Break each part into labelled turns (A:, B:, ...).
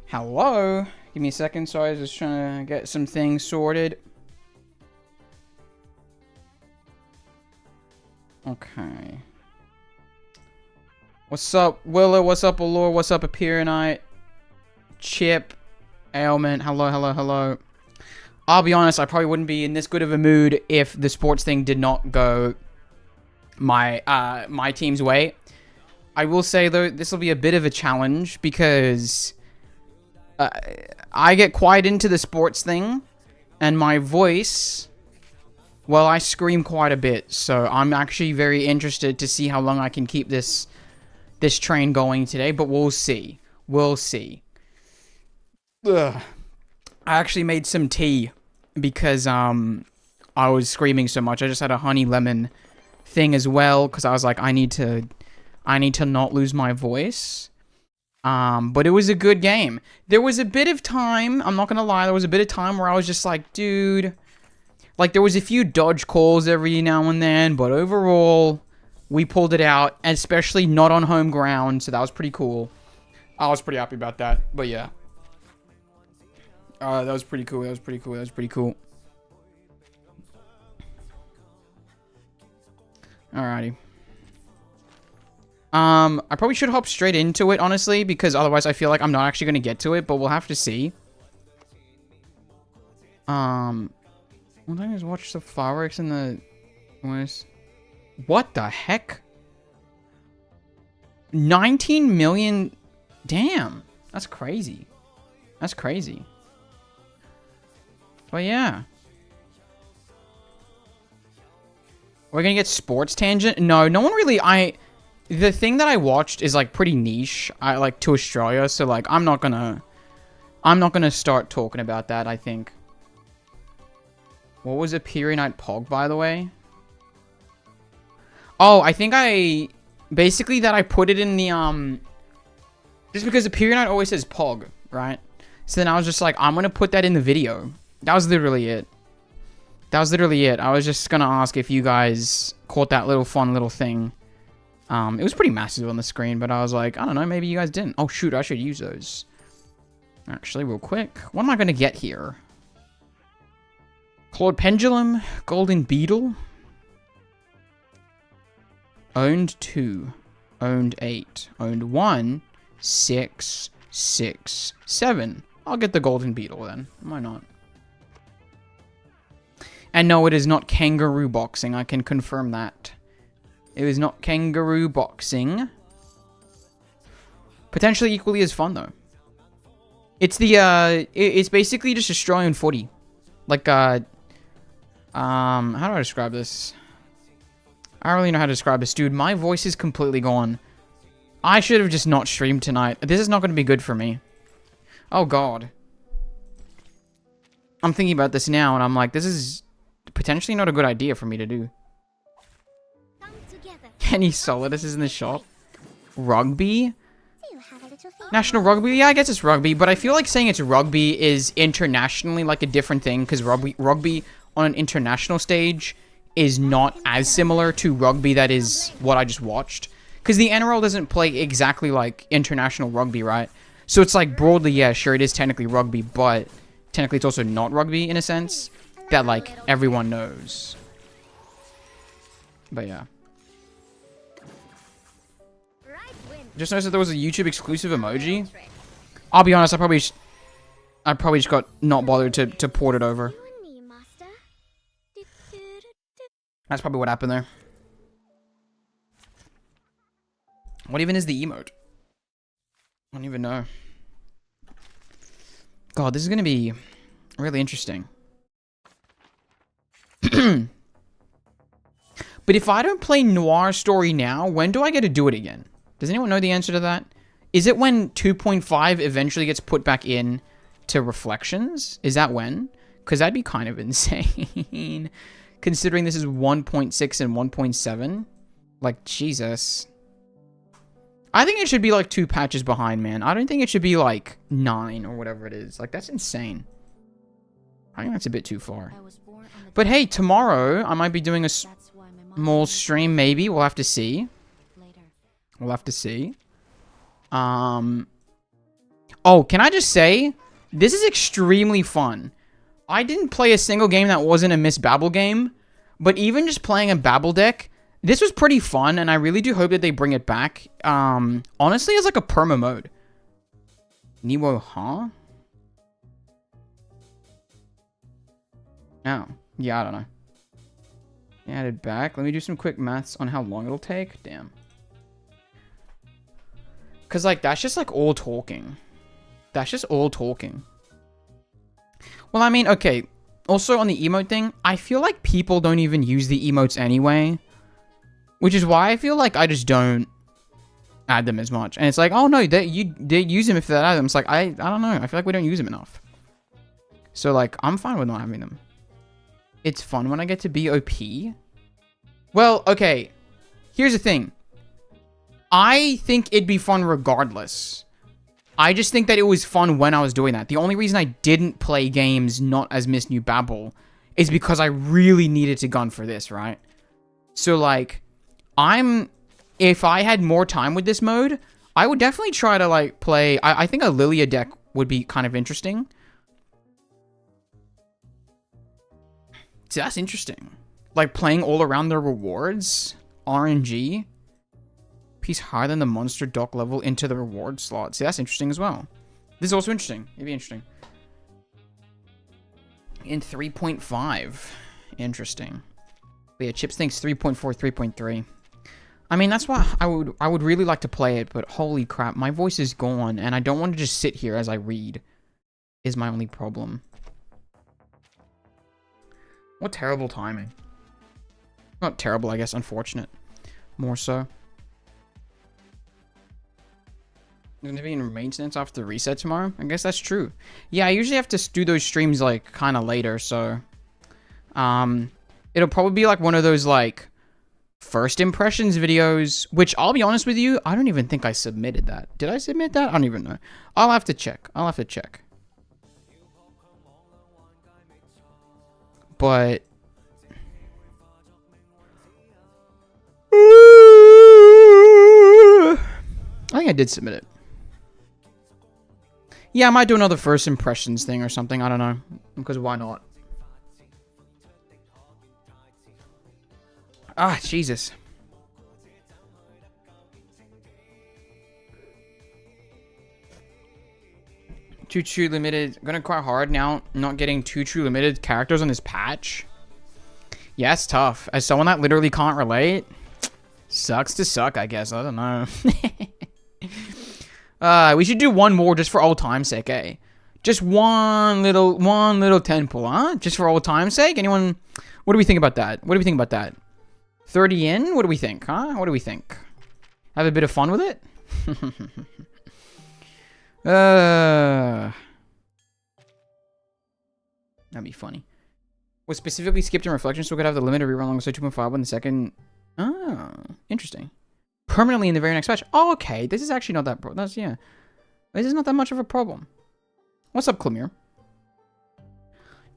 A: Hello? Give me a second, sorry, I was just trying to get some things sorted. Okay. What's up, Willow? What's up, Allure? What's up, Appearanite? Chip. Ailment. Hello, hello, hello. I'll be honest, I probably wouldn't be in this good of a mood if the sports thing did not go my my team's way. I will say, though, this will be a bit of a challenge because I get quite into the sports thing, and my voice, well, I scream quite a bit, so I'm actually very interested to see how long I can keep this train going today, but we'll see. We'll see. Ugh. I actually made some tea because I was screaming so much. I just had a honey lemon thing as well because I was like, I need to not lose my voice. But it was a good game. There was a bit of time, I'm not gonna lie, there was a bit of time where I was just like, dude, like there was a few dodge calls every now and then, but overall, we pulled it out, especially not on home ground, so that was pretty cool. I was pretty happy about that, but yeah. That was pretty cool, that was pretty cool, that was pretty cool. Alrighty. I probably should hop straight into it, honestly, because otherwise I feel like I'm not actually going to get to it, but we'll have to see. One thing is watch the fireworks in the... What the heck? 19 million... Damn. That's crazy. That's crazy. But yeah. We're gonna get sports tangent? No, no one really... The thing that I watched is like pretty niche, like to Australia, so like I'm not gonna start talking about that, I think. What was a Perianite Pog, by the way? Oh, I think basically that I put it in the just because the Perianite always says Pog, right? So then I was just like, I'm gonna put that in the video. That was literally it. That was literally it. I was just gonna ask if you guys caught that little fun little thing. It was pretty massive on the screen, but I was like, I don't know, maybe you guys didn't. Oh, shoot, I should use those. Actually, real quick. What am I going to get here? Clawed Pendulum, Golden Beetle. Owned 2. Owned 8. Owned 1. 6. 6. 7. I'll get the Golden Beetle then. Why not? And no, it is not kangaroo boxing. I can confirm that. It was not kangaroo boxing. Potentially equally as fun, though. It's the, it's basically just Australian footy. Like, how do I describe this? I don't really know how to describe this, dude. My voice is completely gone. I should have just not streamed tonight. This is not going to be good for me. Oh, God. I'm thinking about this now, and I'm like, this is potentially not a good idea for me to do. Any Solidus is in the shop. Rugby? National Rugby? Yeah, I guess it's rugby, but I feel like saying it's rugby is internationally like a different thing, because rugby on an international stage is not as similar to rugby that is what I just watched. Because the NRL doesn't play exactly like international rugby, right? So it's like broadly, yeah, sure, it is technically rugby, but technically it's also not rugby in a sense that like everyone knows. But yeah. Just noticed that there was a YouTube exclusive emoji. I'll be honest, I probably just got not bothered to port it over. That's probably what happened there. What even is the emote? I don't even know. God, this is going to be really interesting. But if I don't play Noir Story now, when do I get to do it again? Does anyone know the answer to that? Is it when 2.5 eventually gets put back in to Reflections? Is that when? Because that'd be kind of insane. Considering this is 1.6 and 1.7. Like, Jesus. I think it should be like 2 patches behind, man. I don't think it should be like 9 or whatever it is. Like, that's insane. I think that's a bit too far. But hey, tomorrow I might be doing a small stream, maybe. We'll have to see. We'll have to see. Oh, can I just say, this is extremely fun. I didn't play a single game that wasn't a Miss Babel game, but even just playing a Babel deck, this was pretty fun, and I really do hope that they bring it back. Honestly, as like a perma mode. Niwo, huh? Oh, yeah, I don't know. Added back. Let me do some quick maths on how long it'll take. Damn. Because, like, that's just, like, all talking. That's just all talking. Well, I mean, okay. Also, on the emote thing, I feel like people don't even use the emotes anyway. Which is why I feel like I just don't add them as much. And it's like, oh, no, they use them if they add them. It's like, I don't know. I feel like we don't use them enough. So, like, I'm fine with not having them. It's fun when I get to be OP. Well, okay. Here's the thing. I think it'd be fun regardless. I just think that it was fun when I was doing that. The only reason I didn't play games not as Miss New Babel is because I really needed to gun for this, right? So, like, if I had more time with this mode, I would definitely try to, like, play... I think a Lilia deck would be kind of interesting. See, that's interesting. Like, playing all around the rewards, RNG, piece higher than the monster dock level into the reward slot. See, that's interesting as well. This is also interesting. It'd be interesting. In 3.5. Interesting. But yeah, Chips thinks 3.4, 3.3. I mean, that's why I would really like to play it, but holy crap, my voice is gone, and I don't want to just sit here as I read, is my only problem. What terrible timing. Not terrible, I guess. Unfortunate. More so. You're going to be in maintenance after the reset tomorrow? I guess that's true. Yeah, I usually have to do those streams, like, kind of later, so... it'll probably be, like, one of those, like, first impressions videos, which, I'll be honest with you, I don't even think I submitted that. Did I submit that? I don't even know. I'll have to check. I'll have to check. But... I think I did submit it. Yeah, I might do another first impressions thing or something. I don't know. Because why not? Ah, Jesus. Two true limited. Gonna quite hard now not getting 2 true limited characters on this patch. Yeah, it's tough. As someone that literally can't relate, sucks to suck, I guess. I don't know. We should do one more just for old time's sake, eh? Just one little 10 pull, huh? Just for old time's sake? Anyone? What do we think about that? What do we think about that? 30 in? What do we think, huh? What do we think? Have a bit of fun with it? That'd be funny. Was specifically skipped in Reflection so we could have the limited rerun alongside 2.5 in the second. Oh, interesting. Permanently in the very next patch. Oh, okay. This is actually not that that's yeah. This is not that much of a problem. What's up, Clemire?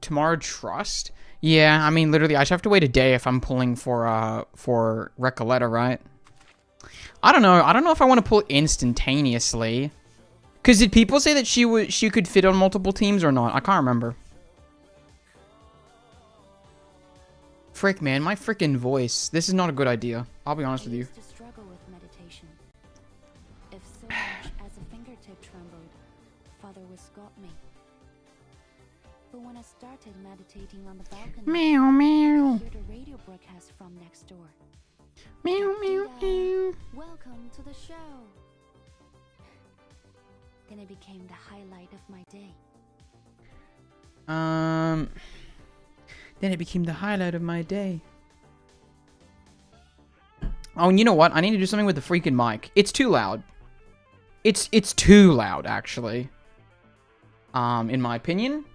A: Tomorrow Trust? Yeah, I mean literally I just have to wait a day if I'm pulling for Recoletta, right? I don't know. I don't know if I want to pull instantaneously. Cause did people say that she could fit on multiple teams or not? I can't remember. Frick, man, my freaking voice. This is not a good idea. I'll be honest with you.
B: To struggle with meditation. If so much as a fingertip trembled, Father Wisc got me. But when I started meditating on the balcony,
A: Meow, meow.
B: I heard a radio broadcast from next door.
A: Meow, meow, meow.
B: Welcome to the show. Then it became the highlight of my day.
A: Then it became the highlight of my day. Oh, and you know what? I need to do something with the freaking mic. It's too loud. It's too loud, actually. In my opinion.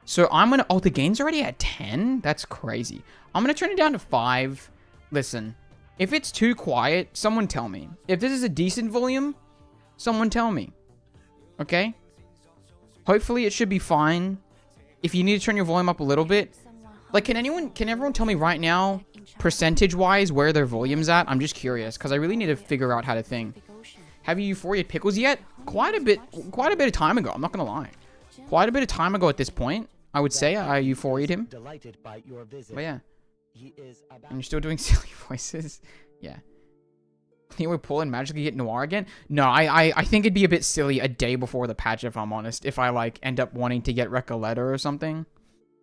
A: So I'm gonna... Oh, the gain's already at 10? That's crazy. I'm gonna turn it down to 5. Listen. If it's too quiet, someone tell me. If this is a decent volume, someone tell me. Okay? Hopefully it should be fine. If you need to turn your volume up a little bit. Like, can everyone tell me right now, percentage-wise, where their volume's at? I'm just curious, because I really need to figure out how to think. Have you euphoried pickles yet? Quite a bit of time ago, I'm not gonna lie. Quite a bit of time ago at this point, I would say I euphoried him. But yeah. And you're still doing silly voices? Yeah. Think we pull and magically get Noir again? No, I think it'd be a bit silly a day before the patch, if I'm honest. If I, like, end up wanting to get Recoletta or something.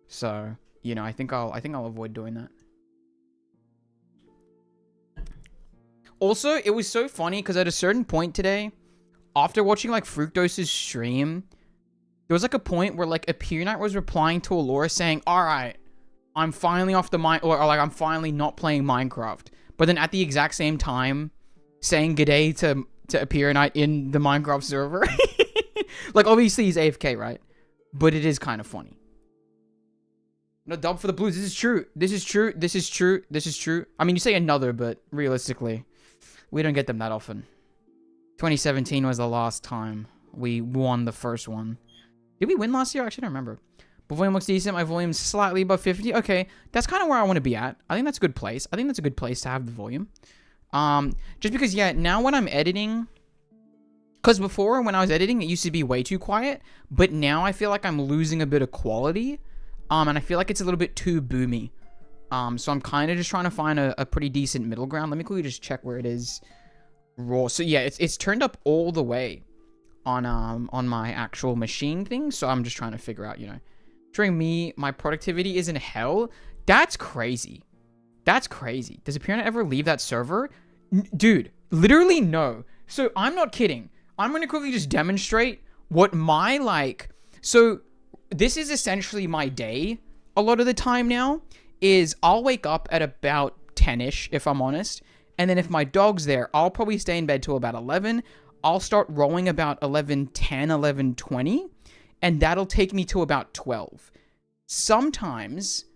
A: So, you know, I think I'll avoid doing that. Also, it was so funny, because at a certain point today, after watching, like, Fructose's stream, there was, like, a point where, like, Appear was replying to Allura saying, alright, I'm finally off the or like, I'm finally not playing Minecraft. But then at the exact same time, saying g'day to Appear in the Minecraft server. Like, obviously he's AFK, right? But it is kind of funny. No dub for the Blues. This is true. This is true. This is true. This is true. I mean, you say another, but realistically, we don't get them that often. 2017 was the last time we won the first one. Did we win last year? I actually don't remember. But volume looks decent. My volume's slightly above 50. Okay, that's kind of where I want to be at. I think that's a good place. I think that's a good place to have the volume. Just because, yeah, now when I'm editing... Because before, when I was editing, it used to be way too quiet. But now I feel like I'm losing a bit of quality. And I feel like it's a little bit too boomy. So I'm kind of just trying to find a pretty decent middle ground. Let me quickly just check where it is. Raw. So yeah, it's turned up all the way on my actual machine thing. So I'm just trying to figure out, you know. During me, my productivity is in hell. That's crazy. That's crazy. Does Appearance ever leave that server? Dude, literally no. So I'm not kidding. I'm going to quickly just demonstrate what my, like... So this is essentially my day a lot of the time now. Is I'll wake up at about 10-ish, if I'm honest. And then if my dog's there, I'll probably stay in bed till about 11. I'll start rolling about 11:10, 11:20. And that'll take me to about 12. Sometimes,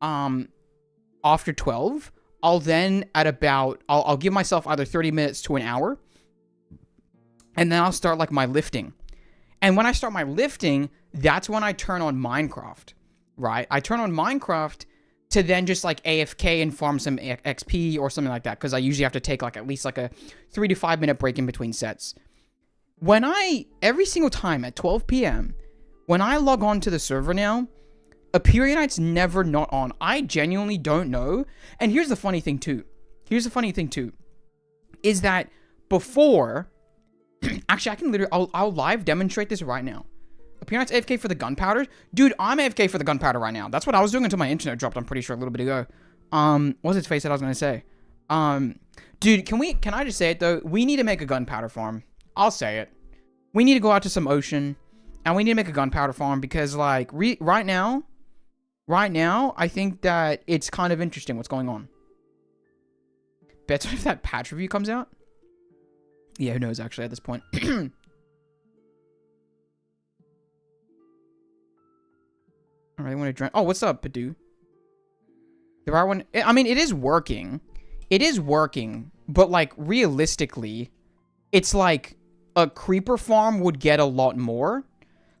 A: after 12, I'll then at about... I'll give myself either 30 minutes to an hour. And then I'll start, like, my lifting. And when I start my lifting, that's when I turn on Minecraft, right? I turn on Minecraft to then just, like, AFK and farm some XP or something like that. Because I usually have to take, like, at least, like, a 3 to 5 minute break in between sets. When every single time at 12 p.m., when I log on to the server now, Appear Night's never not on. I genuinely don't know. And here's the funny thing, too. Is that before... Actually, I can literally... I'll live demonstrate this right now. Appear Night's AFK for the gunpowder? Dude, I'm AFK for the gunpowder right now. That's what I was doing until my internet dropped, I'm pretty sure, a little bit ago. What was its face that I was going to say? Dude, can I just say it, though? We need to make a gunpowder farm. I'll say it. We need to go out to some ocean, and we need to make a gunpowder farm, because, like, right now, I think that it's kind of interesting what's going on. Bet if that patch review comes out? Yeah, who knows, actually, at this point. I really want to drink. Oh, what's up, Padu? The right one. I mean, it is working. It is working, but, like, realistically, it's like a creeper farm would get a lot more.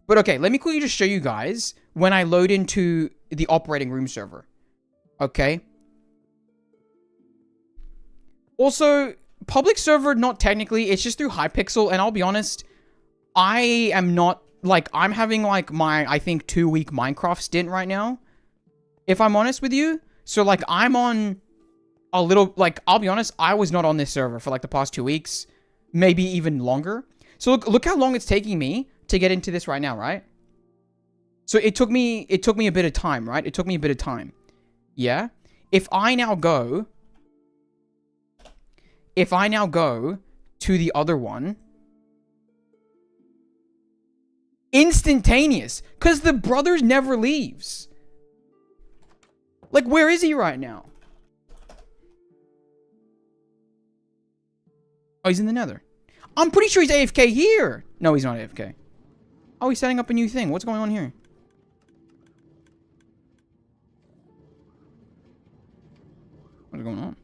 A: But okay, let me quickly just show you guys when I load into the operating room server. Okay. Also, public server, not technically. It's just through Hypixel, and I'll be honest, I am not, like, I'm having, like, my, I think, 2-week Minecraft stint right now. If I'm honest with you. So, like, I'm on a little, like, I'll be honest, I was not on this server for, like, the past 2 weeks. Maybe even longer. So, look how long it's taking me to get into this right now, right? So it took me a bit of time, right? It took me a bit of time. Yeah? If I now go to the other one, instantaneous, because the brothers never leaves. Like, where is he right now? Oh, he's in the nether. I'm pretty sure he's AFK here. No, he's not AFK. Oh, he's setting up a new thing. What's going on here? What's going on?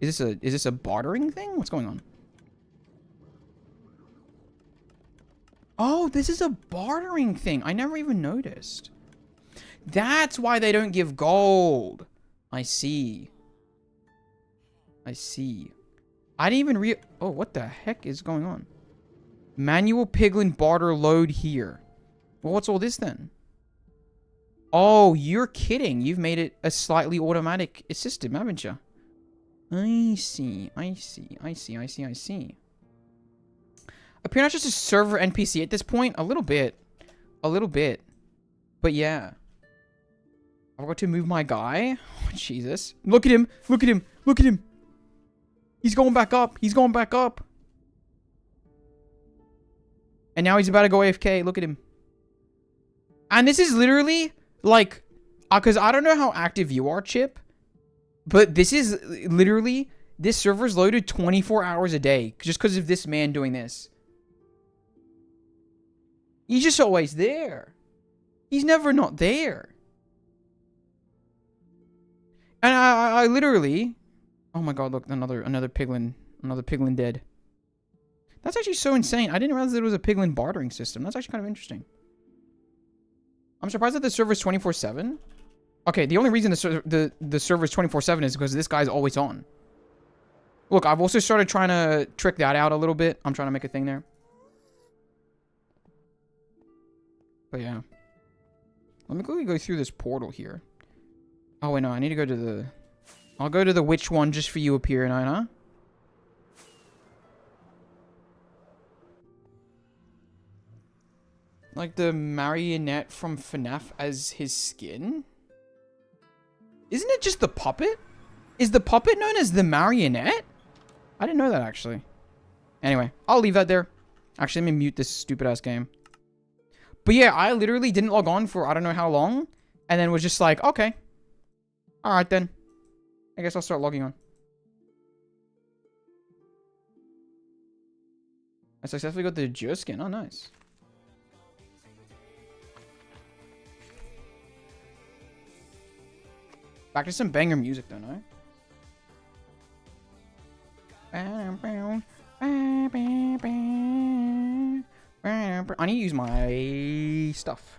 A: Is this a bartering thing? What's going on? Oh, this is a bartering thing. I never even noticed. That's why they don't give gold. I see. I see. I didn't even oh, what the heck is going on? Manual piglin barter load here. Well, what's all this then? Oh, you're kidding. You've made it a slightly automatic system, haven't you? I see. I see. I see. I see. I see. Appear not just a server NPC at this point. A little bit. A little bit. But yeah. I've got to move my guy. Oh, Jesus. Look at him. Look at him. Look at him. He's going back up. He's going back up. And now he's about to go AFK. Look at him. And this is literally like, because I don't know how active you are, Chip. But this is literally, this server's loaded 24 hours a day. Just because of this man doing this. He's just always there. He's never not there. And I literally... Oh my god, look, another piglin. Another piglin dead. That's actually so insane. I didn't realize there was a piglin bartering system. That's actually kind of interesting. I'm surprised that the server's 24/7. Okay, the only reason the server's 24/7 is because this guy's always on. Look, I've also started trying to trick that out a little bit. I'm trying to make a thing there. But yeah. Let me quickly go through this portal here. Oh, wait, no. I need to go to the... I'll go to the witch one just for you up here, Nina. Like the marionette from FNAF as his skin? Isn't it just the puppet? Is the puppet known as the marionette? I didn't know that, actually. Anyway, I'll leave that there. Actually, let me mute this stupid-ass game. But yeah, I literally didn't log on for I don't know how long. And then was just like, okay. Alright then. I guess I'll start logging on. I successfully got the Joe skin. Oh, nice. Back to some banger music, though, no? I need to use my stuff.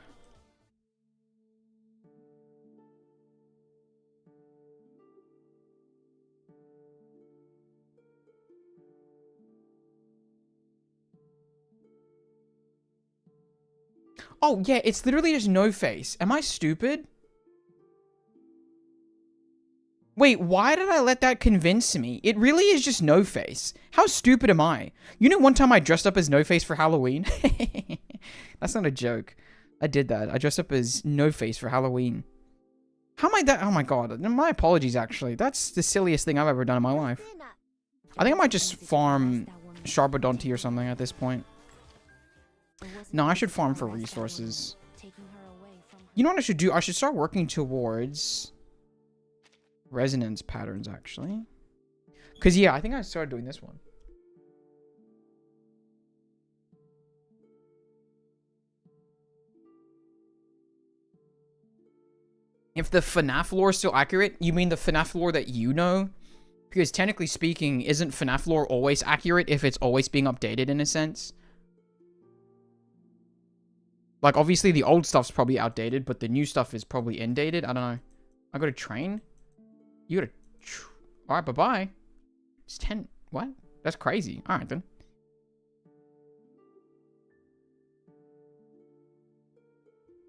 A: Oh, yeah, it's literally just no face. Am I stupid? Wait, why did I let that convince me? It really is just no face. How stupid am I? You know one time I dressed up as no face for Halloween? That's not a joke. I did that. I dressed up as no face for Halloween. How am I that? Oh my god. My apologies, actually. That's the silliest thing I've ever done in my life. I think I might just farm Charbonite or something at this point. No, I should farm for resources. You know what I should do? I should start working towards resonance patterns, actually. Because, yeah, I think I started doing this one. If the FNAF lore is still accurate, you mean the FNAF lore that you know? Because technically speaking, isn't FNAF lore always accurate if it's always being updated in a sense? Like, obviously, the old stuff's probably outdated, but the new stuff is probably indated. I don't know. I got a train? You got a... Alright, bye-bye. It's 10... What? That's crazy. Alright, then.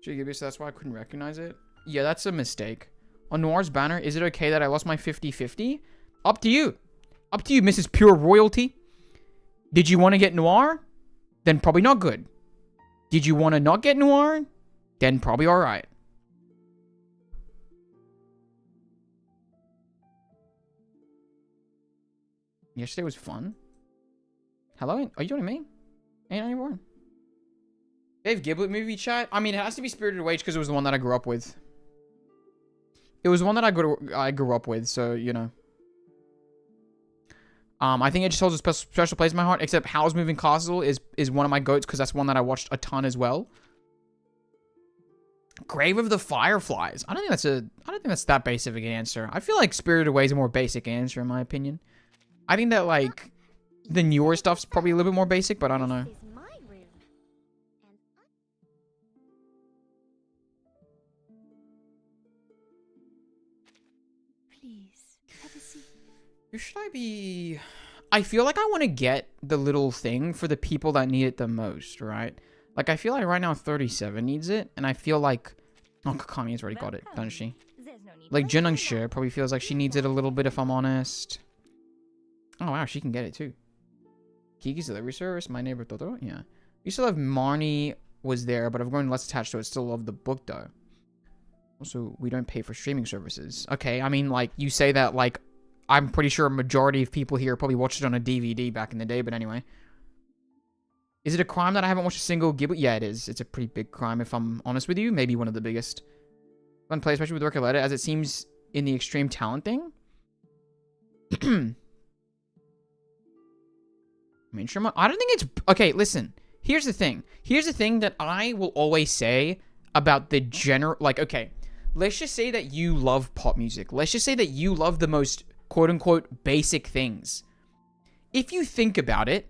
A: GGB, so that's why I couldn't recognize it? Yeah, that's a mistake. On Noir's banner, is it okay that I lost my 50-50? Up to you. Up to you, Mrs. Pure Royalty. Did you want to get Noir? Then probably not good. Did you want to not get Noir? Then probably alright. Yesterday was fun. Hello? Are you joining me? Ain't anyone? Dave Giblet movie chat? I mean, it has to be Spirited Away because it was the one that I grew up with. It was the one that I grew up with, so, you know. I think it just holds a special place in my heart, except Howl's Moving Castle is one of my goats because that's one that I watched a ton as well. Grave of the Fireflies. I don't think that's that basic of an answer. I feel like Spirited Away is a more basic answer in my opinion. I think that like the newer stuff's probably a little bit more basic, but I don't know. Who should I be? I feel like I want to get the little thing for the people that need it the most, right? Like, I feel like right now 37 needs it, and I feel like... Oh, Kakami's already got it, doesn't she? Like, Junung Shi probably feels like she needs it a little bit, if I'm honest. Oh, wow, she can get it, too. Kiki's delivery service, My Neighbor Totoro? Yeah. We still have Marnie was there, but I've grown less attached to it. Still love the book, though. Also, we don't pay for streaming services. Okay, I mean, like, you say that, like... I'm pretty sure a majority of people here probably watched it on a DVD back in the day, but anyway. Is it a crime that I haven't watched a single Ghibli? Yeah, it is. It's a pretty big crime, if I'm honest with you. Maybe one of the biggest. Fun play, especially with Recoleta, as it seems in the extreme talent thing. Mainstream? I don't think it's... Okay, listen. Here's the thing. Here's the thing that I will always say about the general... Like, okay. Let's just say that you love pop music. Let's just say that you love the most... quote-unquote basic things. If you think about it,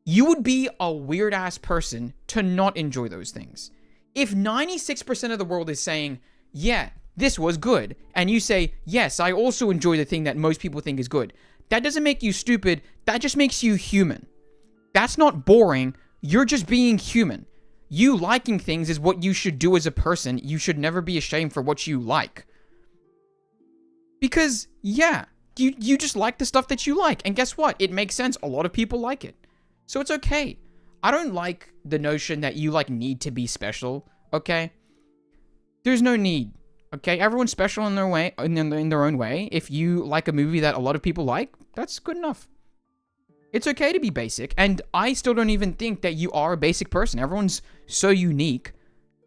A: you would be a weird-ass person to not enjoy those things. If 96% of the world is saying, yeah, this was good, and you say, yes, I also enjoy the thing that most people think is good, that doesn't make you stupid, that just makes you human. That's not boring, you're just being human. You liking things is what you should do as a person. You should never be ashamed for what you like. Because, yeah, you just like the stuff that you like. And guess what? It makes sense. A lot of people like it. So it's okay. I don't like the notion that you, like, need to be special, okay? There's no need, okay? Everyone's special in their way, in their own way. If you like a movie that a lot of people like, that's good enough. It's okay to be basic. And I still don't even think that you are a basic person. Everyone's so unique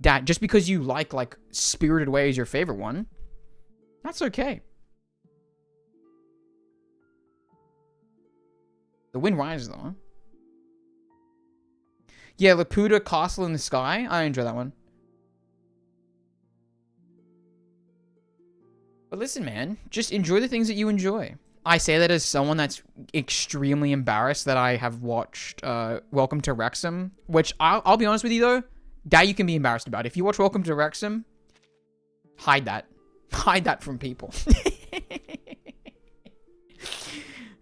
A: that just because you like Spirited Away is your favorite one, that's okay. The Wind Rises, though. Yeah, Laputa, Castle in the Sky. I enjoy that one. But listen, man. Just enjoy the things that you enjoy. I say that as someone that's extremely embarrassed that I have watched Welcome to Wrexham. Which, I'll be honest with you, though. That you can be embarrassed about. If you watch Welcome to Wrexham, hide that. Hide that from people.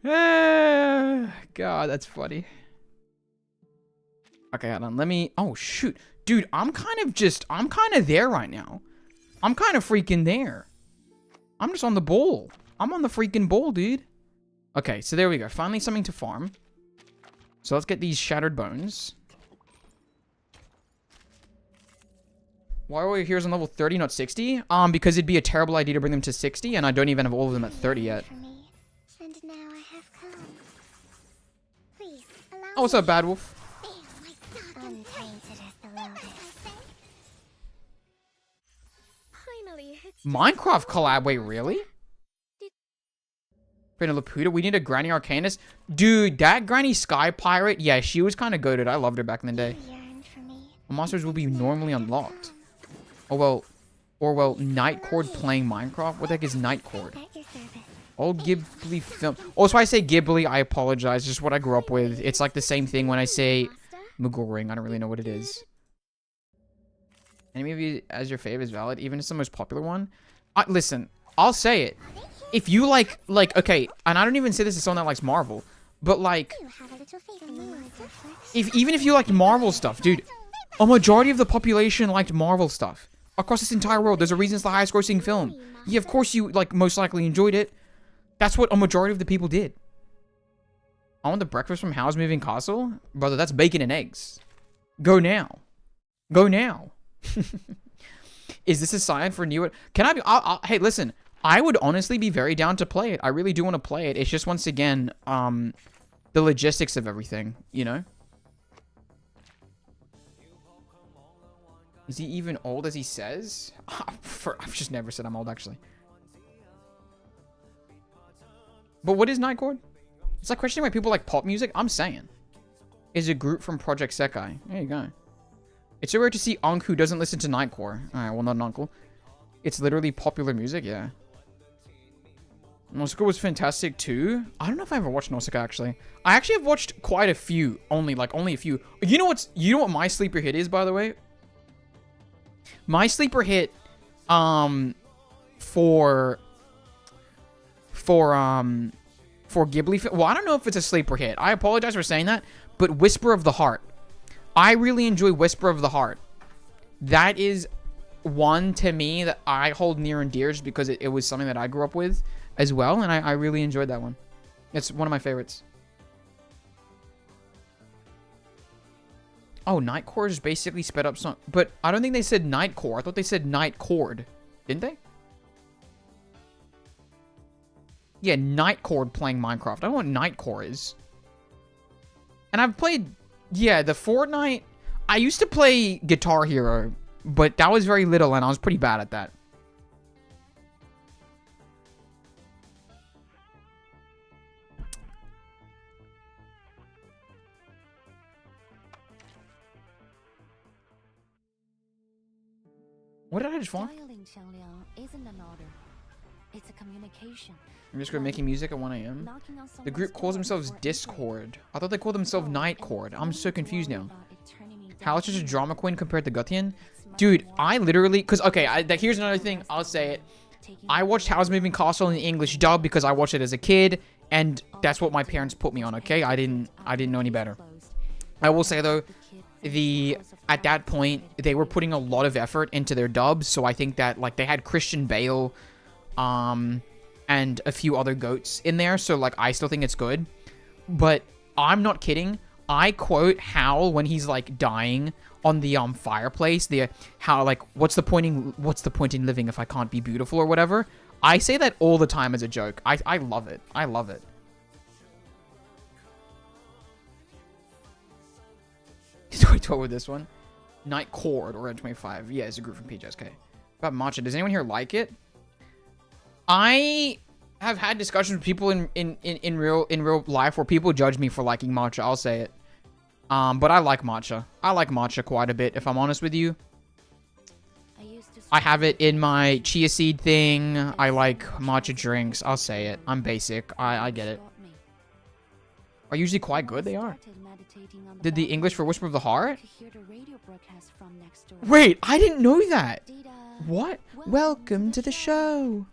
A: God, that's funny. Okay, hold on. Let me... Oh, shoot. Dude, I'm kind of there right now. I'm kind of freaking there. I'm just on the ball. I'm on the freaking ball, dude. Okay, so there we go. Finally something to farm. So let's get these shattered bones. Why are we here on level 30, not 60? Because it'd be a terrible idea to bring them to 60, and I don't even have all of them at 30 yet. Oh, what's up, Bad Wolf? Minecraft collab? Wait, really? Brenda Laputa, we need a Granny Arcanist. Dude, that Granny Sky Pirate, yeah, she was kind of goated. I loved her back in the day. Monsters will be normally unlocked. Oh, well. Or, well, Nightcore playing Minecraft? What the heck is Nightcore? Old Ghibli film. Also, I say Ghibli, I apologize. Just what I grew up with. It's like the same thing when I say Mugoring. I don't really know what it is. Any movie as your favorite is valid, even if it's the most popular one. Listen, I'll say it. If you like, okay, and I don't even say this as someone that likes Marvel, but like, even if you like Marvel stuff, dude, a majority of the population liked Marvel stuff across this entire world. There's a reason it's the highest grossing film. Yeah, of course you most likely enjoyed it. That's what a majority of the people did. I want the breakfast from Howl's Moving Castle? Brother, that's bacon and eggs. Go now. Go now. Is this a sign for new? Can I be? Hey, listen. I would honestly be very down to play it. I really do want to play it. It's just once again, the logistics of everything. You know. Is he even old as he says? I've just never said I'm old actually. But what is Nightcore? It's like questioning why people like pop music. I'm saying, is a group from Project Sekai. There you go. It's so rare to see Unc who doesn't listen to Nightcore. Alright, well, not an uncle. It's literally popular music, yeah. Nausicaa was fantastic too. I don't know if I ever watched Nausicaa actually. I actually have watched quite a few. Only a few. You know what my sleeper hit is, by the way? My sleeper hit for Ghibli. Well, I don't know if it's a sleeper hit. I apologize for saying that, but Whisper of the Heart. I really enjoy Whisper of the Heart. That is one to me that I hold near and dear just because it was something that I grew up with as well, and I really enjoyed that one. It's one of my favorites. Oh, Nightcore is basically sped up song. But I don't think they said Nightcore. I thought they said Nightcore. Didn't they? Yeah, Nightcore playing Minecraft. I don't know what Nightcore is. And I've played... Yeah, the Fortnite... I used to play Guitar Hero, but that was very little, and I was pretty bad at that. What did I just find?
B: Dialing Xiangliang isn't an order. It's a communication.
A: I'm just going to making music at 1 a.m. The group calls themselves Discord. I thought they called themselves Nightcore. I'm so confused now. How is just a drama queen compared to Gutian? Dude, I literally... Because, okay, here's another thing. I'll say it. I watched Howl's Moving Castle in the English dub because I watched it as a kid. And that's what my parents put me on, okay? I didn't know any better. I will say, though, at that point, they were putting a lot of effort into their dubs. So I think that, like, they had Christian Bale... and a few other goats in there, so like I still think it's good. But I'm not kidding. I quote Howl when he's like dying on the fireplace. How like what's the point in living if I can't be beautiful or whatever. I say that all the time as a joke. I love it. I love it. Do I talk with this one? Nightcore or Red 25. Yeah, it's a group from PJSK. About matcha. Does anyone here like it? I have had discussions with people in real life where people judge me for liking matcha. I'll say it. But I like matcha. I like matcha quite a bit, if I'm honest with you. I have it in my chia seed thing. I like matcha drinks. I'll say it. I'm basic. I get it. Are usually quite good. They are. Did the English for Whisper of the Heart? Wait, I didn't know that. What? Welcome to the show.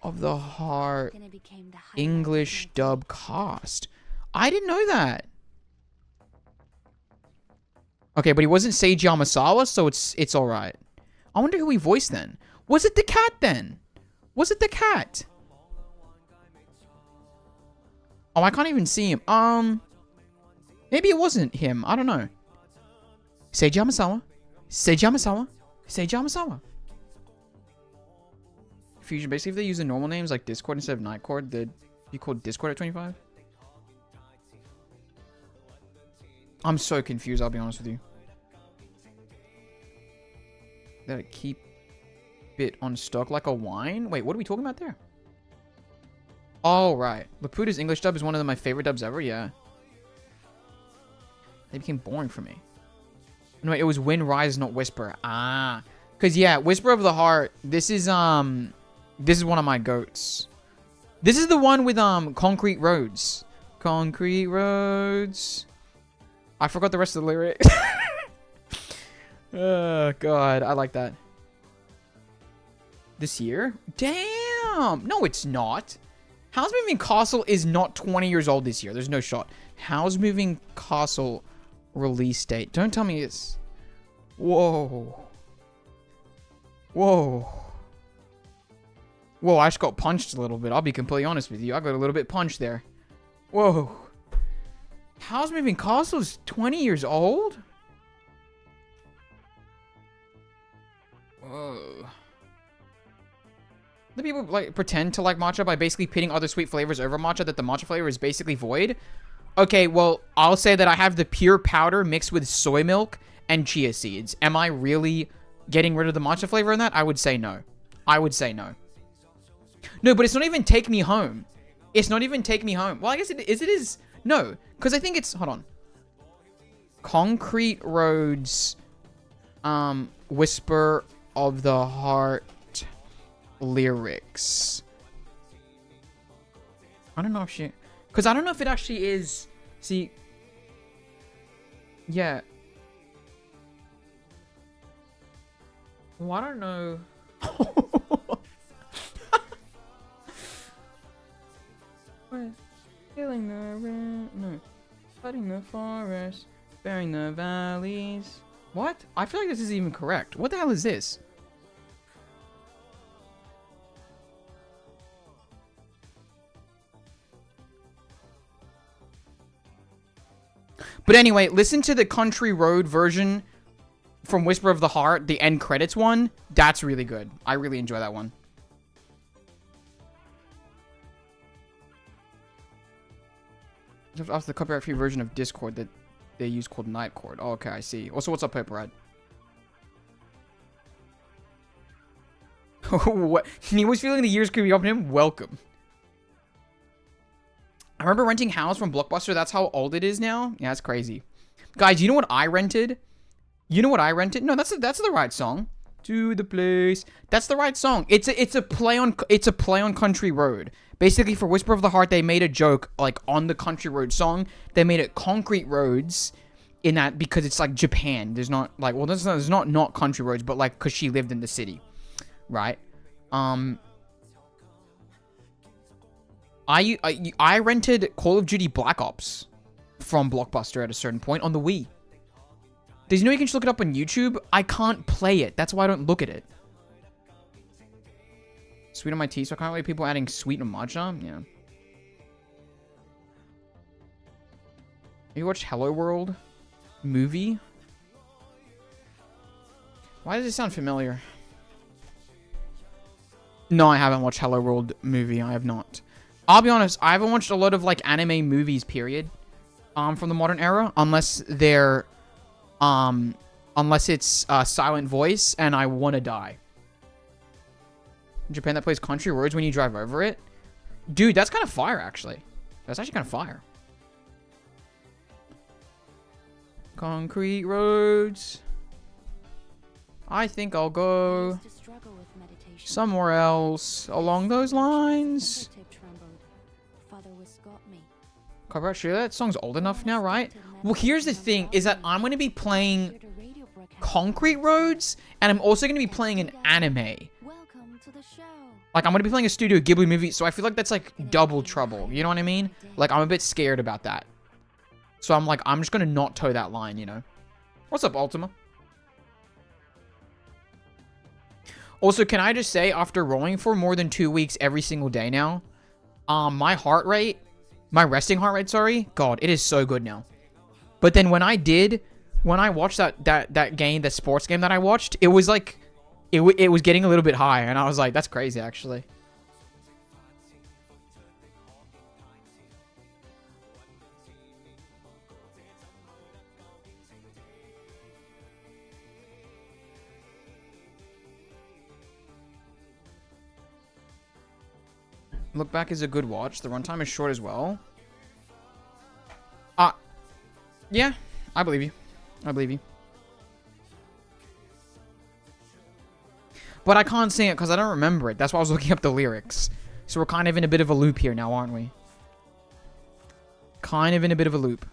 A: Of the Heart English dub cast. I didn't know that. Okay, but he wasn't Seiji Yamasawa, so it's all right. I wonder who he voiced then. Was it the cat then? Was it the cat? Oh, I can't even see him. Maybe it wasn't him. I don't know. Seiji Yamasawa. Seiji Yamasawa. Seiji Yamasawa. Fusion. Basically, if they use the normal names like Discord instead of Nightcore, they'd be called Discord at 25. I'm so confused, I'll be honest with you. That I keep it on stock like a wine? Wait, what are we talking about there? Oh, right. Laputa's English dub is one of my favorite dubs ever, yeah. They became boring for me. No, it was Wind Rise, not Whisper. Ah. Because, yeah, Whisper of the Heart, this is one of my goats. This is the one with Concrete Roads. Concrete Roads. I forgot the rest of the lyrics. Oh, God. I like that. This year? Damn! No, it's not. Howl's Moving Castle is not 20 years old this year. There's no shot. Howl's Moving Castle release date. Don't tell me it's... Whoa. Whoa. Whoa, I just got punched a little bit. I'll be completely honest with you. I got a little bit punched there. Whoa. Howl's Moving Castle is 20 years old? Oh. The people like pretend to like matcha by basically pitting other sweet flavors over matcha that the matcha flavor is basically void. Okay, well, I'll say that I have the pure powder mixed with soy milk and chia seeds. Am I really getting rid of the matcha flavor in that? I would say no. I would say no. No, but it's not even take me home. It's not even take me home. Well, I guess it is. No, because I think it's, hold on. Concrete Roads, Whisper of the Heart lyrics. I don't know if she, because I don't know if it actually is. See, yeah. Well, I don't know. Killing the cutting the forest, bearing the valleys. What? I feel like this is even correct. What the hell is this? But anyway, listen to the Country Road version from Whisper of the Heart, the end credits one. That's really good. I really enjoy that one. After the copyright-free version of Discord that they use called Nightcore. Oh, okay, I see. Also, what's up, Paper Red? What? He was feeling the years creeping up on him? Welcome. I remember renting House from Blockbuster. That's how old it is now. Yeah, that's crazy. Guys, you know what I rented? You know what I rented? No, that's the right song. To the place. That's the right song. It's a play on Country Road. Basically, for Whisper of the Heart, they made a joke like on the Country Road song. They made it Concrete Roads in that because it's like Japan. There's not like, well, there's not country roads, but like because she lived in the city, right? I rented Call of Duty Black Ops from Blockbuster at a certain point on the Wii. Did you know you can just look it up on YouTube? I can't play it. That's why I don't look at it. Sweet on my tea, so I can't wait people adding sweet on matcha. Yeah. Have you watched Hello World movie? Why does it sound familiar? No, I haven't watched Hello World movie. I have not. I'll be honest, I haven't watched a lot of like anime movies, period. From the modern era, unless they're unless it's silent voice and I want to die. In Japan, that plays Country Roads when you drive over it. Dude, that's kind of fire, actually. That's actually kind of fire. Concrete Roads. I think I'll go somewhere else along those lines. Copyright, sure, that song's old enough now, right? Well, here's the thing, is that I'm going to be playing Concrete Roads, and I'm also going to be playing an anime. Like, I'm going to be playing a Studio Ghibli movie, so I feel like that's, like, double trouble. You know what I mean? Like, I'm a bit scared about that. So I'm like, I'm just going to not toe that line, you know? What's up, Ultima? Also, can I just say, after rolling for more than 2 weeks every single day now, my heart rate, my resting heart rate, sorry, God, it is so good now. But then when I watched that game, the sports game that I watched, it was like, it was getting a little bit high, and I was like, that's crazy, actually. Look Back is a good watch. The runtime is short as well. Yeah, I believe you. I believe you. But I can't sing it because I don't remember it. That's why I was looking up the lyrics. So we're kind of in a bit of a loop here now, aren't we? Kind of in a bit of a loop.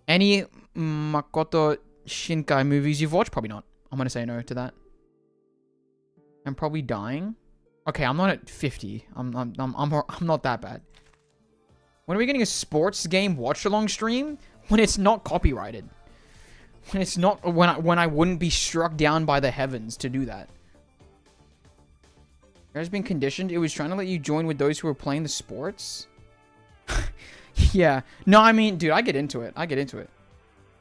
A: Any Makoto Shinkai movies you've watched? Probably not. I'm going to say no to that. I'm probably dying. Okay, I'm not at 50. I'm not that bad. When are we getting a sports game watch-along stream? When it's not copyrighted. When it's not, when I wouldn't be struck down by the heavens to do that. You guys been conditioned? It was trying to let you join with those who are playing the sports? Yeah. No, I mean, dude, I get into it. I get into it.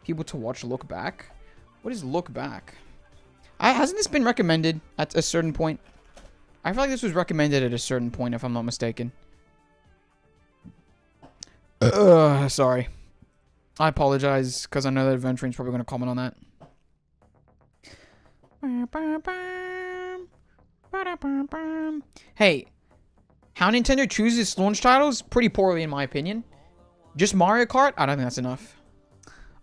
A: People to watch Look Back. What is Look Back? Hasn't this been recommended at a certain point? I feel like this was recommended at a certain point, if I'm not mistaken. Sorry. I apologize, because I know that Adventuring's probably going to comment on that. Hey, how Nintendo chooses its launch titles? Pretty poorly, in my opinion. Just Mario Kart? I don't think that's enough.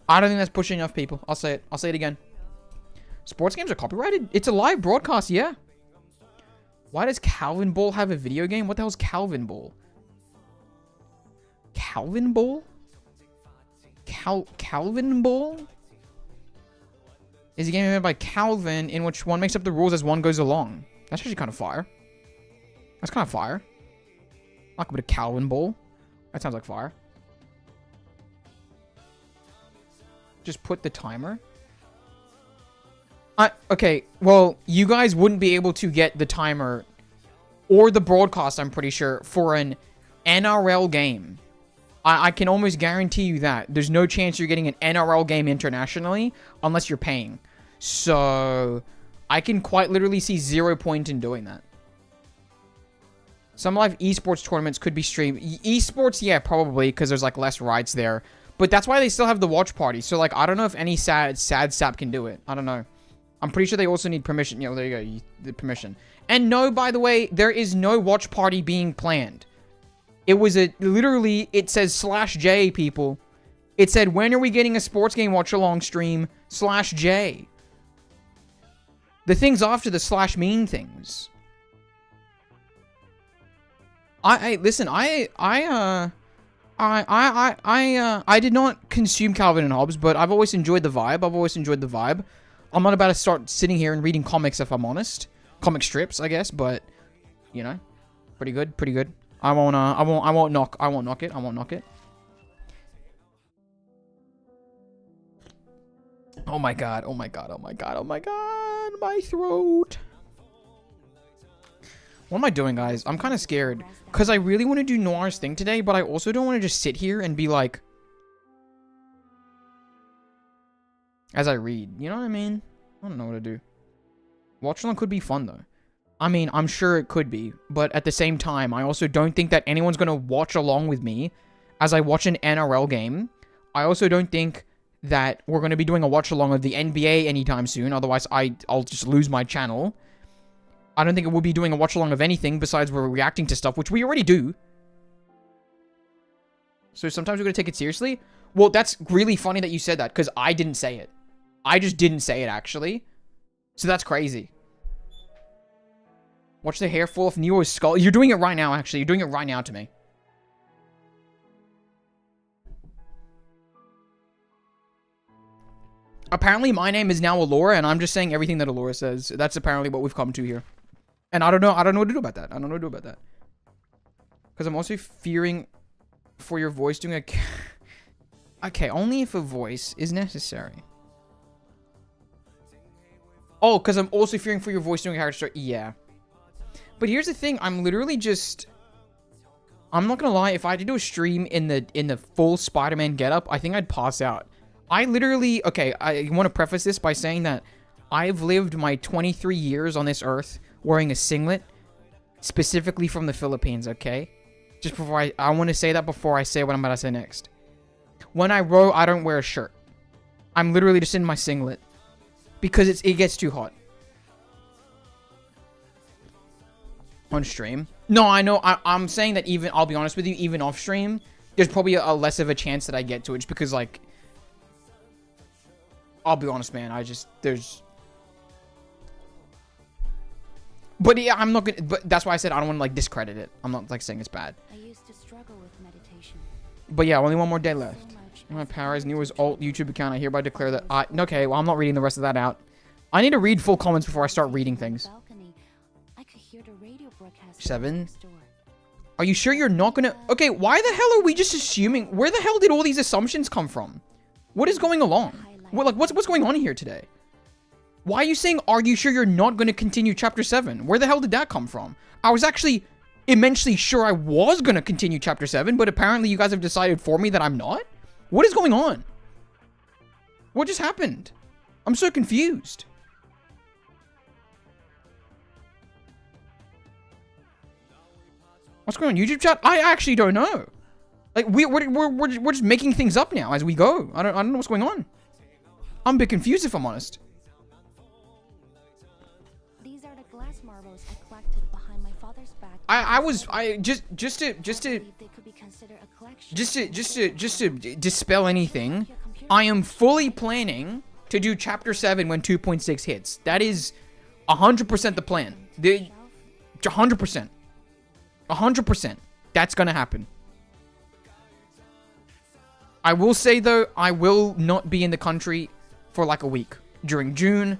A: I don't think that's pushing enough people. I'll say it. I'll say it again. Sports games are copyrighted? It's a live broadcast, yeah. Why does Calvin Ball have a video game? What the hell is Calvin Ball? Calvin Ball? Calvin Ball? Is a game made by Calvin in which one makes up the rules as one goes along. That's actually kind of fire. That's kind of fire. Like a bit of Calvin Ball. That sounds like fire. Just put the timer. Okay, well, you guys wouldn't be able to get the timer or the broadcast, I'm pretty sure, for an NRL game. I can almost guarantee you that. There's no chance you're getting an NRL game internationally unless you're paying. So, I can quite literally see 0 point in doing that. Some live esports tournaments could be streamed. Esports, yeah, probably, because there's, like, less rights there. But that's why they still have the watch party. So, like, I don't know if any sad sap can do it. I don't know. I'm pretty sure they also need permission. You know, there you go. The permission. And no, by the way, there is no watch party being planned. It was literally, it says /J, people. It said, when are we getting a sports game watch-along stream /J? The things after the /mean things. Listen, I did not consume Calvin and Hobbes, but I've always enjoyed the vibe. I'm not about to start sitting here and reading comics, if I'm honest. Comic strips, I guess, but, you know, pretty good. I won't knock it. Oh my god, my throat. What am I doing, guys? I'm kind of scared, because I really want to do Noir's thing today, but I also don't want to just sit here and be like, as I read, you know what I mean? I don't know what to do. Watch along could be fun, though. I mean, I'm sure it could be, but at the same time, I also don't think that anyone's going to watch along with me as I watch an NRL game. I also don't think that we're going to be doing a watch along of the NBA anytime soon, otherwise I'll just lose my channel. I don't think we'll be doing a watch along of anything besides we're reacting to stuff, which we already do. So sometimes we're going to take it seriously. Well, that's really funny that you said that, because I didn't say it. I just didn't say it, actually. So that's crazy. Watch the hair fall off Neo's skull. You're doing it right now, actually. You're doing it right now to me. Apparently, my name is now Allura, and I'm just saying everything that Allura says. That's apparently what we've come to here. And I don't know what to do about that. Because I'm also fearing for your voice doing a... Okay, only if a voice is necessary. Oh, because I'm also fearing for your voice doing a character story. Yeah. But here's the thing. I'm literally just... I'm not going to lie. If I had to do a stream in the full Spider-Man getup, I think I'd pass out. I literally... Okay, I want to preface this by saying that I've lived my 23 years on this earth wearing a singlet, specifically from the Philippines, okay? Just before I want to say that before I say what I'm about to say next. When I row, I don't wear a shirt. I'm literally just in my singlet. Because it gets too hot. On stream. No, I know. I'm saying that even, I'll be honest with you, even off stream, there's probably a less of a chance that I get to it. Just because, like, I'll be honest, man. But yeah, I'm not gonna, but that's why I said I don't want to, like, discredit it. I'm not, like, saying it's bad.
B: I used to struggle with meditation.
A: But yeah, only one more day left. My power is Newer's alt YouTube account. I hereby declare that okay, well, I'm not reading the rest of that out. I need to read full comments before I start reading things. 7. Are you sure you're not gonna... Okay, why the hell are we just assuming... Where the hell did all these assumptions come from? What is going along? What's going on here today? Why are you saying, are you sure you're not going to continue Chapter 7? Where the hell did that come from? I was actually immensely sure I was going to continue Chapter 7, but apparently you guys have decided for me that I'm not? What is going on? What just happened? I'm so confused. What's going on YouTube chat? I actually don't know. Like we're just making things up now as we go. I don't know what's going on. I'm a bit confused if I'm honest.
B: These are the glass marbles I collected behind my father's back.
A: Just to
B: They could be considered a collection.
A: just to dispel anything, I am fully planning to do chapter 7 when 2.6 hits. That is 100% the plan. 100%. 100%. That's gonna happen. I will say though, I will not be in the country for like a week during June.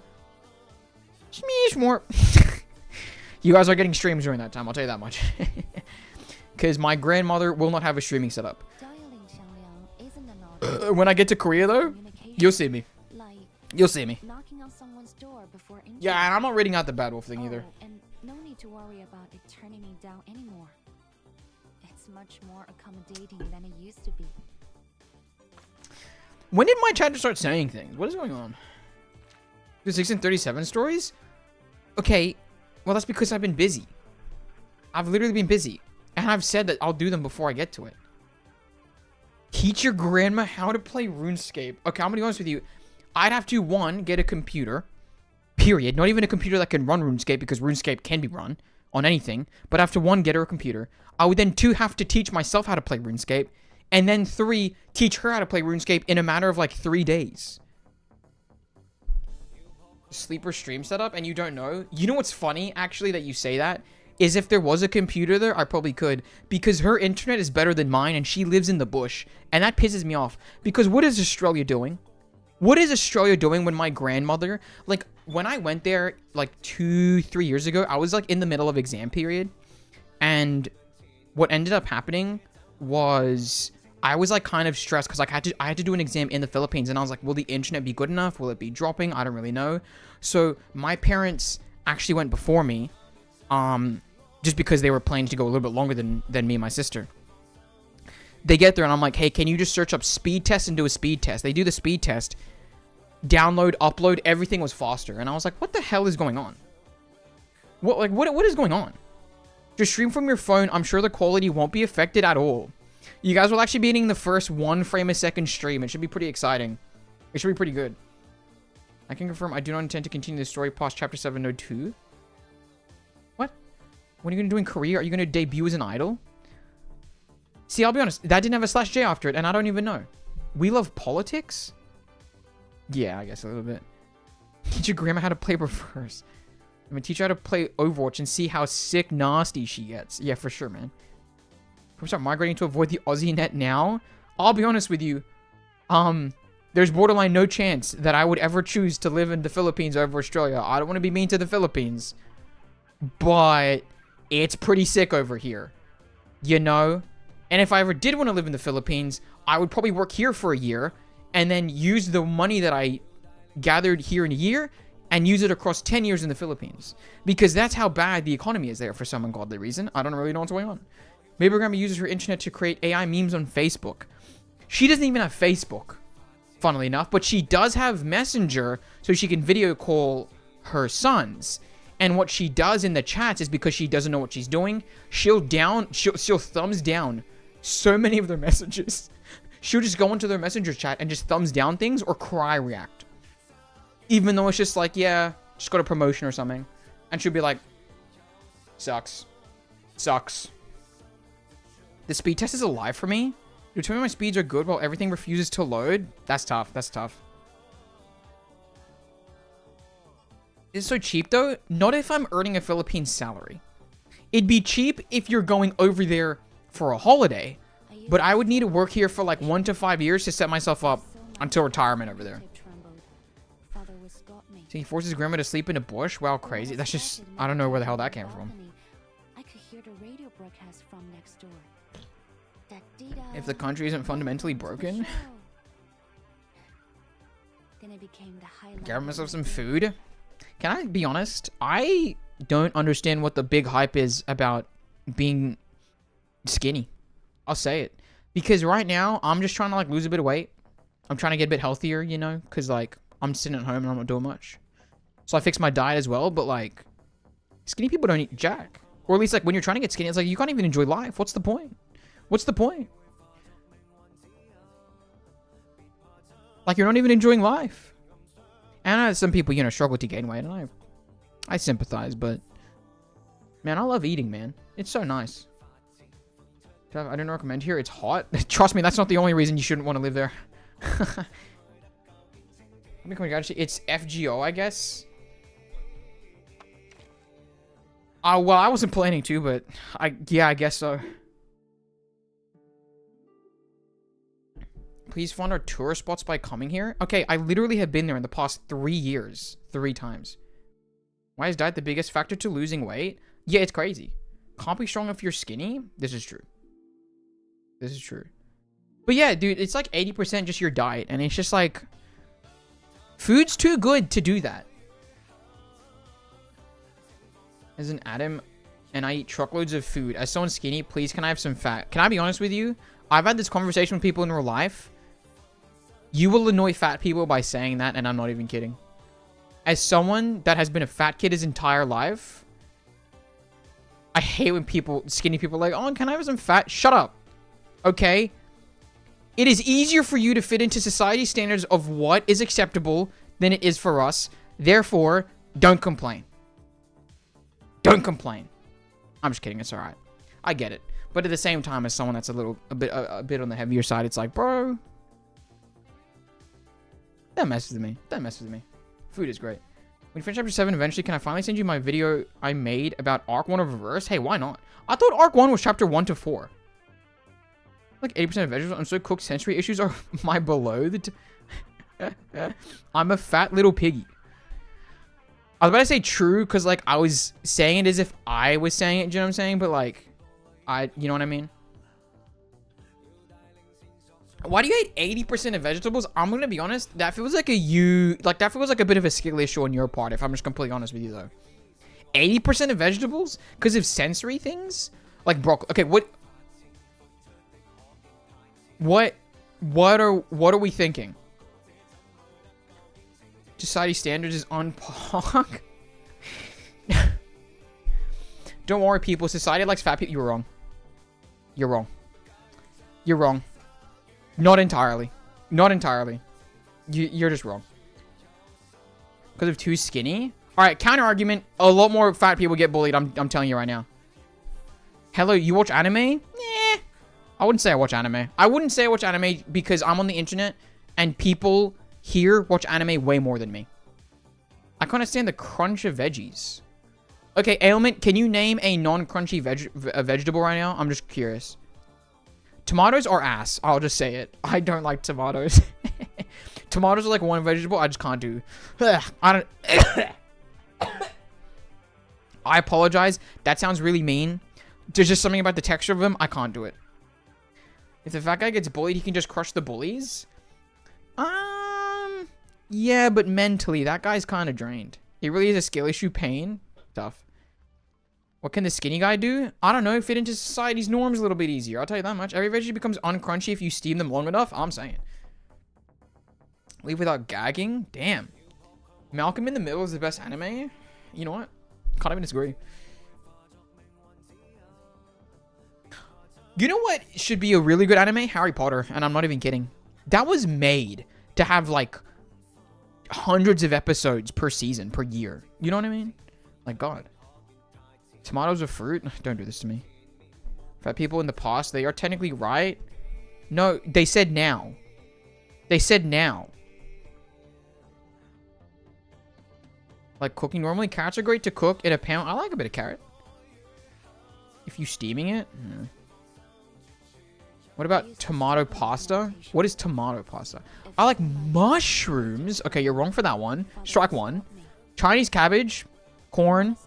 A: Smeesh more. You guys are getting streams during that time, I'll tell you that much. Because my grandmother will not have a streaming setup. When I get to Korea though, you'll see me. You'll see me.
B: Knocking on someone's door before
A: Yeah, and I'm not reading out the bad wolf thing either.
B: And no need to worry about it turning me down anymore. It's much more accommodating than it used to be.
A: When did my chat start saying things? What is going on? The 6 and 37 stories? Okay, well that's because I've been busy. I've literally been busy. And I've said that I'll do them before I get to it. Teach your grandma how to play RuneScape. Okay, I'm gonna be honest with you. I'd have to, 1, get a computer. Period. Not even a computer that can run RuneScape, because RuneScape can be run on anything. But I have to, 1, get her a computer. I would then, 2, have to teach myself how to play RuneScape. And then 3, teach her how to play RuneScape in a matter of like 3 days. Sleeper stream setup, and you don't know? You know what's funny, actually, that you say that? Is if there was a computer there, I probably could. Because her internet is better than mine, and she lives in the bush. And that pisses me off. Because what is Australia doing? What is Australia doing when my grandmother... Like, when I went there, like, 2-3 years ago, I was, like, in the middle of exam period. And what ended up happening was... I was like kind of stressed because like I had to do an exam in the Philippines, and I was like, will the internet be good enough? Will it be dropping? I don't really know. So my parents actually went before me, just because they were planning to go a little bit longer than me and my sister. They get there and I'm like, hey, can you just search up speed test and do a speed test? They do the speed test, download, upload, everything was faster, and I was like, what the hell is going on? What is going on? Just stream from your phone. I'm sure the quality won't be affected at all. You guys will actually be getting the first 1 frame a second stream. It should be pretty exciting. It should be pretty good. I can confirm I do not intend to continue the story past chapter 7 node 2. What? What are you going to do in Korea? Are you going to debut as an idol? See, I'll be honest. That didn't have a /J after it, and I don't even know. We love politics? Yeah, I guess a little bit. Teach your grandma how to play reverse. I'm going to teach her how to play Overwatch and see how sick nasty she gets. Yeah, for sure, man. Can we start migrating to avoid the Aussie net now? I'll be honest with you. There's borderline no chance that I would ever choose to live in the Philippines over Australia. I don't want to be mean to the Philippines, but it's pretty sick over here, you know? And if I ever did want to live in the Philippines, I would probably work here for a year and then use the money that I gathered here in a year and use it across 10 years in the Philippines, because that's how bad the economy is there for some ungodly reason. I don't really know what's going on. Maybe grandma uses her internet to create AI memes on Facebook. She doesn't even have Facebook, funnily enough, but she does have Messenger, so she can video call her sons. And what she does in the chats is, because she doesn't know what she's doing, she'll thumbs down so many of their messages. She'll just go into their Messenger chat and just thumbs down things or cry react. Even though it's just like, yeah, just got a promotion or something. And she'll be like, sucks. Sucks. The speed test is a lie for me? You tell me my speeds are good while everything refuses to load? That's tough. That's tough. Is it so cheap though? Not if I'm earning a Philippine salary. It'd be cheap if you're going over there for a holiday, but I would need to work here for like 1 to 5 years to set myself up until retirement over there. So he forces grandma to sleep in a bush? Wow, crazy. That's just, I don't know where the hell that came from.
B: I could hear the radio broadcast from next door.
A: If the country isn't fundamentally broken. Grab myself some food. Can I be honest? I don't understand what the big hype is about being skinny. I'll say it. Because right now, I'm just trying to like lose a bit of weight. I'm trying to get a bit healthier, you know? Because like, I'm sitting at home and I'm not doing much. So I fixed my diet as well, but like, skinny people don't eat jack. Or at least, like, when you're trying to get skinny, it's like, you can't even enjoy life. What's the point? What's the point? Like, you're not even enjoying life. And I know some people, you know, struggle to gain weight, and I sympathize, but... Man, I love eating, man. It's so nice. I don't recommend here. It's hot. Trust me, that's not the only reason you shouldn't want to live there. It's FGO, I guess. Well, I wasn't planning to, but yeah, I guess so. Please find our tourist spots by coming here. Okay, I literally have been there in the past 3 years. 3 times. Why is diet the biggest factor to losing weight? Yeah, it's crazy. Can't be strong if you're skinny. This is true. This is true. But yeah, dude, it's like 80% just your diet. And it's just like... Food's too good to do that. As an Adam, and I eat truckloads of food. As someone skinny, please can I have some fat? Can I be honest with you? I've had this conversation with people in real life. You will annoy fat people by saying that, and I'm not even kidding. As someone that has been a fat kid his entire life, I hate when skinny people are like, oh, can I have some fat? Shut up. Okay? It is easier for you to fit into society's standards of what is acceptable than it is for us. Therefore, don't complain. Don't complain. I'm just kidding. It's alright. I get it. But at the same time, as someone that's a bit on the heavier side, it's like, bro, don't mess with me. Don't mess with me. Food is great. When you finish chapter 7, eventually, can I finally send you my video I made about Arc 1 of Reverse? Hey, why not? I thought Arc 1 was chapter 1 to 4. Like 80% of vegetables. I'm so cooked. Sensory issues are my beloved. I'm a fat little piggy. I was about to say true because, like, I was saying it as if I was saying it. Do you know what I'm saying? But, like, you know what I mean? Why do you eat 80% of vegetables? I'm going to be honest. That feels like that feels like a bit of a skill issue on your part, if I'm just completely honest with you, though. 80% of vegetables? Because of sensory things? Like broccoli. Okay, what are we thinking? Society standards is on pog. Don't worry, people. Society likes fat people. You're wrong. You're wrong. You're wrong. Not entirely. Not entirely. You're just wrong. Because of too skinny? Alright, counter argument. A lot more fat people get bullied. I'm telling you right now. Hello, you watch anime? Nah. I wouldn't say I watch anime. I wouldn't say I watch anime because I'm on the internet and people here watch anime way more than me. I can't stand the crunch of veggies. Okay, Ailment, can you name a non-crunchy vegetable right now? I'm just curious. Tomatoes are ass. I'll just say it. I don't like tomatoes. Tomatoes are like one vegetable I just can't do. I don't... I apologize. That sounds really mean. There's just something about the texture of them. I can't do it. If the fat guy gets bullied, he can just crush the bullies? Yeah, but mentally, that guy's kind of drained. He really is a skill issue. Pain. Tough. What can the skinny guy do? I don't know. Fit into society's norms a little bit easier. I'll tell you that much. Every veggie becomes uncrunchy if you steam them long enough. I'm saying. Leave without gagging? Damn. Malcolm in the Middle is the best anime? You know what? Can't even disagree. You know what should be a really good anime? Harry Potter. And I'm not even kidding. That was made to have, like, hundreds of episodes per season, per year. You know what I mean? Like, God. Tomatoes are fruit? Don't do this to me. Fat people in the past, they are technically right. No, they said now. They said now. Like cooking normally. Carrots are great to cook in a pan. I like a bit of carrot. If you steaming it? Yeah. What about tomato pasta? What is tomato pasta? I like mushrooms. Okay, you're wrong for that one. Strike one. Chinese cabbage. Corn.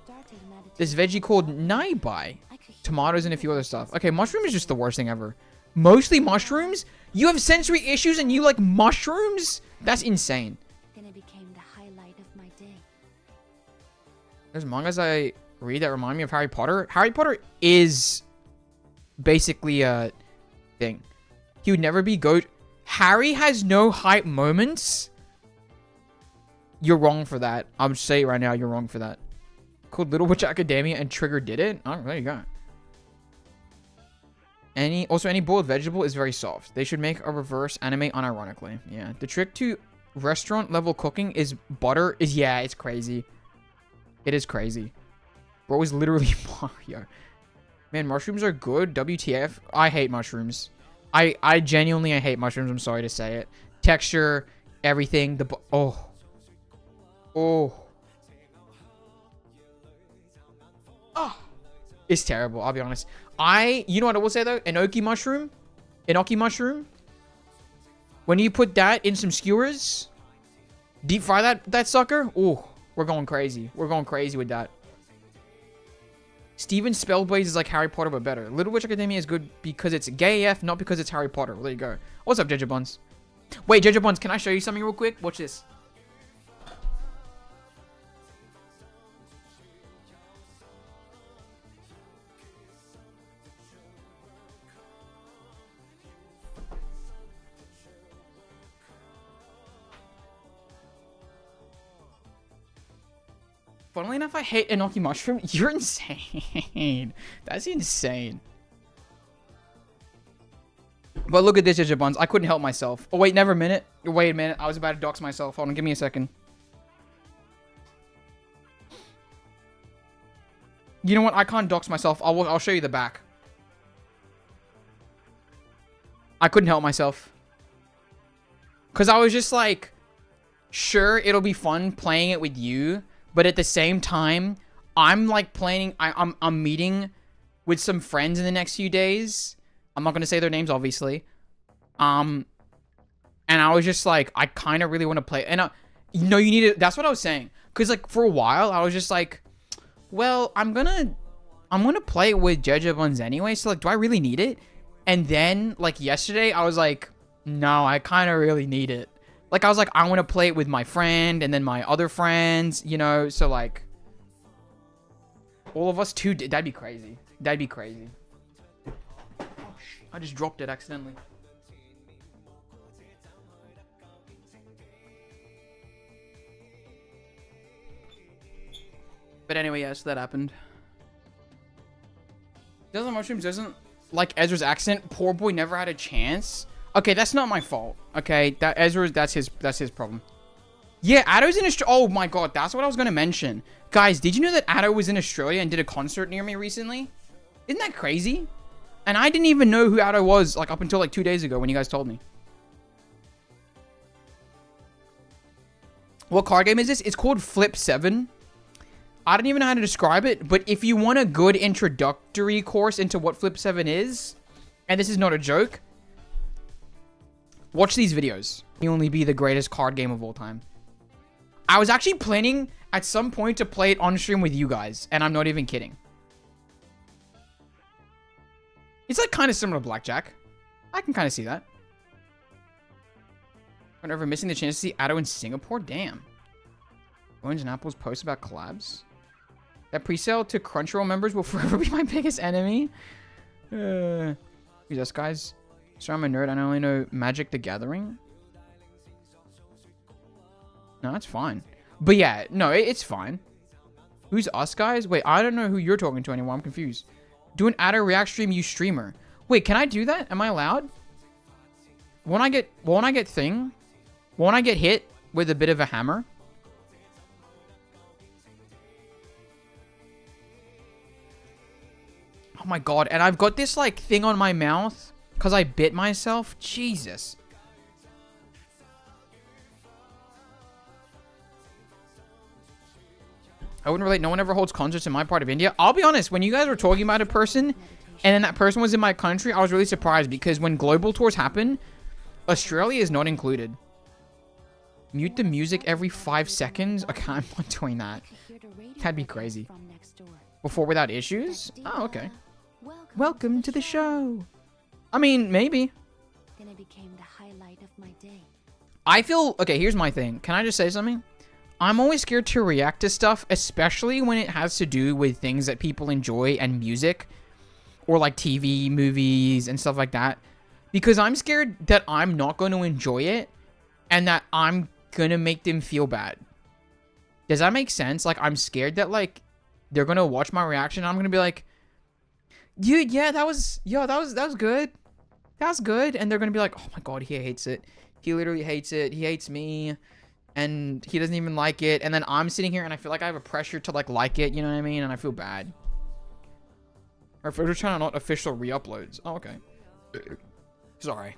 A: This veggie called naibai. Tomatoes and a few other stuff. Okay, mushroom is just the worst thing ever. Mostly mushrooms? You have sensory issues and you like mushrooms? That's insane.
B: Then it became the highlight of my day.
A: There's mangas I read that remind me of Harry Potter. Harry Potter is basically a thing. He would never be goat. Harry has no hype moments. You're wrong for that. I'm just saying right now, you're wrong for that. Called Little Witch Academia and Trigger did it. Oh, there you go. Any boiled vegetable is very soft. They should make a reverse anime unironically. Yeah. The trick to restaurant level cooking is butter is it's crazy. It is crazy. Bro is literally Mario. Man, mushrooms are good. WTF. I hate mushrooms. I genuinely hate mushrooms. I'm sorry to say it. Texture, everything. Oh. It's terrible, I'll be honest. You know what I will say though? Enoki mushroom. When you put that in some skewers, deep fry that sucker. Oh, we're going crazy. We're going crazy with that. Steven Spellblaze is like Harry Potter but better. Little Witch Academia is good because it's gay AF, not because it's Harry Potter. Well, there you go. What's up, Jeja Buns? Wait, Jeja Buns, can I show you something real quick? Watch this. Funnily enough, I hate Enoki Mushroom. You're insane. That's insane. But look at this, Jeja Buns. I couldn't help myself. Oh, wait, never a minute. Wait a minute. I was about to dox myself. Hold on, give me a second. You know what? I can't dox myself. I'll show you the back. I couldn't help myself. Because I was just like, sure, it'll be fun playing it with you. But at the same time, I'm like planning, I'm meeting with some friends in the next few days. I'm not going to say their names, obviously. And I was just like, I kind of really want to play. And you know, you need it. That's what I was saying. Because like for a while, I was just like, well, I'm going to play it with Jeja Buns anyway. So like, do I really need it? And then like yesterday, I was like, no, I kind of really need it. Like, I was like, I want to play it with my friend and then my other friends, you know? So, like, all of us too, that'd be crazy. That'd be crazy. Oh, I just dropped it accidentally. But anyway, yes, that happened. Doesn't Mushrooms doesn't like Ezra's accent. Poor boy never had a chance. Okay, that's not my fault. Okay, that's his problem. Yeah, Addo's in Australia. Oh my god, that's what I was gonna mention. Guys, did you know that Addo was in Australia and did a concert near me recently? Isn't that crazy? And I didn't even know who Addo was like up until like 2 days ago when you guys told me. What card game is this? It's called Flip 7. I don't even know how to describe it, but if you want a good introductory course into what Flip 7 is, and this is not a joke, watch these videos. You'll only be the greatest card game of all time. I was actually planning at some point to play it on stream with you guys, and I'm not even kidding. It's like kind of similar to Blackjack. I can kind of see that. Whenever missing the chance to see Addo in Singapore, damn. Orange and Apple's post about collabs. That pre-sale to Crunchyroll members will forever be my biggest enemy. Who's us, guys? So I'm a nerd. I only know Magic the Gathering. No, that's fine. But yeah, no, it's fine. Who's us, guys? Wait, I don't know who you're talking to anymore. I'm confused. Do an Addo react stream, you streamer. Wait, can I do that? Am I allowed? Won't I get hit with a bit of a hammer? Oh my god, and I've got this like thing on my mouth because I bit myself. Jesus. I wouldn't relate. No one ever holds concerts in my part of India. I'll be honest, when you guys were talking about a person and then that person was in my country, I was really surprised because when global tours happen, Australia is not included. Mute the music every 5 seconds? Okay, I'm not doing that. That'd be crazy. Before without issues? Oh, okay. Welcome to the show. I mean, maybe.
B: Then it became the highlight of my day.
A: I feel... Okay, here's my thing. Can I just say something? I'm always scared to react to stuff, especially when it has to do with things that people enjoy and music. Or like TV, movies, and stuff like that. Because I'm scared that I'm not going to enjoy it. And that I'm going to make them feel bad. Does that make sense? Like, I'm scared that, like, they're gonna watch my reaction. And I'm gonna be like, dude, yeah, that was good. That was good. And they're gonna be like, oh my god, he hates it. He literally hates it. He hates me. And he doesn't even like it. And then I'm sitting here and I feel like I have a pressure to like it. You know what I mean? And I feel bad. Our photo channel not official re-uploads. Oh, okay. Sorry.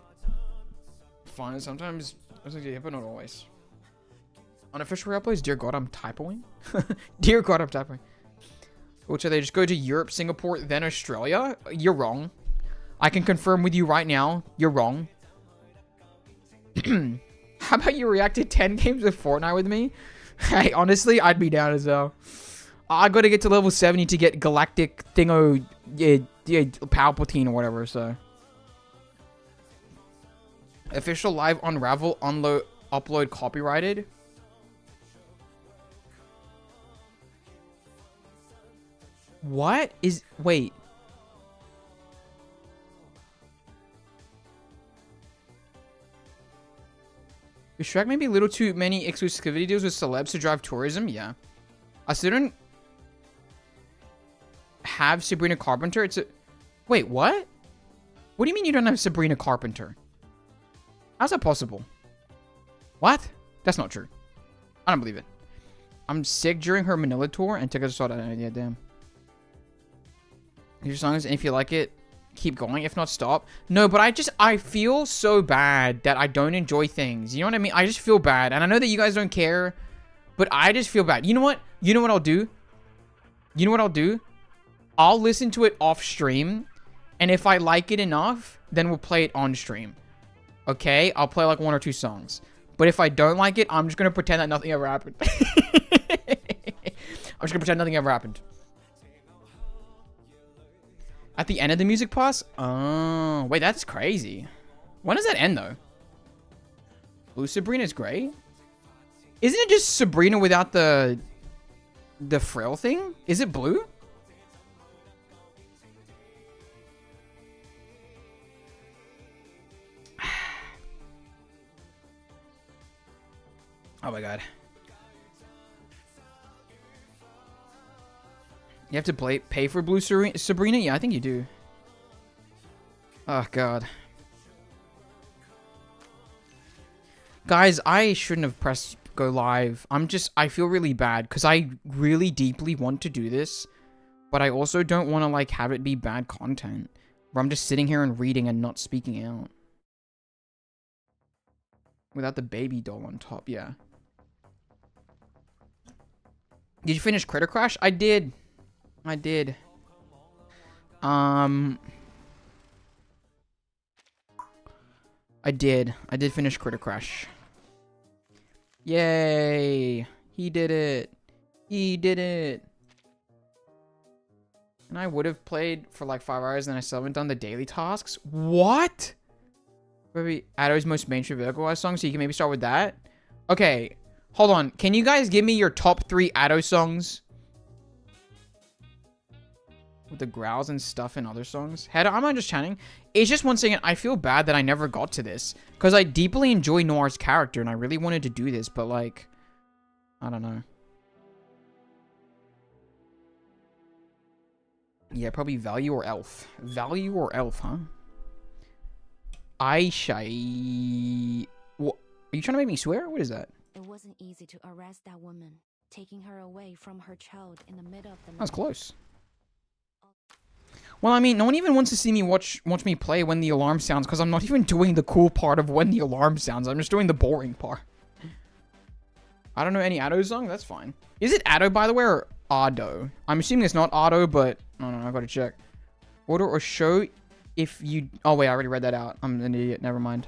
A: Fine. Sometimes, but not always. Unofficial re-uploads? Dear God, I'm typoing. Dear God, I'm typoing. Which are they? Just go to Europe, Singapore, then Australia? You're wrong. I can confirm with you right now. You're wrong. How about you reacted 10 games of Fortnite with me? Hey, honestly, I'd be down as well. I gotta get to level 70 to get Galactic Thingo, Palpatine or whatever, so. Official live Unravel, upload copyrighted. What is, wait. Is Shrek maybe a little too many exclusivity deals with celebs to drive tourism? Yeah. I still don't have Sabrina Carpenter. It's a... Wait, what? What do you mean you don't have Sabrina Carpenter? How's that possible? What? That's not true. I don't believe it. I'm sick during her Manila tour and tickets saw that. Yeah, damn. Your songs, and if you like it, keep going. If not, stop. No, but I feel so bad that I don't enjoy things. You know what I mean? I just feel bad. And I know that you guys don't care, but I just feel bad. You know what? You know what I'll do? You know what I'll do? I'll listen to it off stream. And if I like it enough, then we'll play it on stream. Okay? I'll play like 1 or 2 songs. But if I don't like it, I'm just going to pretend that nothing ever happened. I'm just going to pretend nothing ever happened. At the end of the music pass? Oh, wait, that's crazy. When does that end, though? Blue Sabrina's great? Isn't it just Sabrina without the frill thing? Is it blue? Oh my god. You have to pay for Blue Sabrina? Yeah, I think you do. Oh, God. Guys, I shouldn't have pressed go live. I feel really bad because I really deeply want to do this. But I also don't want to, like, have it be bad content. Where I'm just sitting here and reading and not speaking out. Without the baby doll on top, yeah. Did you finish Critter Crash? I did. I did. I did finish Critter Crash. Yay! He did it. He did it. And I would have played for like 5 hours and I still haven't done the daily tasks. What? Maybe Addo's most mainstream vocalized song, so you can maybe start with that. Okay, hold on. Can you guys give me your top 3 Addo songs? With the growls and stuff in other songs. Hedda, I'm not just chatting. It's just one second. I feel bad that I never got to this. Because I deeply enjoy Noir's character. And I really wanted to do this. But like, I don't know. Yeah, probably Value or Elf. Value or Elf, huh? What? Are you trying to make me swear? What is that?
B: It wasn't easy to arrest that woman. Taking her away from her child in the middle of the night.
A: That was close. Well, I mean, no one even wants to see me watch me play when the alarm sounds, because I'm not even doing the cool part of when the alarm sounds. I'm just doing the boring part. I don't know any Addo song? That's fine. Is it Addo, by the way, or Addo? I'm assuming it's not Addo, but... No, I gotta check. Order or show if you... Oh, wait, I already read that out. I'm an idiot. Never mind.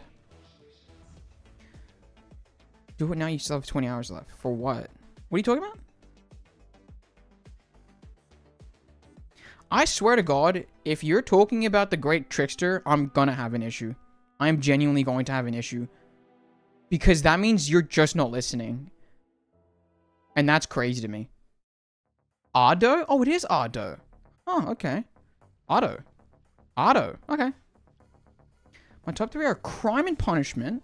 A: Do it now. You still have 20 hours left. For what? What are you talking about? I swear to God, if you're talking about the Great Trickster, I'm gonna have an issue. I am genuinely going to have an issue. Because that means you're just not listening. And that's crazy to me. Addo? Oh, it is Addo. Oh, okay. Addo. Okay. My top 3 are Crime and Punishment.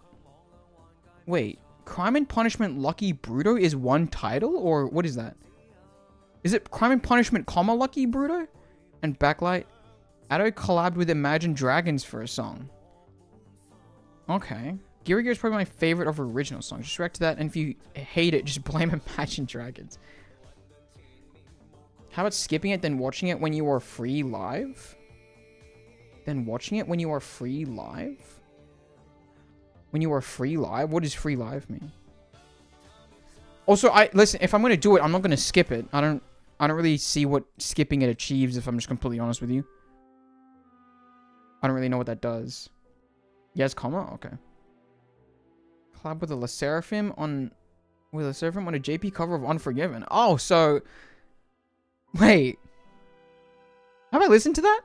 A: Wait. Crime and Punishment Lucky Bruto is one title? Or what is that? Is it Crime and Punishment, comma, Lucky Bruto? And Backlight? Addo collabed with Imagine Dragons for a song. Okay. Gear Gear is probably my favorite of original songs. Just react to that, and if you hate it, just blame Imagine Dragons. How about skipping it, then watching it when you are free live? Then watching it when you are free live? When you are free live? What does free live mean? Also, listen, if I'm gonna do it, I'm not gonna skip it. I don't really see what skipping it achieves, if I'm just completely honest with you. I don't really know what that does. Yes, comma? Okay. Collab with a La Seraphim on a JP cover of Unforgiven. Oh, so wait. Have I listened to that?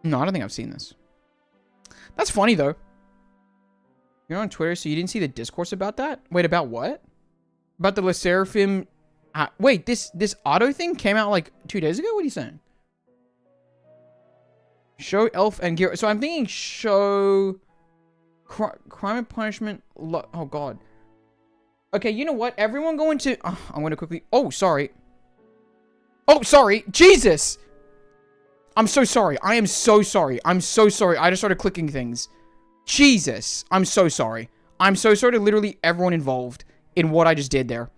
A: No, I don't think I've seen this. That's funny though. You're on Twitter, so you didn't see the discourse about that? Wait, about what? About the La Seraphim... wait, this auto thing came out like 2 days ago? What are you saying? Show Elf and Gear... So I'm thinking show... Crime and Punishment... Oh, God. Okay, you know what? Everyone go into... I'm going to quickly... Oh, sorry. Oh, sorry. Jesus! I'm so sorry. I am so sorry. I'm so sorry. I just started clicking things. Jesus. I'm so sorry. I'm so sorry to literally everyone involved in what I just did there.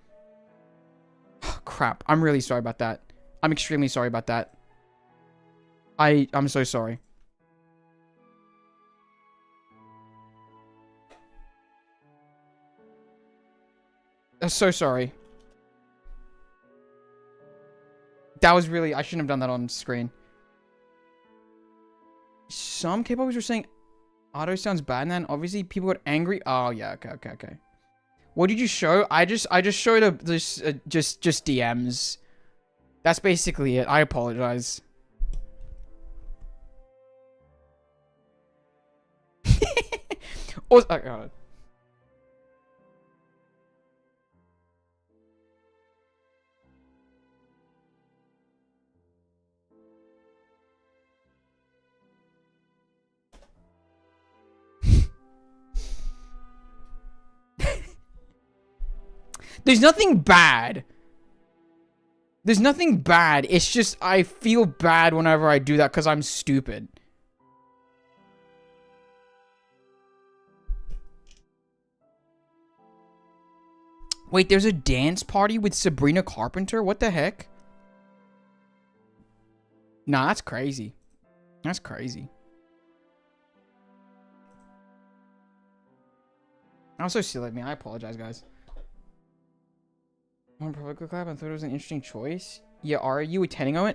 A: Crap. I'm really sorry about that. I'm extremely sorry about that. I'm so sorry. I'm so sorry. That was really... I shouldn't have done that on screen. Some K-popers were saying auto sounds bad, and then obviously people got angry. Oh yeah, okay. What did you show? I just showed just DMs. That's basically it. I apologize. Oh God. There's nothing bad. There's nothing bad. It's just I feel bad whenever I do that because I'm stupid. Wait, there's a dance party with Sabrina Carpenter? What the heck? Nah, that's crazy. That's crazy. I'm so silly at me. I apologize, guys. One public clap. I thought it was an interesting choice. Yeah, are you attending on it?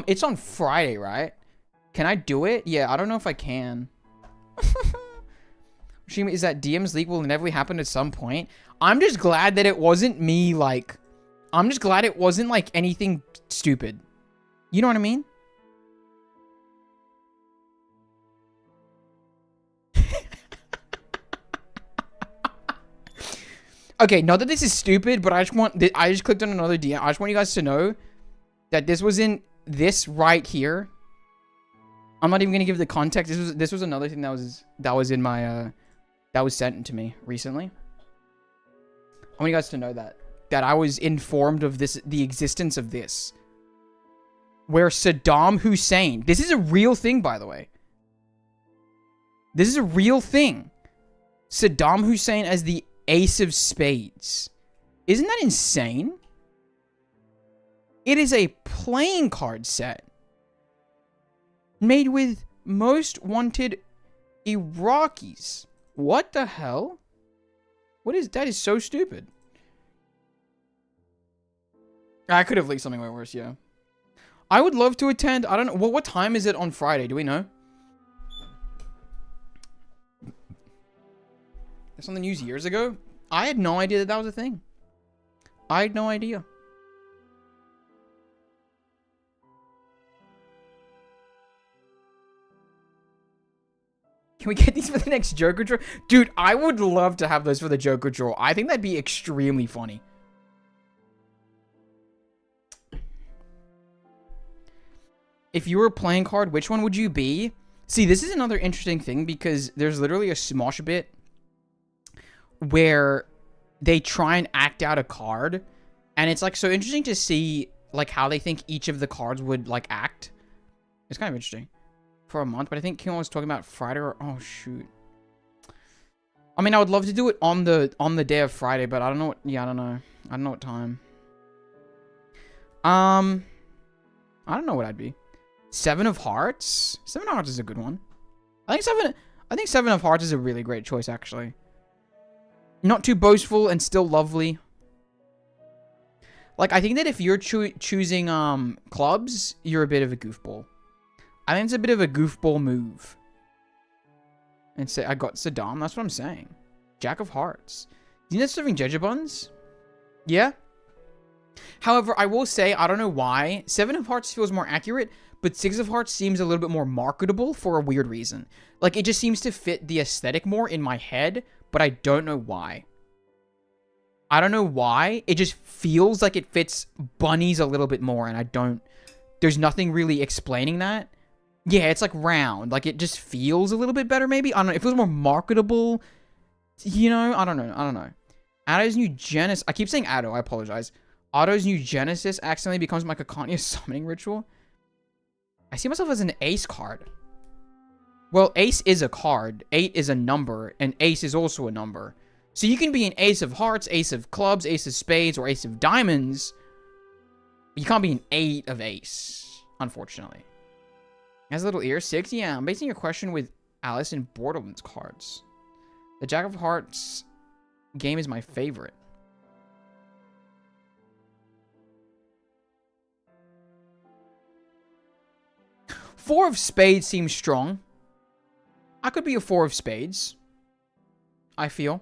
A: It's on Friday, right? Can I do it? Yeah, I don't know if I can. Is that DM's leak will inevitably happen at some point? I'm just glad that it wasn't me, like... I'm just glad it wasn't, like, anything stupid. You know what I mean? Okay, not that this is stupid, but I just clicked on another DM. I just want you guys to know that this was in this right here. I'm not even gonna give the context. This was another thing that was in my that was sent to me recently. I want you guys to know that I was informed of the existence of this. Where Saddam Hussein, this is a real thing, by the way. This is a real thing. Saddam Hussein as the Ace of Spades. Isn't that insane? It is a playing card set made with most wanted Iraqis. What the hell? That is so stupid. I could have leaked something way worse, yeah. I would love to attend. I don't know. What time is it on Friday? Do we know? That's on the news years ago? I had no idea that was a thing. I had no idea. Can we get these for the next Joker draw? Dude, I would love to have those for the Joker draw. I think that'd be extremely funny. If you were a playing card, which one would you be? See, this is another interesting thing because there's literally a Smosh bit where they try and act out a card, and it's like so interesting to see like how they think each of the cards would like act. It's kind of interesting for a month, but I think Kim was talking about Friday or oh shoot. I mean, I would love to do it on the day of Friday, but I don't know what, yeah, I don't know. I don't know what time. I don't know what I'd be. 7 of Hearts? 7 of Hearts is a good one. I think 7 of Hearts is a really great choice, actually. Not too boastful and still lovely. Like, I think that if you're choosing clubs, you're a bit of a goofball. I think it's a bit of a goofball move. And say, I got Saddam, that's what I'm saying. Jack of Hearts. Do you know that's serving Jejebuns? Yeah? However, I will say, I don't know why. 7 of Hearts feels more accurate, but 6 of Hearts seems a little bit more marketable for a weird reason. Like, it just seems to fit the aesthetic more in my head, but I don't know why. I don't know why. It just feels like it fits bunnies a little bit more, and I don't... There's nothing really explaining that. Yeah, it's like round. Like, it just feels a little bit better, maybe? I don't know. It feels more marketable. You know? I don't know. Addo's new Genesis... I keep saying Addo. I apologize. Otto's new Genesis accidentally becomes my Kakanya summoning ritual. I see myself as an ace card. Well, ace is a card. 8 is a number. And ace is also a number. So you can be an ace of hearts, ace of clubs, ace of spades, or ace of diamonds. But you can't be an 8 of ace, unfortunately. Has a little ear. 6? Yeah, I'm basing your question with Alice in Borderlands cards. The Jack of Hearts game is my favorite. Four of spades seems strong. I could be a 4 of spades. I feel.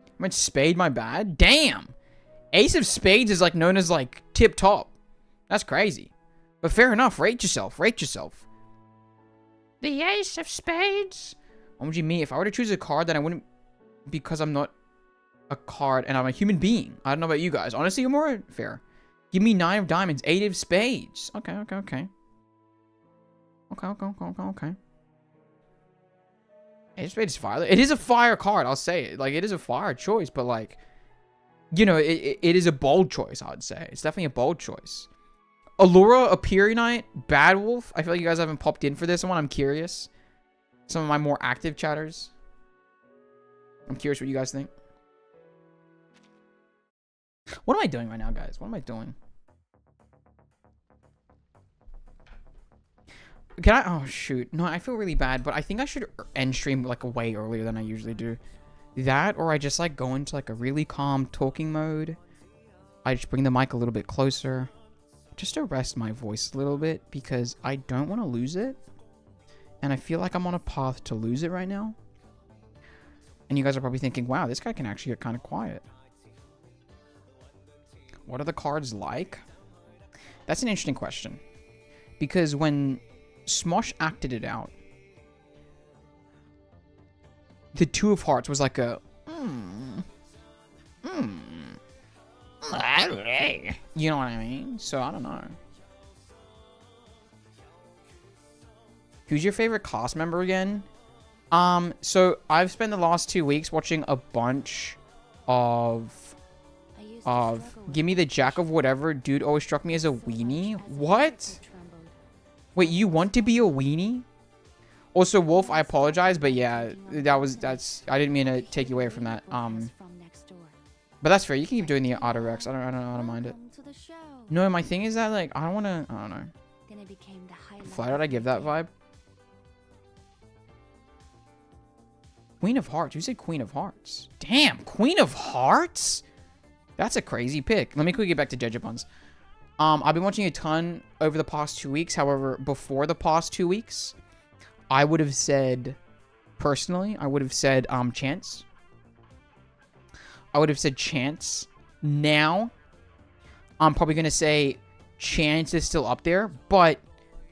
A: I meant spade, my bad. Damn! Ace of spades is like known as like tip top. That's crazy. But fair enough. Rate yourself. Rate yourself. The ace of spades. What would you mean? If I were to choose a card, then I wouldn't... Because I'm not a card and I'm a human being. I don't know about you guys. Honestly, you're more fair. Give me 9 of diamonds. 8 of spades. Okay. Okay. Ace of spades is fire. It is a fire card. I'll say it. Like, it is a fire choice. But, like... You know, it is a bold choice, I would say. It's definitely a bold choice. Allura, Apiri Knight, Bad Wolf. I feel like you guys haven't popped in for this one. I'm curious. Some of my more active chatters. I'm curious what you guys think. What am I doing right now, guys? What am I doing? Can I... Oh, shoot. No, I feel really bad, but I think I should end stream, like, way earlier than I usually do. That, or I just, like, go into, like, a really calm talking mode. I just bring the mic a little bit closer. Just to rest my voice a little bit, because I don't want to lose it. And I feel like I'm on a path to lose it right now. And you guys are probably thinking, wow, this guy can actually get kind of quiet. What are the cards like? That's an interesting question. Because when Smosh acted it out, the 2 of Hearts was like a... You know what I mean? So, I don't know. Who's your favorite cast member again? So, I've spent the last 2 weeks watching a bunch of... Give me the Jack of whatever. Dude always struck me as a weenie. What? Wait, you want to be a weenie? Also, Wolf, I apologize, but yeah, I didn't mean to take you away from that. But that's fair. You can keep doing the Autorex. I don't mind it. No, my thing is that, like, I don't know. Flat out, I give that vibe. Queen of Hearts. Who said Queen of Hearts? Damn, Queen of Hearts? That's a crazy pick. Let me quickly get back to Jejebuns. I've been watching a ton over the past 2 weeks. However, before the past 2 weeks, I would have said, personally, Chance. I would have said Chance. Now, I'm probably going to say Chance is still up there, but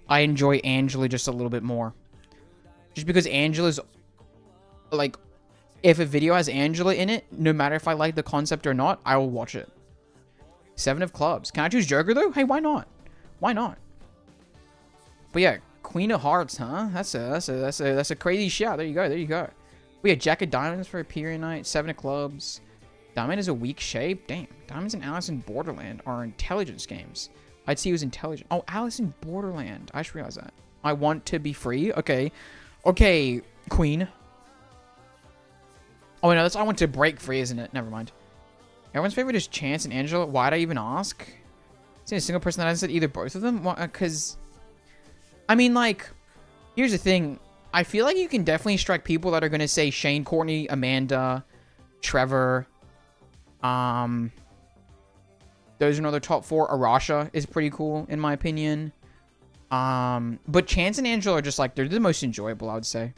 A: I enjoy Angela just a little bit more. Just because Angela's, like, if a video has Angela in it, no matter if I like the concept or not, I will watch it. 7 of clubs. Can I choose Joker, though? Hey, why not? Why not? But yeah, Queen of Hearts, huh? That's a crazy shot. There you go. There you go. We have Jack of Diamonds for a period night. 7 of clubs. Diamond is a weak shape. Damn. Diamonds and Alice in Borderland are intelligence games. I'd see it was intelligent. Oh, Alice in Borderland. I just realized that. I want to be free. Okay. Okay, Queen. Oh, no, that's I want to break free, isn't it? Never mind. Everyone's favorite is Chance and Angela. Why'd I even ask? Is there a single person that hasn't said either both of them? Because, I mean, like, here's the thing. I feel like you can definitely strike people that are going to say Shane, Courtney, Amanda, Trevor. Those are another top 4. Arasha is pretty cool, in my opinion. But Chance and Angela are just, like, they're the most enjoyable, I would say.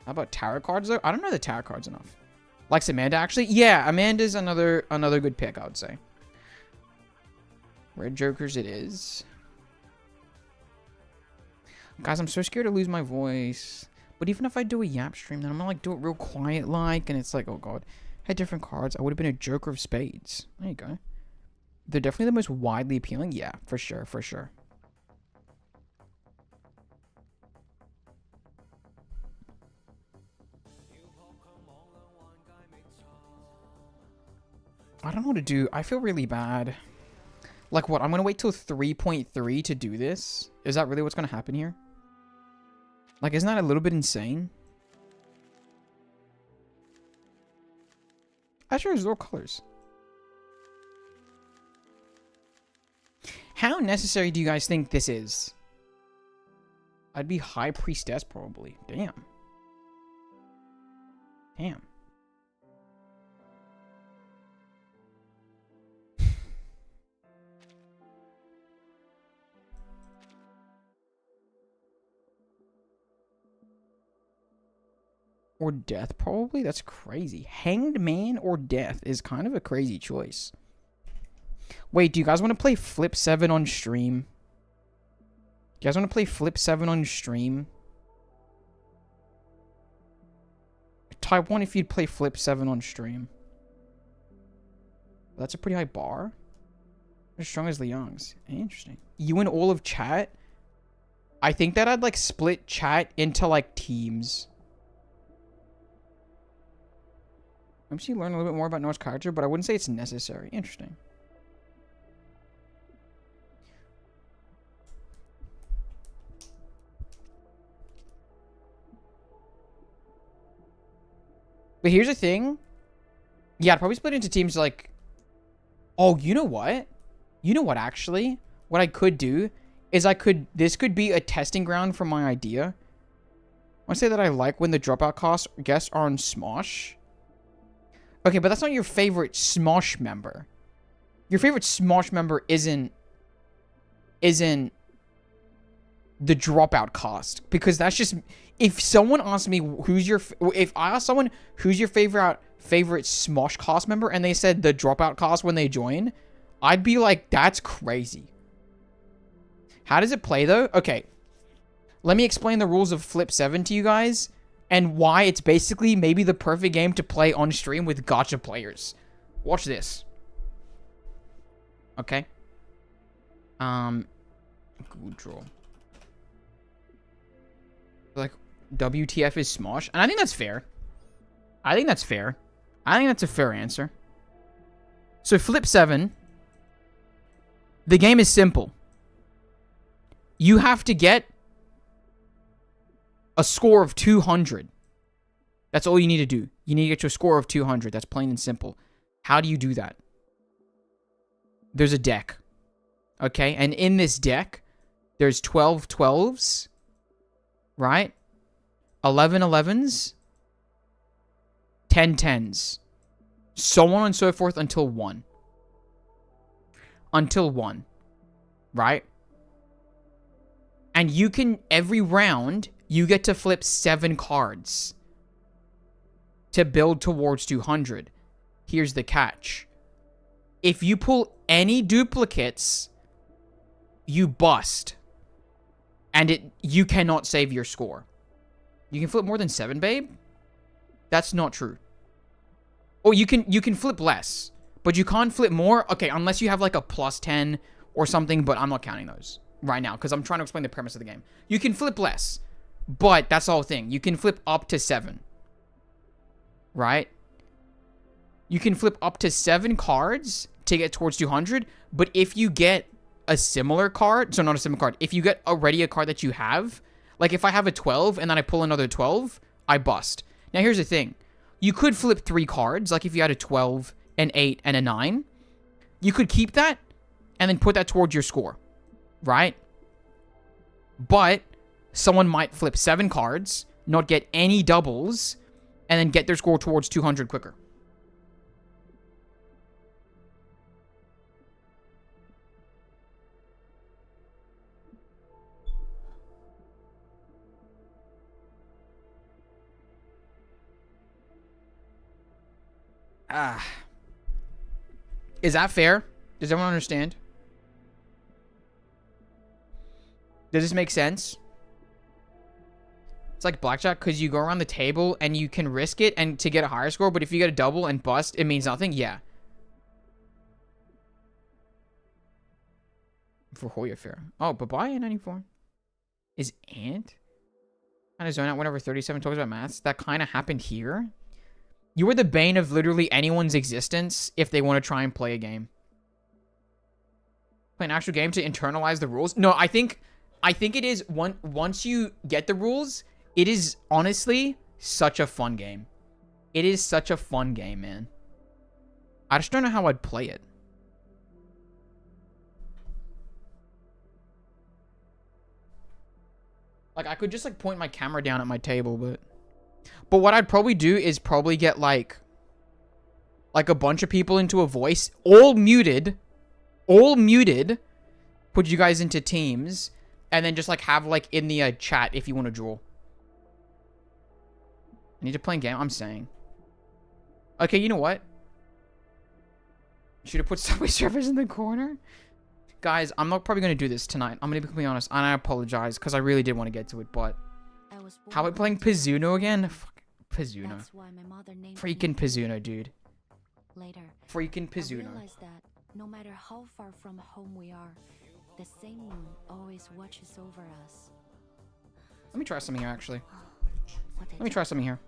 A: How about tarot cards, though? I don't know the tarot cards enough. Likes Amanda, actually? Yeah, Amanda's another good pick, I would say. Red Jokers it is. Guys, I'm so scared to lose my voice. But even if I do a Yap stream, then I'm gonna, like, do it real quiet-like, and it's like, oh, God. Had different cards. I would have been a Joker of Spades. There you go. They're definitely the most widely appealing. Yeah, for sure, for sure. I don't know what to do. I feel really bad. Like, what? I'm going to wait till 3.3 to do this? Is that really what's going to happen here? Like, isn't that a little bit insane? I sure there's little colors. How necessary do you guys think this is? I'd be High Priestess, probably. Damn. Damn. Or Death, probably? That's crazy. Hanged Man or Death is kind of a crazy choice. Wait, do you guys want to play Flip 7 on stream? Do you guys want to play Flip 7 on stream? Type 1 if you'd play Flip 7 on stream. That's a pretty high bar. As strong as the Youngs. Interesting. You and all of chat? I think that I'd, like, split chat into, like, teams. I'm sure you learn a little bit more about Noir's character, but I wouldn't say it's necessary. Interesting. But here's the thing. Yeah, I'd probably split into teams like... Oh, you know what? You know what, actually? What I could do is this could be a testing ground for my idea. I want to say that I like when the dropout guests are on Smosh. Okay, but that's not your favorite Smosh member. Your favorite Smosh member isn't the dropout cost, because that's just, if someone asks me if I ask someone who's your favorite Smosh cost member and they said the dropout cost when they join, I'd be like, that's crazy. How does it play though? Okay, let me explain the rules of Flip 7 to you guys. And why it's basically maybe the perfect game to play on stream with gacha players. Watch this. Okay. Good draw. Like, WTF is Smosh? And I think that's fair. I think that's fair. I think that's a fair answer. So, Flip 7. The game is simple. You have to get a score of 200. That's all you need to do. You need to get to a score of 200. That's plain and simple. How do you do that? There's a deck. Okay? And in this deck, there's 12 12s. Right? 11 11s. 10 10s. So on and so forth until 1. Until 1. Right? And you can, every round, you get to flip 7 cards to build towards 200. Here's the catch. If you pull any duplicates, you bust. And you cannot save your score. You can flip more than 7, babe? That's not true. Oh, you can flip less, but you can't flip more. Okay, unless you have like a +10 or something, but I'm not counting those right now because I'm trying to explain the premise of the game. You can flip less, but that's the whole thing. You can flip up to 7, right? You can flip up to 7 cards to get towards 200, but if you get a similar card, so not a similar card, if you get already a card that you have, like if I have a 12 and then I pull another 12, I bust. Now here's the thing. You could flip 3 cards, like if you had a 12, an 8, and a 9. You could keep that and then put that towards your score, right? But someone might flip 7 cards, not get any doubles, and then get their score towards 200 quicker. Is that fair? Does everyone understand? Does this make sense? It's like blackjack because you go around the table and you can risk it and to get a higher score, but if you get a double and bust, it means nothing. Yeah. For Hoya Fair. Oh, bye-bye, 94. Is Ant kind of zone out whenever 37 talks about maths? That kind of happened here. You were the bane of literally anyone's existence if they want to try and play a game. Play an actual game to internalize the rules? No, I think it is once you get the rules, it is honestly such a fun game. It is such a fun game, man. I just don't know how I'd play it. Like, I could just, like, point my camera down at my table, but what I'd probably do is probably get, like a bunch of people into a voice, all muted, put you guys into teams, and then just, like, have, like, in the chat if you want to draw. I need to play a game? I'm saying. Okay, you know what? Should have put Subway Surfers in the corner? Guys, I'm not probably going to do this tonight. I'm going to be completely honest, and I apologize, because I really did want to get to it, but how are we playing Pizzuno again? Fuck, Pizzuno. Freaking Pizzuno, dude.
B: Later,
A: Freaking Pizzuno.
B: I realized that no matter how far from home we are, the same moon always watches over us.
A: Let me try something here, actually. Let me try something here.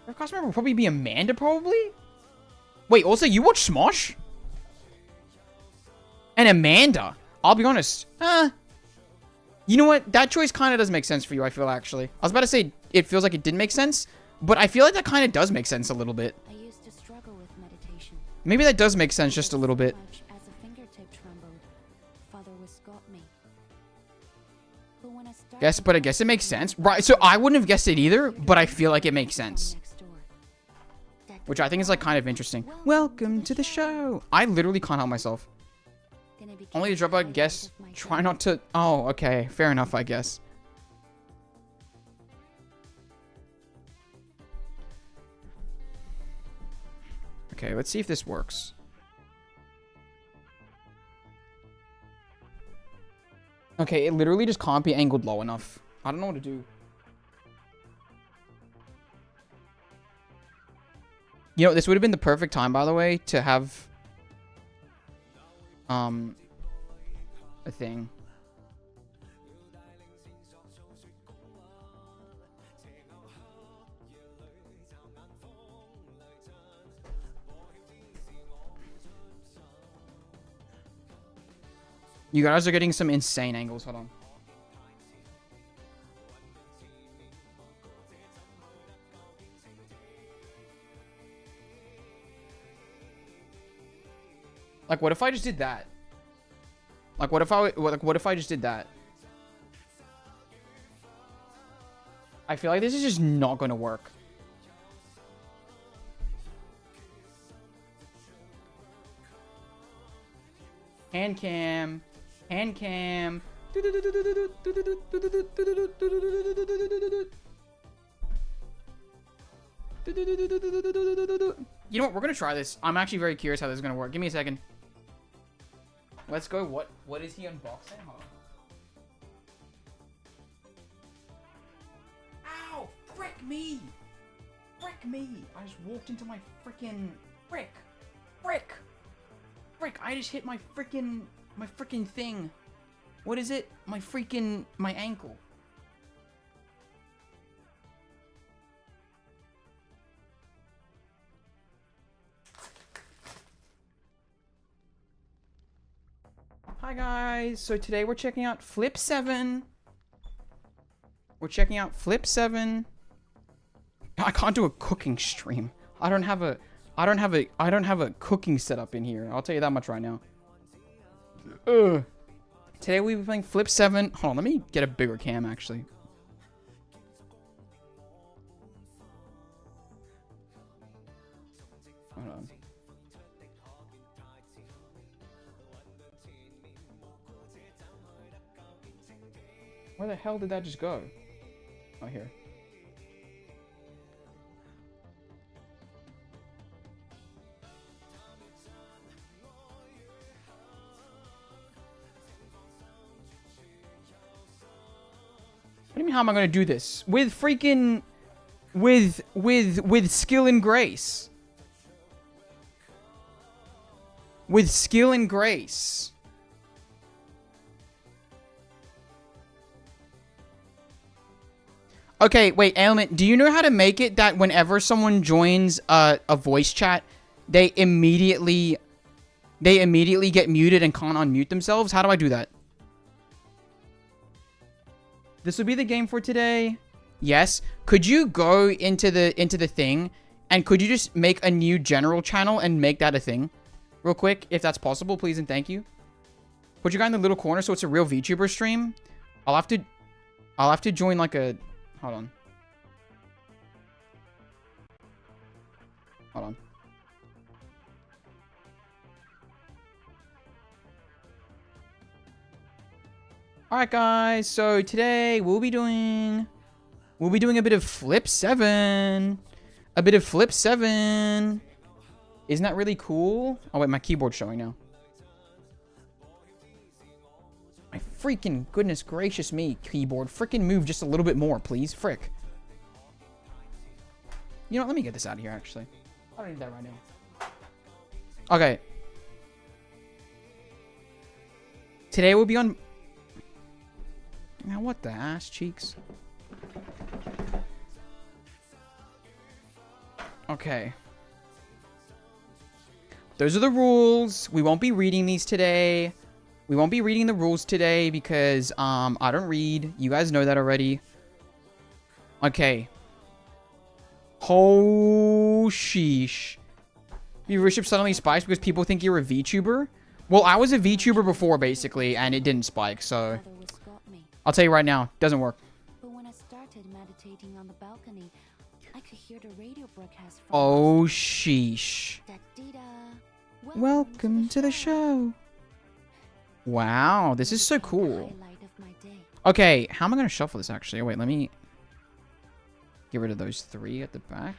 A: Our cast member will probably be Amanda, probably? Wait, also, you watch Smosh? And Amanda? I'll be honest. You know what? That choice kind of does make sense for you, I feel, actually. I was about to say it feels like it didn't make sense, but I feel like that kind of does make sense a little bit.
B: I used to struggle with meditation.
A: Maybe that does make sense just a little bit.
B: As a fingertip trembled, Father was got me. But when I started,
A: But I guess it makes sense. Right, so I wouldn't have guessed it either, but I feel like it makes sense. Which I think is, like, kind of interesting. Welcome to the show. I literally can't help myself. Only to drop out guess. Try not to... Oh, okay. Fair enough, I guess. Okay, let's see if this works. Okay, it literally just can't be angled low enough. I don't know what to do. You know, this would have been the perfect time, by the way, to have... a thing. You guys are getting some insane angles. Hold on. Like, what if I just did that? Like, what if I just did that? I feel like this is just not going to work. Hand cam. Hand cam. You know what? We're gonna try this. I'm actually very curious how this is gonna work. Give me a second. Let's go. What is he unboxing? Hold on. Ow! Frick me! Frick me! I just walked into my freaking frick! Frick! Frick! I just hit my freaking thing. What is it? My ankle. Hi guys, so today we're checking out Flip 7. We're checking out Flip 7. I can't do a cooking stream. I don't have a cooking setup in here. I'll tell you that much right now. Ugh. Today we'll be playing Flip 7. Hold on, let me get a bigger cam actually. Hold on. Where the hell did that just go? Oh, here. What do you mean, how am I gonna do this? With freaking... With skill and grace. With skill and grace. Okay, wait, Ailment, do you know how to make it that whenever someone joins a voice chat, they immediately get muted and can't unmute themselves? How do I do that? This will be the game for today. Yes. Could you go into the thing and could you just make a new general channel and make that a thing? Real quick, if that's possible, please and thank you. Put your guy in the little corner so it's a real VTuber stream. I'll have to join like a... Hold on. Hold on. Alright guys, so today we'll be doing a bit of Flip 7. A bit of Flip 7. Isn't that really cool? Oh wait, my keyboard's showing now. My freaking goodness gracious me, keyboard. Freaking move just a little bit more, please. Frick. You know what? Let me get this out of here, actually. I don't need that right now. Okay. Today we'll be on... Now, what the ass cheeks? Okay. Those are the rules. We won't be reading these today. We won't be reading the rules today because, I don't read. You guys know that already. Okay. Oh, sheesh. Viewership suddenly spikes because people think you're a VTuber? Well, I was a VTuber before, basically, and it didn't spike, so... I'll tell you right now, doesn't work.
B: But when I started meditating on the balcony, I could hear the radio broadcast from...
A: Oh, sheesh.
B: Da-dee-da.
A: Welcome to the show. Wow, this is so cool. Okay, how am I going to shuffle this, actually? Oh, wait, let me get rid of those 3 at the back.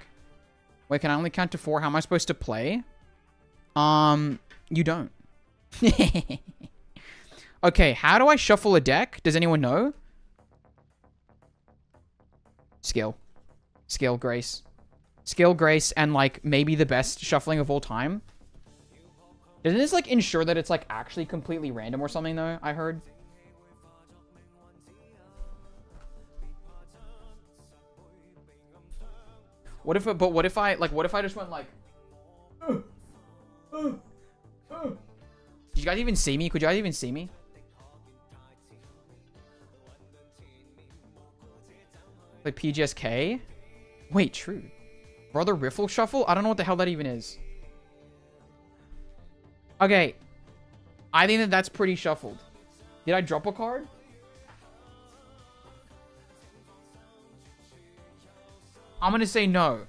A: Wait, can I only count to 4? How am I supposed to play? You don't. Okay, how do I shuffle a deck? Does anyone know? Skill. Skill, grace. Skill, grace, and, like, maybe the best shuffling of all time. Doesn't this, like, ensure that it's, like, actually completely random or something, though? I heard. What if I just went, like... Did you guys even see me? Could you guys even see me? Like PGSK? Wait, true. Brother Riffle Shuffle? I don't know what the hell that even is. Okay. I think that that's pretty shuffled. Did I drop a card? I'm gonna say no.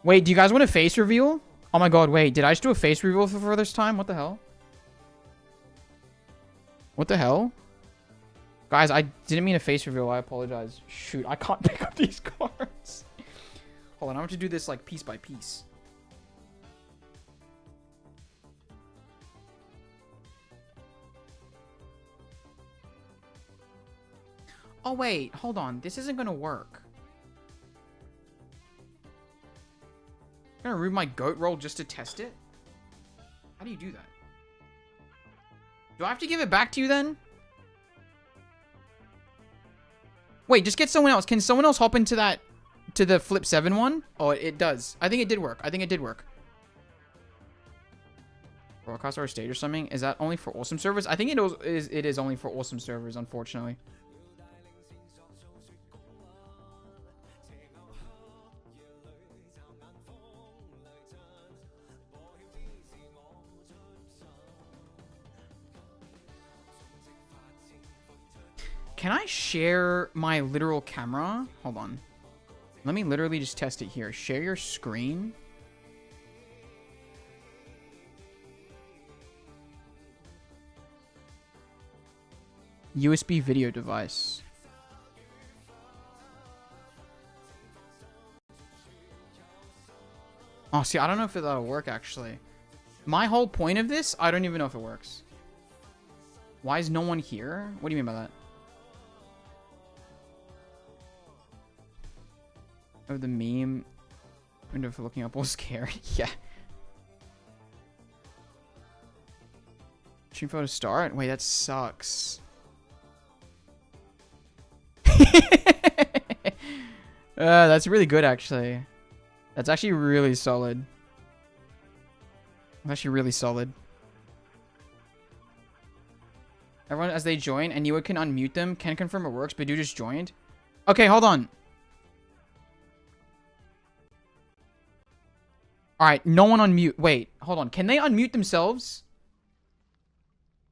A: Wait, do you guys want a face reveal? Oh my god, wait. Did I just do a face reveal for the first time? What the hell? What the hell? Guys, I didn't mean a face reveal. I apologize. Shoot, I can't pick up these cards. Hold on, I want to do this like piece by piece. Oh wait, hold on. This isn't gonna work. I'm gonna remove my goat roll just to test it? How do you do that? Do I have to give it back to you then? Wait, just get someone else. Can someone else hop into that, to the flip 7 one? Oh, it does. I think it did work. I think it did work. Broadcast or stage or something? Is that only for awesome servers? I think it is only for awesome servers, unfortunately. Can I share my literal camera? Hold on. Let me literally just test it here. Share your screen. USB video device. Oh, see, I don't know if that'll work, actually. My whole point of this, I don't even know if it works. Why is no one here? What do you mean by that? Oh, the meme window for looking up all scared. Yeah. Stream photo start? Wait, that sucks. That's really good, actually. That's actually really solid. That's actually really solid. Everyone, as they join, and you can unmute them. Can confirm it works, but you just joined. Okay, hold on. Alright, no one unmute. Wait, hold on. Can they unmute themselves?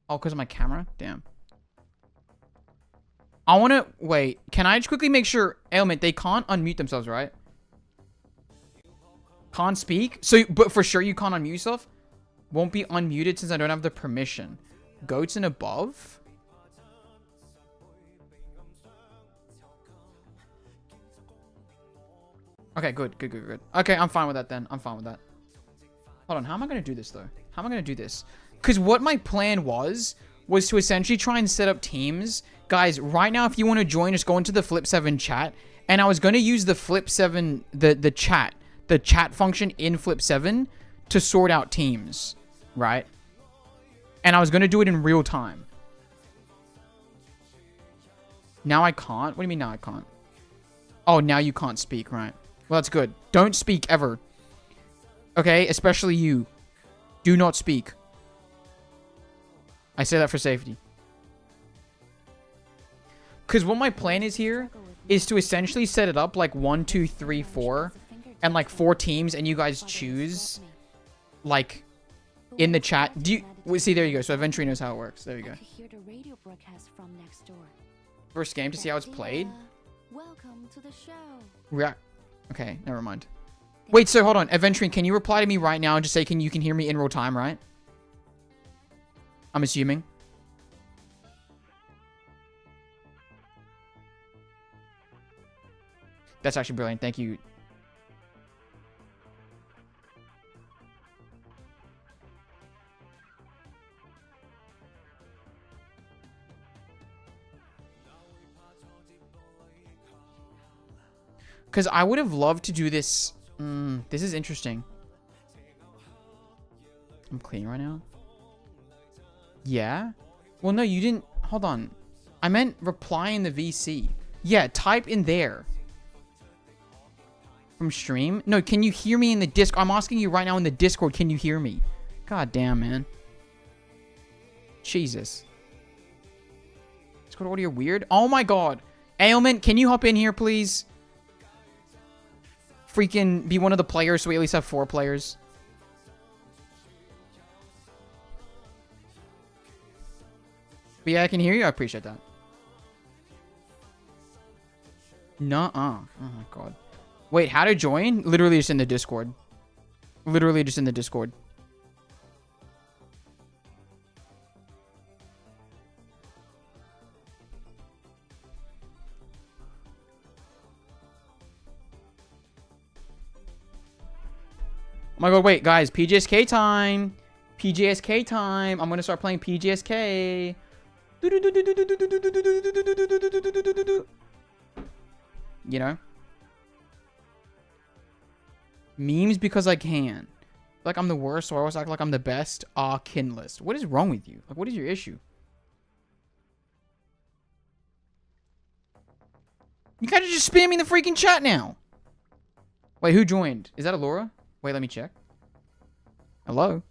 A: Oh, because of my camera? Damn. I want to... Wait, can I just quickly make sure... Ailment, they can't unmute themselves, right? Can't speak? So, but for sure you can't unmute yourself? Won't be unmuted since I don't have the permission. Goats and above? Okay, good. Okay, I'm fine with that then. I'm fine with that. Hold on, how am I going to do this, though? How am I going to do this? Because what my plan was to essentially try and set up teams. Guys, right now, if you want to join, just go into the Flip 7 chat. And I was going to use the Flip 7, the chat function in Flip 7 to sort out teams, right? And I was going to do it in real time. Now I can't? What do you mean now I can't? Oh, now you can't speak, right? Well, that's good. Don't speak ever. Okay? Especially you. Do not speak. I say that for safety. Because what my plan is here is to essentially set it up like 1, 2, 3, 4. And like 4 teams. And you guys choose like in the chat. Do you... Well, see, there you go. So Aventry knows how it works. There you go. First game to see how it's played.
B: Welcome to the show.
A: Yeah. Okay, never mind. Wait, so hold on. Aventry, can you reply to me right now and just say you can hear me in real time, right? I'm assuming. That's actually brilliant. Thank you. Because I would have loved to do this. This is interesting. I'm clean right now. Yeah? Well, no, you didn't. Hold on. I meant reply in the VC. Yeah, type in there. From stream? No, can you hear me in the Discord? I'm asking you right now in the Discord. Can you hear me? God damn, man. Jesus. Discord audio weird? Oh my god. Ailment, can you hop in here, please? Freaking be one of the players so we at least have 4 players. But yeah, I can hear you. I appreciate that. Nuh-uh. Oh my god. Wait, how to join? Literally just in the Discord. Literally just in the Discord. Oh my god, wait, guys. PGSK time. PGSK time. I'm going to start playing PGSK. You know? Memes because I can. Like I'm the worst, so I always act like I'm the best. Kinlist. What is wrong with you? Like, what is your issue? You guys are just spamming the freaking chat now. Wait, who joined? Is that Alora? Wait, let me check. Hello?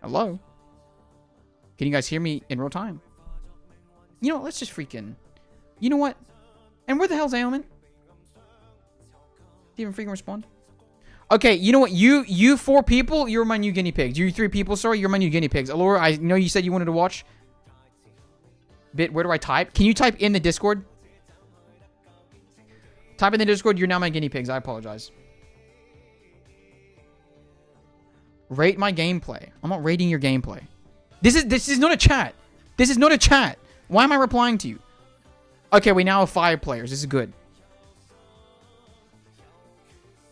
A: Hello? Can you guys hear me in real time? You know what? Let's just freaking... You know what? And where the hell's Ailman? Did he even freaking respond? Okay, you know what? You 4 people, you're my new guinea pigs. You 3 people, sorry, you're my new guinea pigs. Alora, I know you said you wanted to watch. Bit, where do I type? Can you type in the Discord? Type in the Discord, you're now my guinea pigs. I apologize. Rate my gameplay. I'm not rating your gameplay. This is not a chat. This is not a chat. Why am I replying to you? Okay, we now have 5 players. This is good.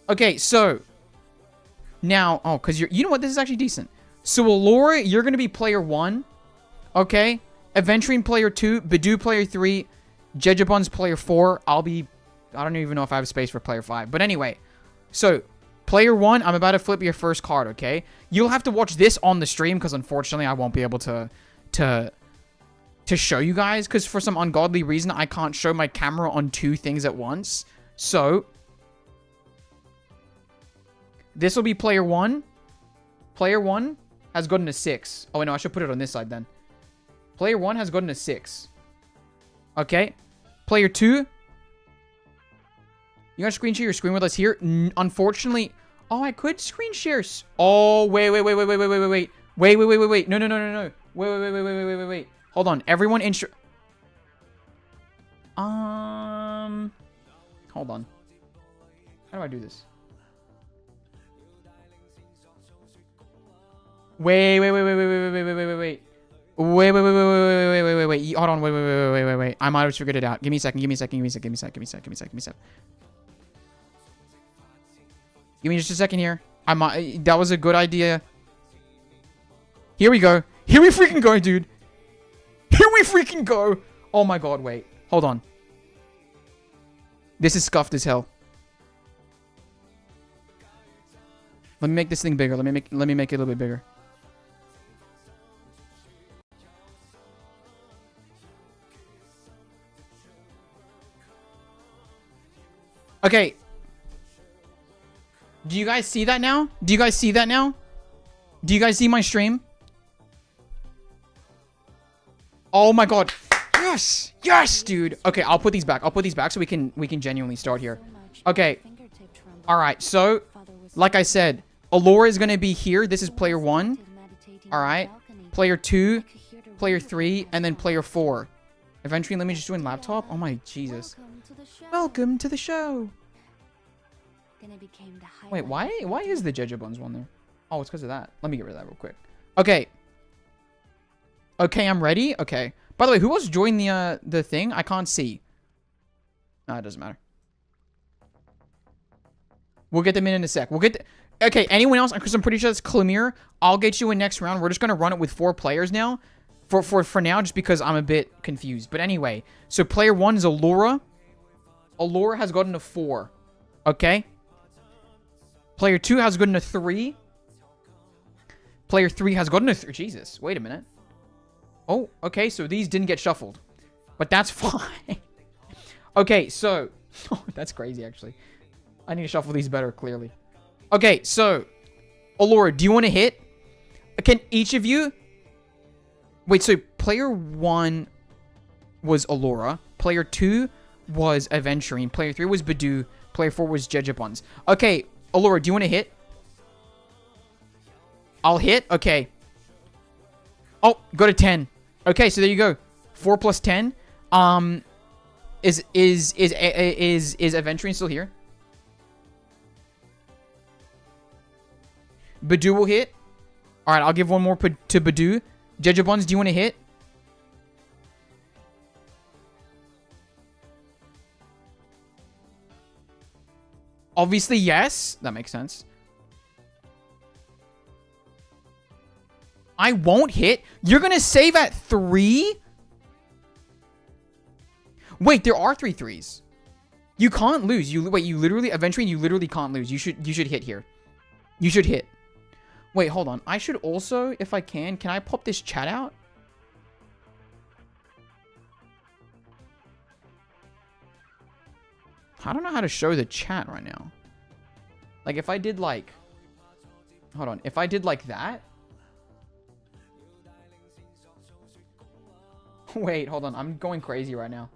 A: Okay, so now, oh, because you know what? This is actually decent. So Alora, you're gonna be player 1. Okay. Aventurine player 2. Bidoo player 3. Jejabun's player 4. I don't even know if I have space for player 5. But anyway, so player 1, I'm about to flip your first card, okay? You'll have to watch this on the stream because unfortunately I won't be able to show you guys because for some ungodly reason I can't show my camera on 2 things at once. So this will be player 1. Player 1 has gotten a 6. Oh, no, I should put it on this side then. Player 1 has gotten a 6. Okay. Player 2. You gonna screen share your screen with us here? Unfortunately. Oh, I could screen share. Oh, wait. Wait. No. Wait. Hold on. Everyone hold on. How do I do this? Wait. Hold on. Wait. I might have figured it out. Give me a second. Give me just a second here. That was a good idea. Here we go. Here we freaking go, dude. Here we freaking go. Oh my god, wait. Hold on. This is scuffed as hell. Let me make this thing bigger. Let me make it a little bit bigger. Okay. Do you guys see that now? Do you guys see my stream? Oh my god. Yes! Yes, dude! Okay, I'll put these back. So we can genuinely start here. Okay. Alright, so like I said, Alora is gonna be here. This is player 1. Alright. Player 2, player 3, and then player 4. Eventually, let me just join laptop. Oh my Jesus. Welcome to the show. Wait, why is the Jejebuns one there? Oh, it's because of that. Let me get rid of that real quick. Okay. Okay, I'm ready. Okay. By the way, who else joined the thing? I can't see. No, it doesn't matter. We'll get them in a sec. Okay, anyone else? Because I'm pretty sure it's Klamir. I'll get you in next round. We're just gonna run it with 4 players now. For now, just because I'm a bit confused. But anyway, so player 1 is Alora. Alora has gotten a 4. Okay. Player 2 has gotten a 3. Player 3 has gotten a 3. Jesus, wait a minute. Oh, okay, so these didn't get shuffled. But that's fine. Okay, so... Oh, that's crazy, actually. I need to shuffle these better, clearly. Okay, so... Alora, do you want to hit? Can each of you... Wait, so player 1 was Alora. Player 2 was Aventurine. Player 3 was Bidoo. Player 4 was Jejebuns. Okay, Alora, do you want to hit? I'll hit? Okay. Oh, go to 10. Okay, so there you go. 4 plus 10. Is Aventurine still here? Badoo will hit. All right, I'll give one more to Badoo. Jejabons, do you want to hit? Obviously, yes. That makes sense. I won't hit. You're going to save at 3? Wait, there are 3 threes. You can't lose. You literally, eventually, you literally can't lose. You should hit here. You should hit. Wait, hold on. I should also, if I can I pop this chat out? I don't know how to show the chat right now. Like, if I did like... Hold on. If I did like that... Wait, hold on. I'm going crazy right now.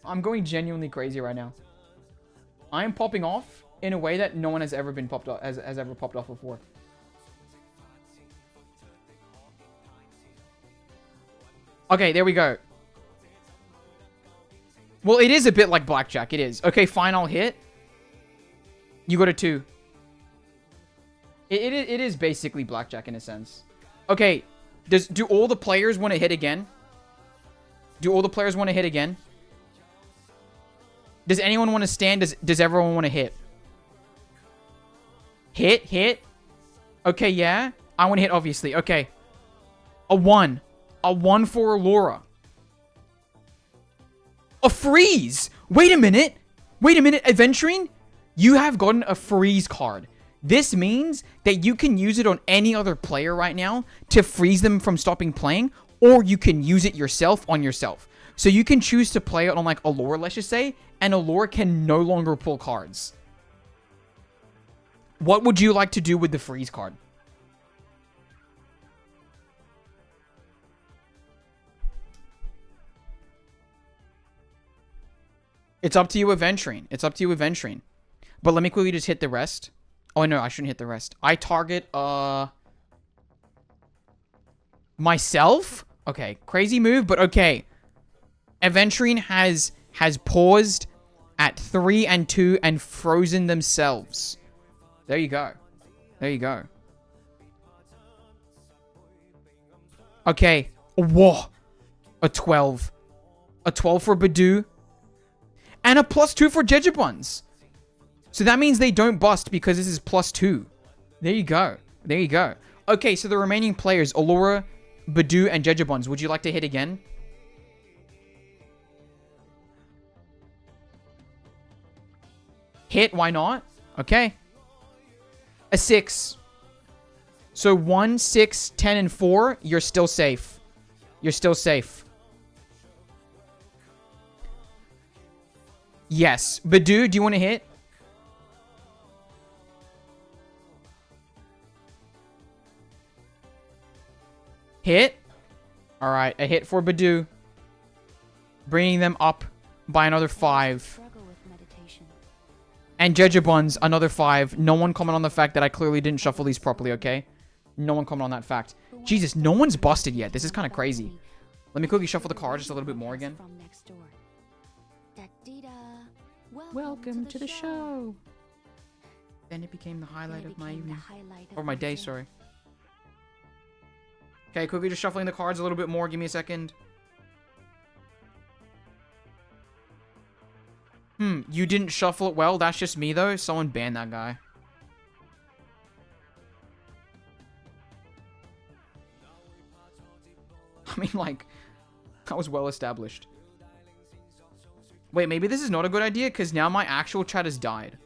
A: I'm going genuinely crazy right now. I am popping off in a way that no one has ever been popped off, has ever popped off before. Okay, there we go. Well, it is a bit like blackjack. It is. Okay, fine, I'll hit. You got a 2. It is basically blackjack in a sense. Okay, do all the players want to hit again? Do all the players want to hit again? Does anyone want to stand? Does everyone want to hit? Hit. Okay, yeah. I want to hit, obviously. Okay. A 1. A 1 for Allura. A freeze! Wait a minute! Aventurine? You have gotten a freeze card. This means that you can use it on any other player right now to freeze them from stopping playing, or you can use it yourself on yourself. So you can choose to play it on like Allura, let's just say, and Allura can no longer pull cards. What would you like to do with the freeze card? It's up to you, Aventurine. It's up to you, Aventurine. But let me quickly just hit the rest. Oh, no, I shouldn't hit the rest. I target, myself? Okay, crazy move, but okay. Aventurine has paused at 3 and 2 and frozen themselves. There you go. There you go. Okay. Whoa. A 12. A 12 for Badoo. And a +2 for Jejabons. So that means they don't bust because this is +2. There you go. There you go. Okay, so the remaining players, Allura, Badoo, and Jejabons. Would you like to hit again? Hit, why not? Okay. A 6. So 1, 6, 10, and 4, you're still safe. You're still safe. Yes. Badoo, do you want to hit? Hit. Alright, a hit for Badoo. Bringing them up by another 5. And Jejabons, another 5. No one comment on the fact that I clearly didn't shuffle these properly, okay? No one comment on that fact. Jesus, no one's busted yet. This is kind of crazy. Let me quickly shuffle the cards just a little bit more again. Welcome to the show. Then it became the highlight of my evening. Or my day, sorry. Okay, quickly just shuffling the cards a little bit more. Give me a second. You didn't shuffle it well? That's just me, though. Someone ban that guy. I mean, like, that was well established. Wait, maybe this is not a good idea, because now my actual chat has died.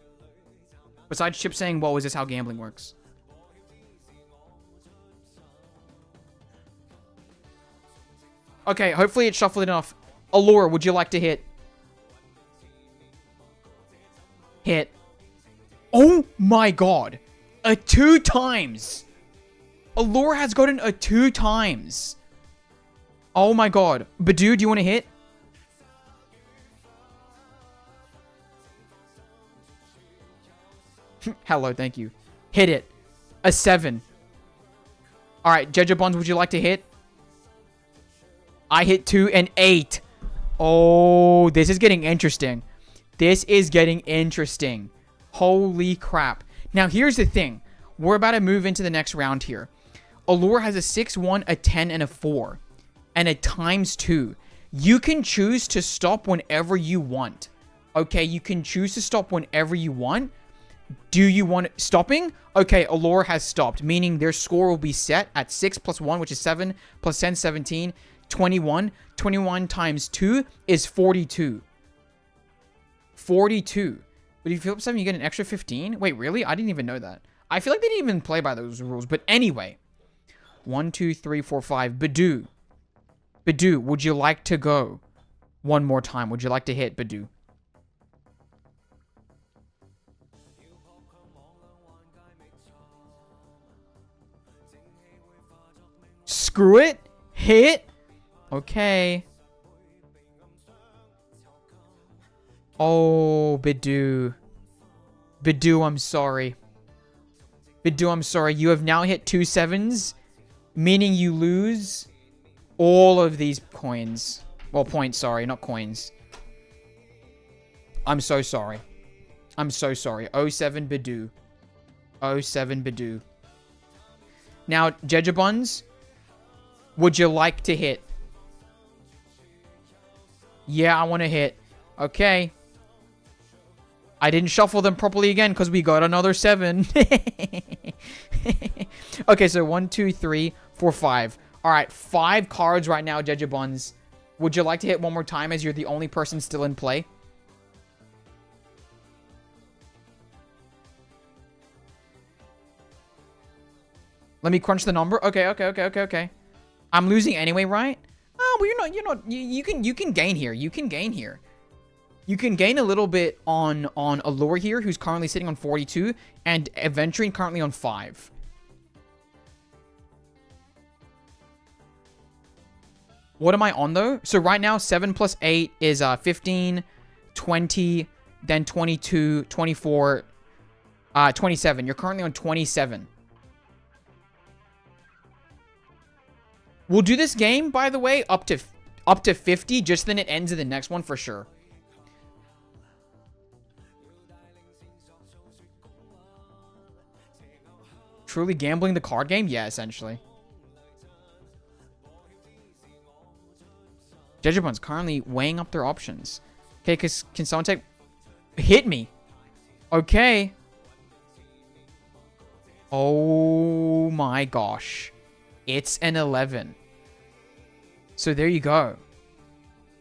A: Besides Chip saying, whoa, is this how gambling works? Okay, hopefully it shuffled enough. Allura, would you like to hit? Hit. Oh my god. A 2 times. Allura has gotten a 2 times. Oh my god. Badoo, do you want to hit? Hello, thank you. Hit it. A 7. Alright, Jejabons, would you like to hit? I hit 2 and 8. Oh, this is getting interesting. This is getting interesting. Holy crap. Now, here's the thing. We're about to move into the next round here. Allure has a 6, 1, a 10, and a 4. And a ×2. You can choose to stop whenever you want. Okay, you can choose to stop whenever you want. Do you want stopping? Okay, Allure has stopped, meaning their score will be set at 6 plus 1, which is 7, plus 10, 17, 21. 21 times 2 is 42. 42. But if you fill up 7, you get an extra 15? Wait, really? I didn't even know that. I feel like they didn't even play by those rules. But anyway. 1, 2, 3, 4, 5. Badoo. Badoo, would you like to go one more time? Would you like to hit Badoo? Screw it. Hit. Okay. Oh, Badoo. Badoo, I'm sorry. Badoo, I'm sorry. You have now hit 2 7s, meaning you lose all of these coins. Well, points, sorry, not coins. I'm so sorry. I'm so sorry. 07 Badoo. 07 Badoo. Now, Jejabons, would you like to hit? Yeah, I want to hit. Okay. I didn't shuffle them properly again because we got another 7. Okay, so 1, 2, 3, 4, 5. All right, 5 cards right now, Jejabons. Would you like to hit one more time as you're the only person still in play? Let me crunch the number. Okay. I'm losing anyway, right? Oh, well, you're not. You can gain here. You can gain here. You can gain a little bit on Allure here, who's currently sitting on 42, and Aventurine currently on 5. What am I on, though? So right now, 7 plus 8 is 15, 20, then 22, 24, 27. You're currently on 27. We'll do this game, by the way, up to 50, just then it ends in the next one for sure. Truly gambling the card game? Yeah, essentially. Jejabun's currently weighing up their options. Okay, can someone take... Hit me. Okay. Oh my gosh. It's an 11. So there you go.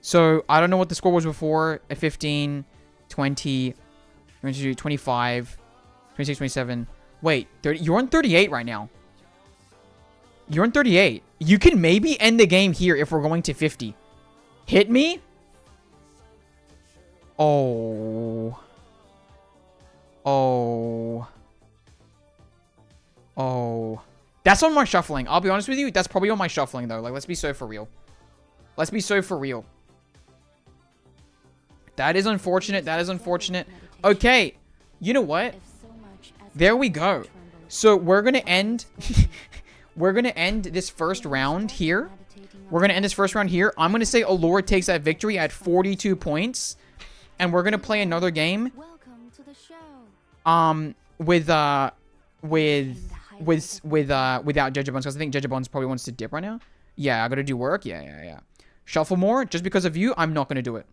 A: So I don't know what the score was before. A 15, 20, 22, 25, 26, 27. Wait, 30, you're on 38 right now. You're on 38. You can maybe end the game here if we're going to 50. Hit me? Oh. Oh. Oh. That's on my shuffling. I'll be honest with you. That's probably on my shuffling, though. Like, let's be so for real. Let's be so for real. That is unfortunate. That is unfortunate. Okay. You know what? There we go. So, we're going to end... we're going to end this first round here. We're going to end this first round here. I'm going to say Allure takes that victory at 42 points. And we're going to play another game. Without Jejabons, because I think Jejabons probably wants to dip right now. Yeah, I gotta do work. Yeah. Shuffle more. Just because of you, I'm not gonna do it.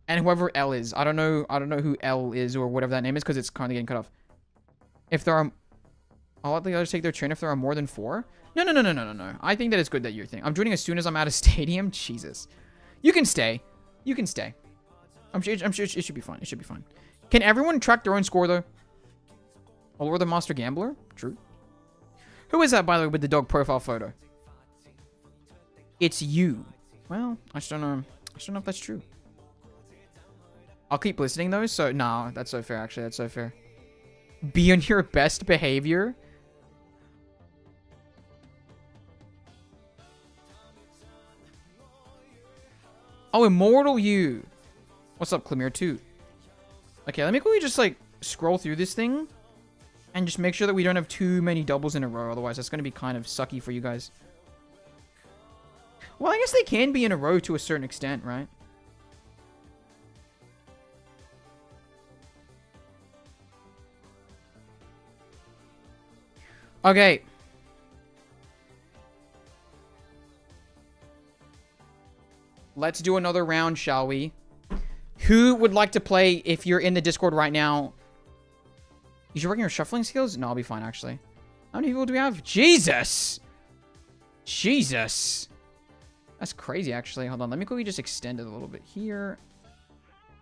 A: And whoever L is. I don't know who L is or whatever that name is because it's currently getting cut off. If there are... I'll let the others take their turn if there are more than 4. No. I think that it's good that you're thinking. I'm joining as soon as I'm out of stadium. Jesus. You can stay. You can stay. I'm sure it should be fine. It should be fine. Can everyone track their own score, though? Allure the Master Gambler? True. Who is that, by the way, with the dog profile photo? It's you. Well, I just don't know. I just don't know if that's true. I'll keep listening, though, so... Nah, that's so fair, actually. That's so fair. Be on your best behavior. Oh, Immortal You. What's up, Clemir 2? Okay, let me quickly just, like, scroll through this thing. And just make sure that we don't have too many doubles in a row. Otherwise, that's going to be kind of sucky for you guys. Well, I guess they can be in a row to a certain extent, right? Okay. Let's do another round, shall we? Who would like to play if you're in the Discord right now? You should work on your shuffling skills? No, I'll be fine, actually. How many people do we have? Jesus! Jesus! That's crazy, actually. Hold on, let me quickly just extend it a little bit here.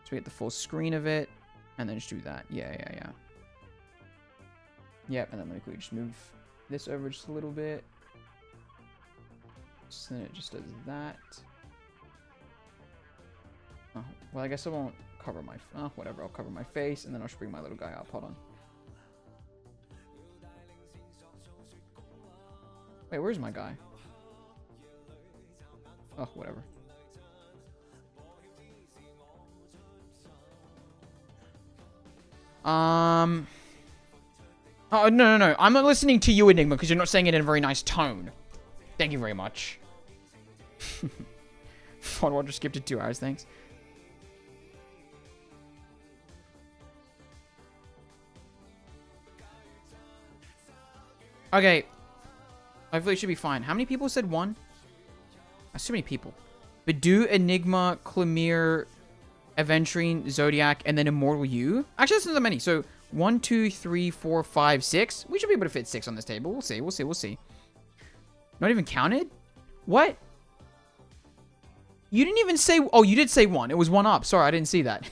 A: So we get the full screen of it. And then just do that. Yeah. Yep, and then let me quickly just move this over just a little bit. So then it just does that. Oh, well, I guess I won't cover my... Oh, whatever, I'll cover my face, and then I'll just bring my little guy up. Hold on. Wait, where's my guy? Oh, whatever. Oh, no. I'm not listening to you, Enigma, because you're not saying it in a very nice tone. Thank you very much. Fun one, just skipped it 2 hours, thanks. Okay. Hopefully it should be fine. How many people said 1? That's too many people. Bidou, Enigma, Clemire, Aventurine, Zodiac, and then Immortal You. Actually, that's not that many. So 1, 2, 3, 4, 5, 6. We should be able to fit 6 on this table. We'll see. Not even counted? What? You didn't even say... Oh, you did say 1. It was 1 up. Sorry, I didn't see that.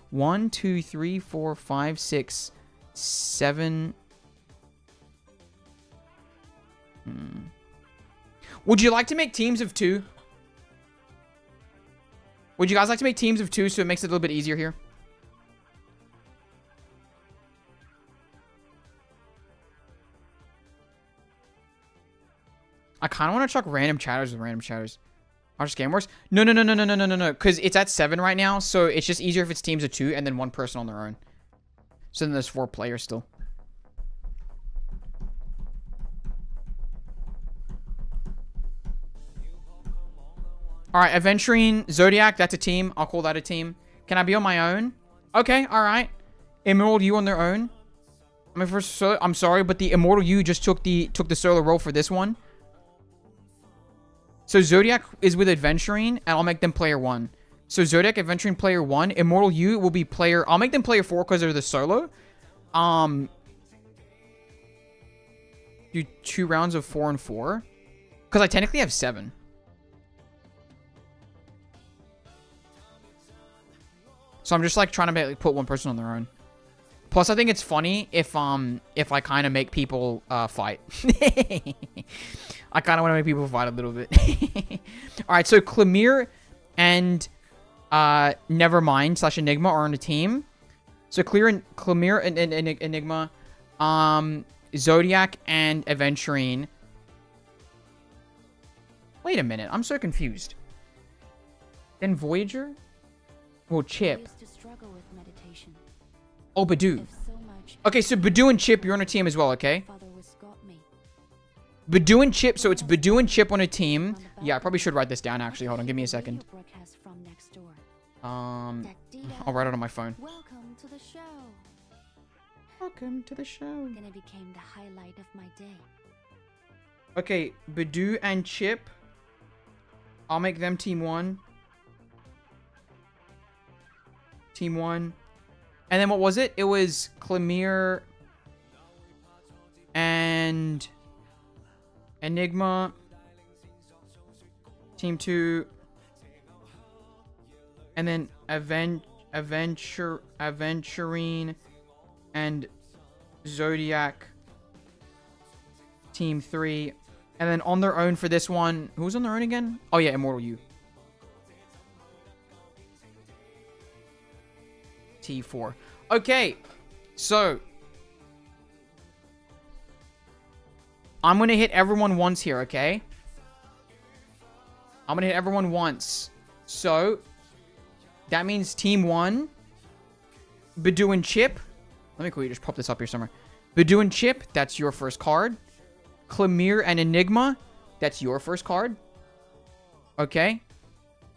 A: 1, 2, 3, 4, 5, 6, 7... Would you like to make teams of 2? Would you guys like to make teams of 2 so it makes it a little bit easier here? I kind of want to chuck random chatters with random chatters. I'll just game works. No. Because it's at 7 right now, so it's just easier if it's teams of 2 and then 1 person on their own. So then there's 4 players still. Alright, Aventurine, Zodiac, that's a team. I'll call that a team. Can I be on my own? Okay, alright. Immortal You on their own. I mean, I'm sorry, but the Immortal You just took the solo role for this one. So Zodiac is with Aventurine, and I'll make them player 1. So Zodiac, Aventurine, player 1. Immortal You will be player... I'll make them player 4 because they're the solo. Do 2 rounds of 4 and 4. Because I technically have 7. So I'm just like trying to put 1 person on their own. Plus, I think it's funny if I kind of make people fight. I kind of want to make people fight a little bit. All right, so Clemire and Nevermind / Enigma are on a team. So Clemire and Enigma, Zodiac and Aventurine. Wait a minute, I'm so confused. Then Voyager. Well, Chip. Oh, Bidou. Okay, so Bidou and Chip, you're on a team as well, okay? Bidou and Chip, so it's Bidou and Chip on a team. Yeah, I probably should write this down, actually. Hold on, give me a second. I'll write it on my phone.
B: Welcome to the show.
A: Welcome to the show.
B: And it became the highlight of my day.
A: Okay, Bidou and Chip. I'll make them team 1. Team 1. And then what was it? It was Clemire and Enigma. Team 2. And then Aventurine and Zodiac. Team 3. And then on their own for this one. Who's on their own again? Oh yeah, Immortal You. T4. Okay, so I'm gonna hit everyone once here, okay? I'm gonna hit everyone once. So that means team 1, Bidou and Chip. Let me quickly just pop this up here somewhere. Bidou and Chip, that's your first card. Clemire and Enigma, that's your first card. Okay.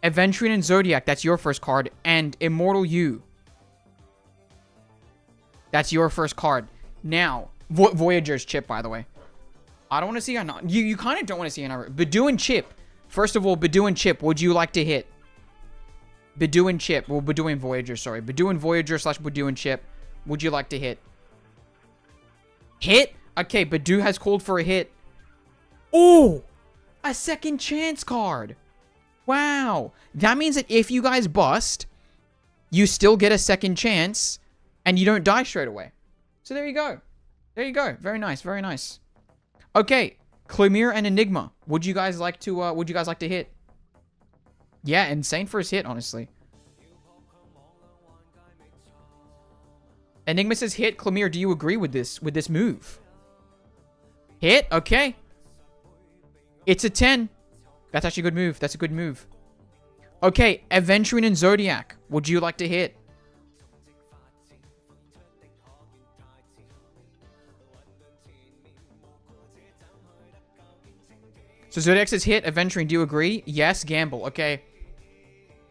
A: Aventurine and Zodiac, that's your first card. And Immortal You. That's your first card. Now, Voyager's Chip, by the way. I don't want to see a... You kind of don't want to see another... Badoo and Chip. First of all, Badoo and Chip, would you like to hit? Badoo and Chip. Well, Badoo and Voyager, sorry. Badoo and Voyager / Badoo and Chip. Would you like to hit? Hit? Okay, Badoo has called for a hit. Oh! A second chance card. Wow. That means that if you guys bust, you still get a second chance, and you don't die straight away. So there you go. There you go. Very nice. Very nice. Okay. Clemire and Enigma. Would you guys like to hit? Yeah, insane first hit, honestly. Enigma says hit. Clemire, do you agree with this move? Hit? Okay. It's a 10. That's actually a good move. That's a good move. Okay, Aventurine and Zodiac. Would you like to hit? So Zodiac says hit. Aventurine, do you agree? Yes, gamble. Okay.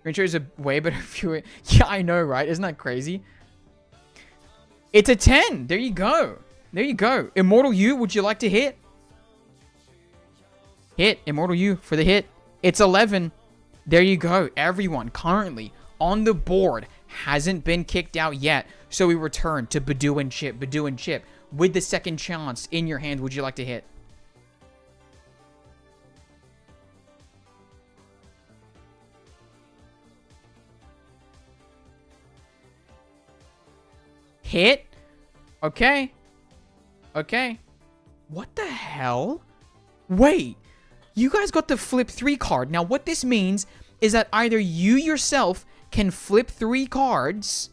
A: Green Cherry is a way better view. Yeah, I know, right? Isn't that crazy? It's a 10. There you go. There you go. Immortal You, would you like to hit? Hit. Immortal You for the hit. It's 11. There you go. Everyone currently on the board hasn't been kicked out yet. So we return to Badoo and Chip. Badoo and Chip. With the second chance in your hand, would you like to hit? Hit? Okay. Okay. What the hell? Wait. You guys got the flip 3 card. Now, what this means is that either you yourself can flip 3 cards,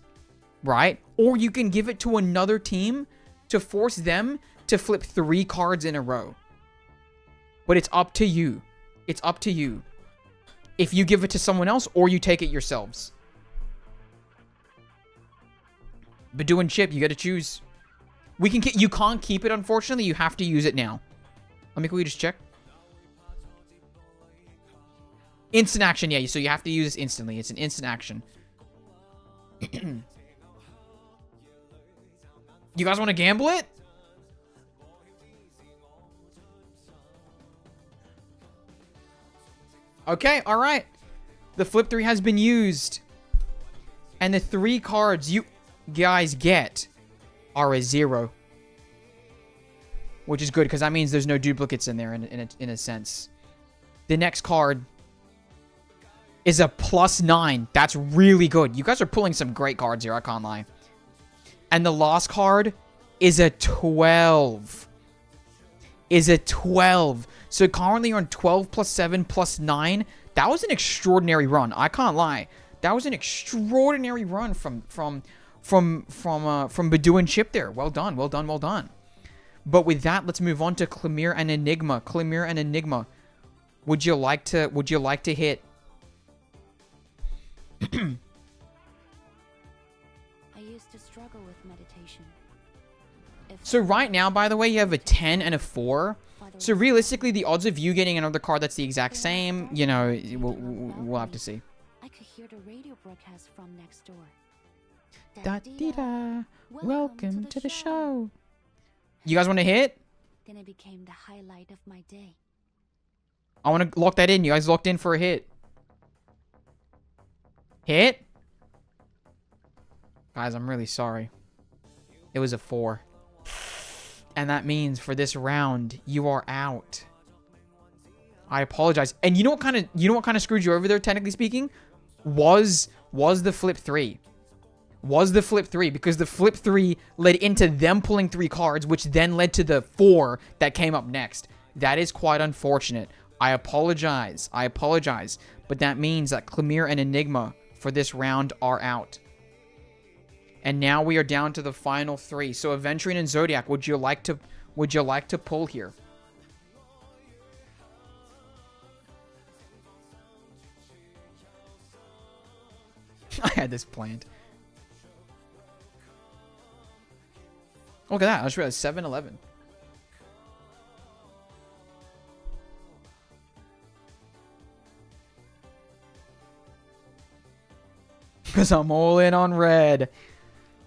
A: right? Or you can give it to another team to force them to flip 3 cards in a row. But it's up to you. It's up to you. If you give it to someone else or you take it yourselves. Badoo and Chip, you gotta choose. You can't keep it, unfortunately. You have to use it now. Let me quickly just check. Instant action, yeah. So you have to use this instantly. It's an instant action. You guys want to gamble it? Okay, alright. The flip 3 has been used. And the 3 cards you guys get are a 0. Which is good, because that means there's no duplicates in there, in a sense. The next card is a +9. That's really good. You guys are pulling some great cards here, I can't lie. And the last card is a 12. Is a 12. So currently you're on 12 +7 +9. That was an extraordinary run. I can't lie. That was an extraordinary run from Badoo and Chip there. Well done, well done, well done. But with that, let's move on to Clemire and Enigma. Clemire and Enigma. Would you like to hit?
B: I used to struggle with meditation.
A: So right now, by the way, you have a 10 and a 4. So realistically, the odds of you getting another card that's the exact same, you know, we'll have to see.
B: I could hear the radio broadcast from next door.
A: Da-dee-da. Welcome to the show. You guys want to hit?
B: Then it became the highlight of my day.
A: I want to lock that in. You guys locked in for a hit. Hit? Guys, I'm really sorry. It was a 4. And that means for this round, you are out. I apologize. And you know what kind of screwed you over there, technically speaking? Was the flip 3. Was the flip 3, because the flip 3 led into them pulling 3 cards, which then led to the 4 that came up next. That is quite unfortunate. I apologize. I apologize. But that means that Clemire and Enigma for this round are out. And now we are down to the final 3. So Aventurine and Zodiac, would you like to pull here? I had this planned. Look at that. I just realized 7-11. Because I'm all in on red.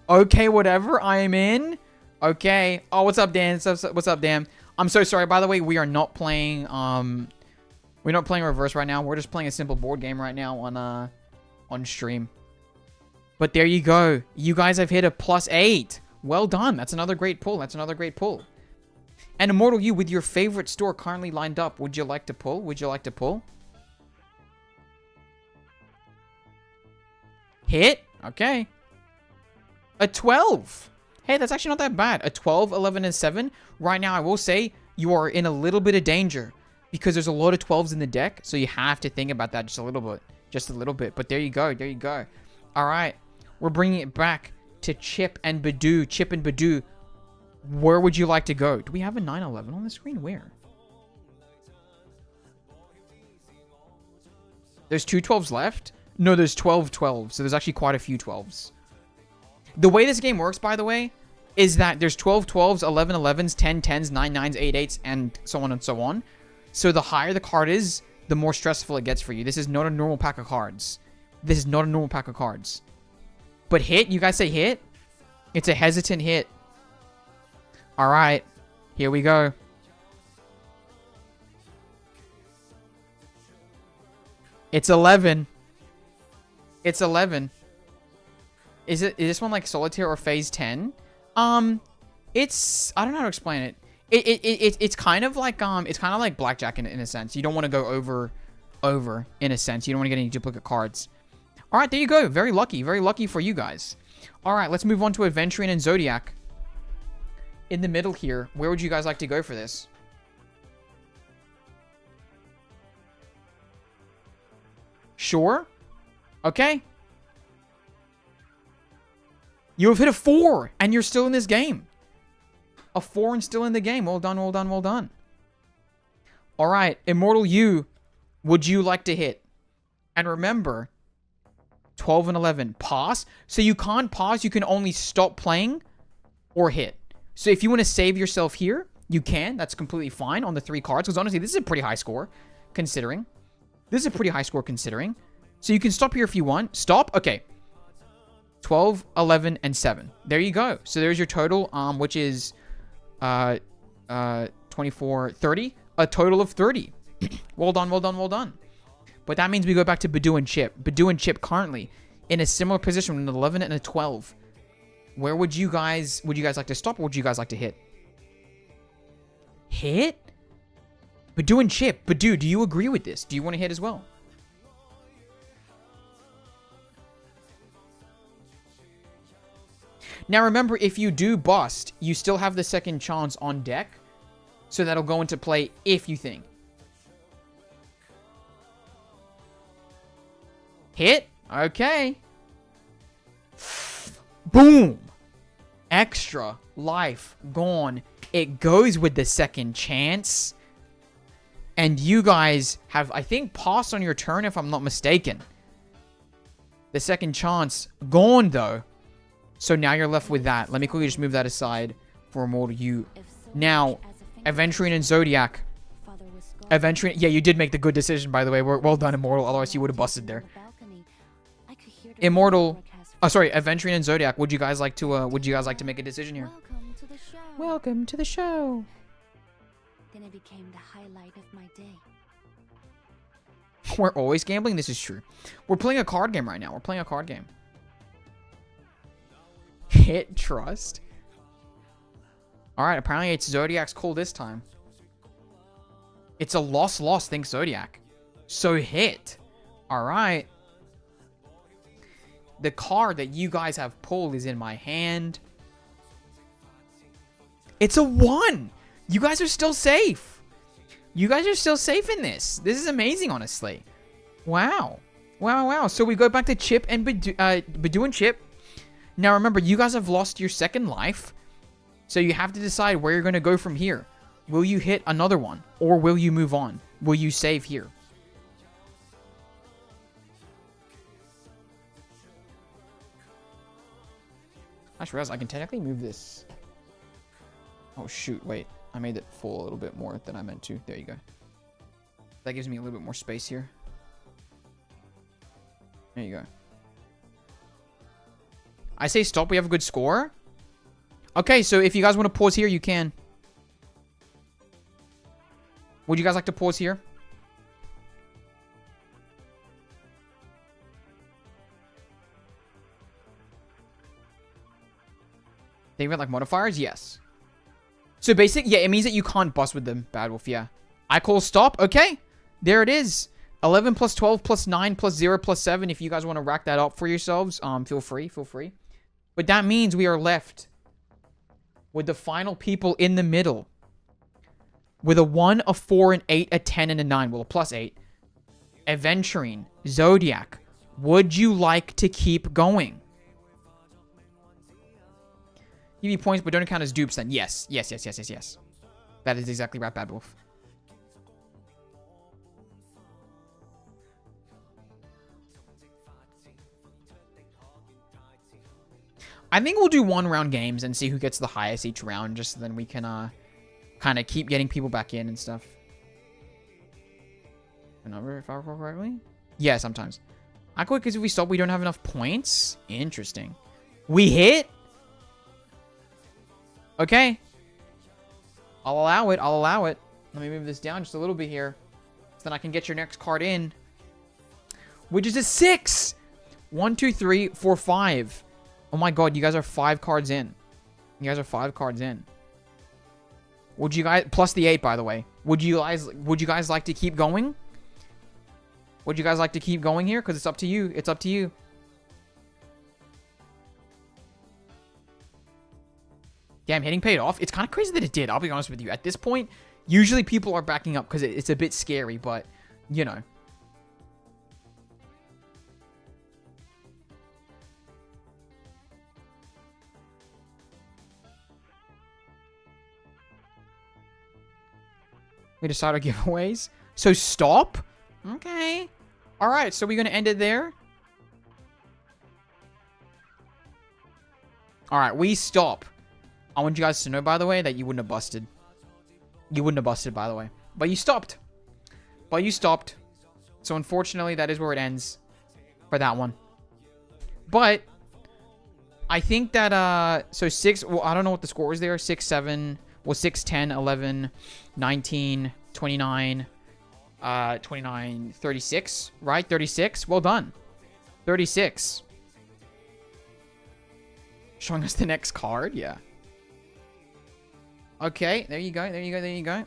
A: Okay, whatever. I am in. Okay. Oh, what's up, Dan? What's up, Dan? I'm so sorry. By the way, we are not playing, we're not playing reverse right now. We're just playing a simple board game right now on stream. But there you go. You guys have hit a +8. Well done. That's another great pull. That's another great pull. And Immortal You, with your favorite store currently lined up, would you like to pull? Would you like to pull? Hit. Okay. A 12. Hey, that's actually not that bad. A 12, 11, and 7. Right now, I will say you are in a little bit of danger because there's a lot of 12s in the deck. So you have to think about that just a little bit. Just a little bit. But there you go. There you go. All right. We're bringing it back to Chip and Badoo. Chip and Badoo. Where would you like to go? Do we have a 911 on the screen? Where? There's 2 12s left? No, there's 12 12s. So there's actually quite a few 12s. The way this game works, by the way, is that there's 12 12s, 11 11s, 10 10s, 9 9s, 8 8s, and so on and so on. So the higher the card is, the more stressful it gets for you. This is not a normal pack of cards. This is not a normal pack of cards. But hit? You guys say hit? It's a hesitant hit. Alright. Here we go. It's 11. It's 11. Is this one like solitaire or phase 10? It's, I don't know how to explain it. It's kind of like blackjack in a sense. You don't want to go over in a sense. You don't want to get any duplicate cards. All right, there you go. Very lucky for you guys. All right, let's move on to Aventurine and Zodiac. In the middle here, where would you guys like to go for this? Sure. Okay. You have hit a 4, and you're still in this game. A 4 and still in the game. Well done, well done, well done. All right, Immortal You, would you like to hit? And remember, 12 and 11, pass. So you can't pause, you can only stop playing or hit. So if you want to save yourself here, you can. That's completely fine on the 3 cards. Because honestly, this is a pretty high score, considering. This is a pretty high score, considering. So you can stop here if you want. Stop. Okay. 12, 11, and 7. There you go. So there's your total, which is 24, 30. A total of 30. Well done, well done, well done. But that means we go back to Badoo and Chip. Badoo and Chip currently in a similar position with an 11 and a 12. Where would you guys like to stop, or would you guys like to hit? Hit? Badoo and Chip. Badoo, do you agree with this? Do you want to hit as well? Now remember, if you do bust, you still have the second chance on deck. So that'll go into play if you think. Hit? Okay. Boom! Extra life gone. It goes with the second chance. And you guys have, I think, passed on your turn if I'm not mistaken. The second chance gone, though. So now you're left with that. Let me quickly just move that aside for Immortal You. Now, Aventurine and Zodiac. Aventurine, yeah, you did make the good decision, by the way. Well done, Immortal. Otherwise, you would have busted there. Immortal, oh sorry, Aventurine and Zodiac. Would you guys like to make a decision here?
B: Welcome to the show.
A: Welcome to the show.
B: Then it became the highlight of my day.
A: We're always gambling. This is true. We're playing a card game right now. We're playing a card game. Hit trust. All right. Apparently, it's Zodiac's call this time. It's a loss. Think Zodiac. So hit. All right. The card that you guys have pulled is in my hand. It's a 1. You guys are still safe. You guys are still safe in this. This is amazing, honestly. Wow. Wow. So we go back to Chip and Badoo and Chip. Now remember, you guys have lost your second life. So you have to decide where you're going to go from here. Will you hit another one? Or will you move on? Will you save here? I just realized I can technically move this. Oh, shoot. Wait. I made it full a little bit more than I meant to. There you go. That gives me a little bit more space here. There you go. I say stop. We have a good score. Okay, so if you guys want to pause here, you can. Would you guys like to pause here? They went like modifiers? Yes. So basic, yeah, it means that you can't bust with them. Bad Wolf, yeah. I call stop. Okay. There it is. 11 plus 12 plus 9 plus 0 plus 7. If you guys want to rack that up for yourselves, feel free, feel free. But that means we are left with the final people in the middle. With a 1, a 4, an 8, a 10, and a 9. Well, a plus 8. Aventurine, Zodiac. Would you like to keep going? Give you points, but don't count as dupes then. Yes. Yes, yes, yes, yes, yes. That is exactly right, Bad Wolf. I think we'll do 1-round games and see who gets the highest each round, just so then we can kind of keep getting people back in and stuff. Remember if I recall correctly? Yeah, sometimes. I quit because if we stop, we don't have enough points. Interesting. We hit? Okay. I'll allow it. I'll allow it. Let me move this down just a little bit here. So then I can get your next card in. Which is a 6! 1, 2, 3, 4, 5. Oh my god, you guys are 5 cards in. You guys are 5 cards in. Would you guys... Plus the 8, by the way. Would you guys like to keep going? Would you guys like to keep going here? Because it's up to you. It's up to you. Damn, hitting paid off. It's kind of crazy that it did, I'll be honest with you. At this point, usually people are backing up because it's a bit scary, but, you know. We decide our giveaways. So stop? Okay. Alright, so we're going to end it there. Alright, we stop. I want you guys to know, by the way, that you wouldn't have busted. You wouldn't have busted, by the way. But you stopped. But you stopped. So unfortunately, that is where it ends for that one. But I think that, so 6, well, I don't know what the score was there. 6, 7, well, 6, 10, 11, 19, 29, 29, 36, right? 36. Well done. 36. Showing us the next card? Yeah. Okay, there you go, there you go, there you go.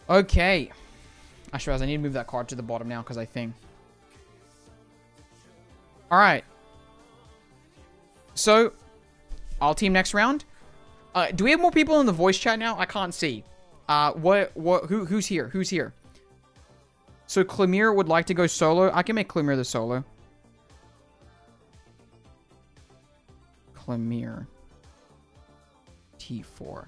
A: Okay. I realize I need to move that card to the bottom now because I think. Alright. So, I'll team next round. Do we have more people in the voice chat now? I can't see. Who's here? Who's here? So, Clemire would like to go solo. I can make Clemire the solo. Clemire. T4.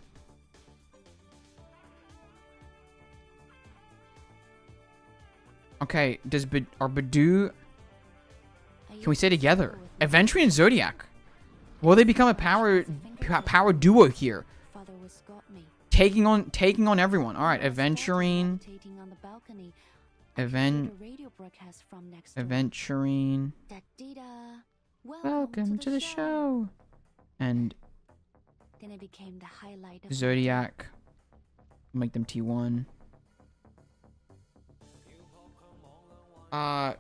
A: Okay, are Badoo... Can we say together? Aventurine and Zodiac. Will they become a power duo here? Taking on everyone. All right, Aventurine. Aventurine. Welcome to the show. And Zodiac. Make them T1.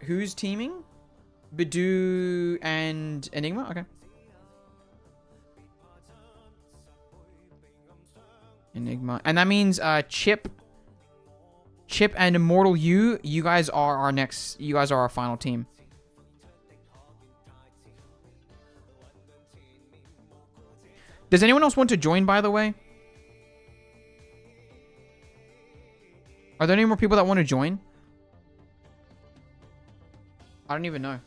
A: Who's teaming? Badoo and Enigma? Okay. Enigma. And that means Chip and Immortal you guys are our final team. Does anyone else want to join, by the way? Are there any more people that want to join? I don't even know.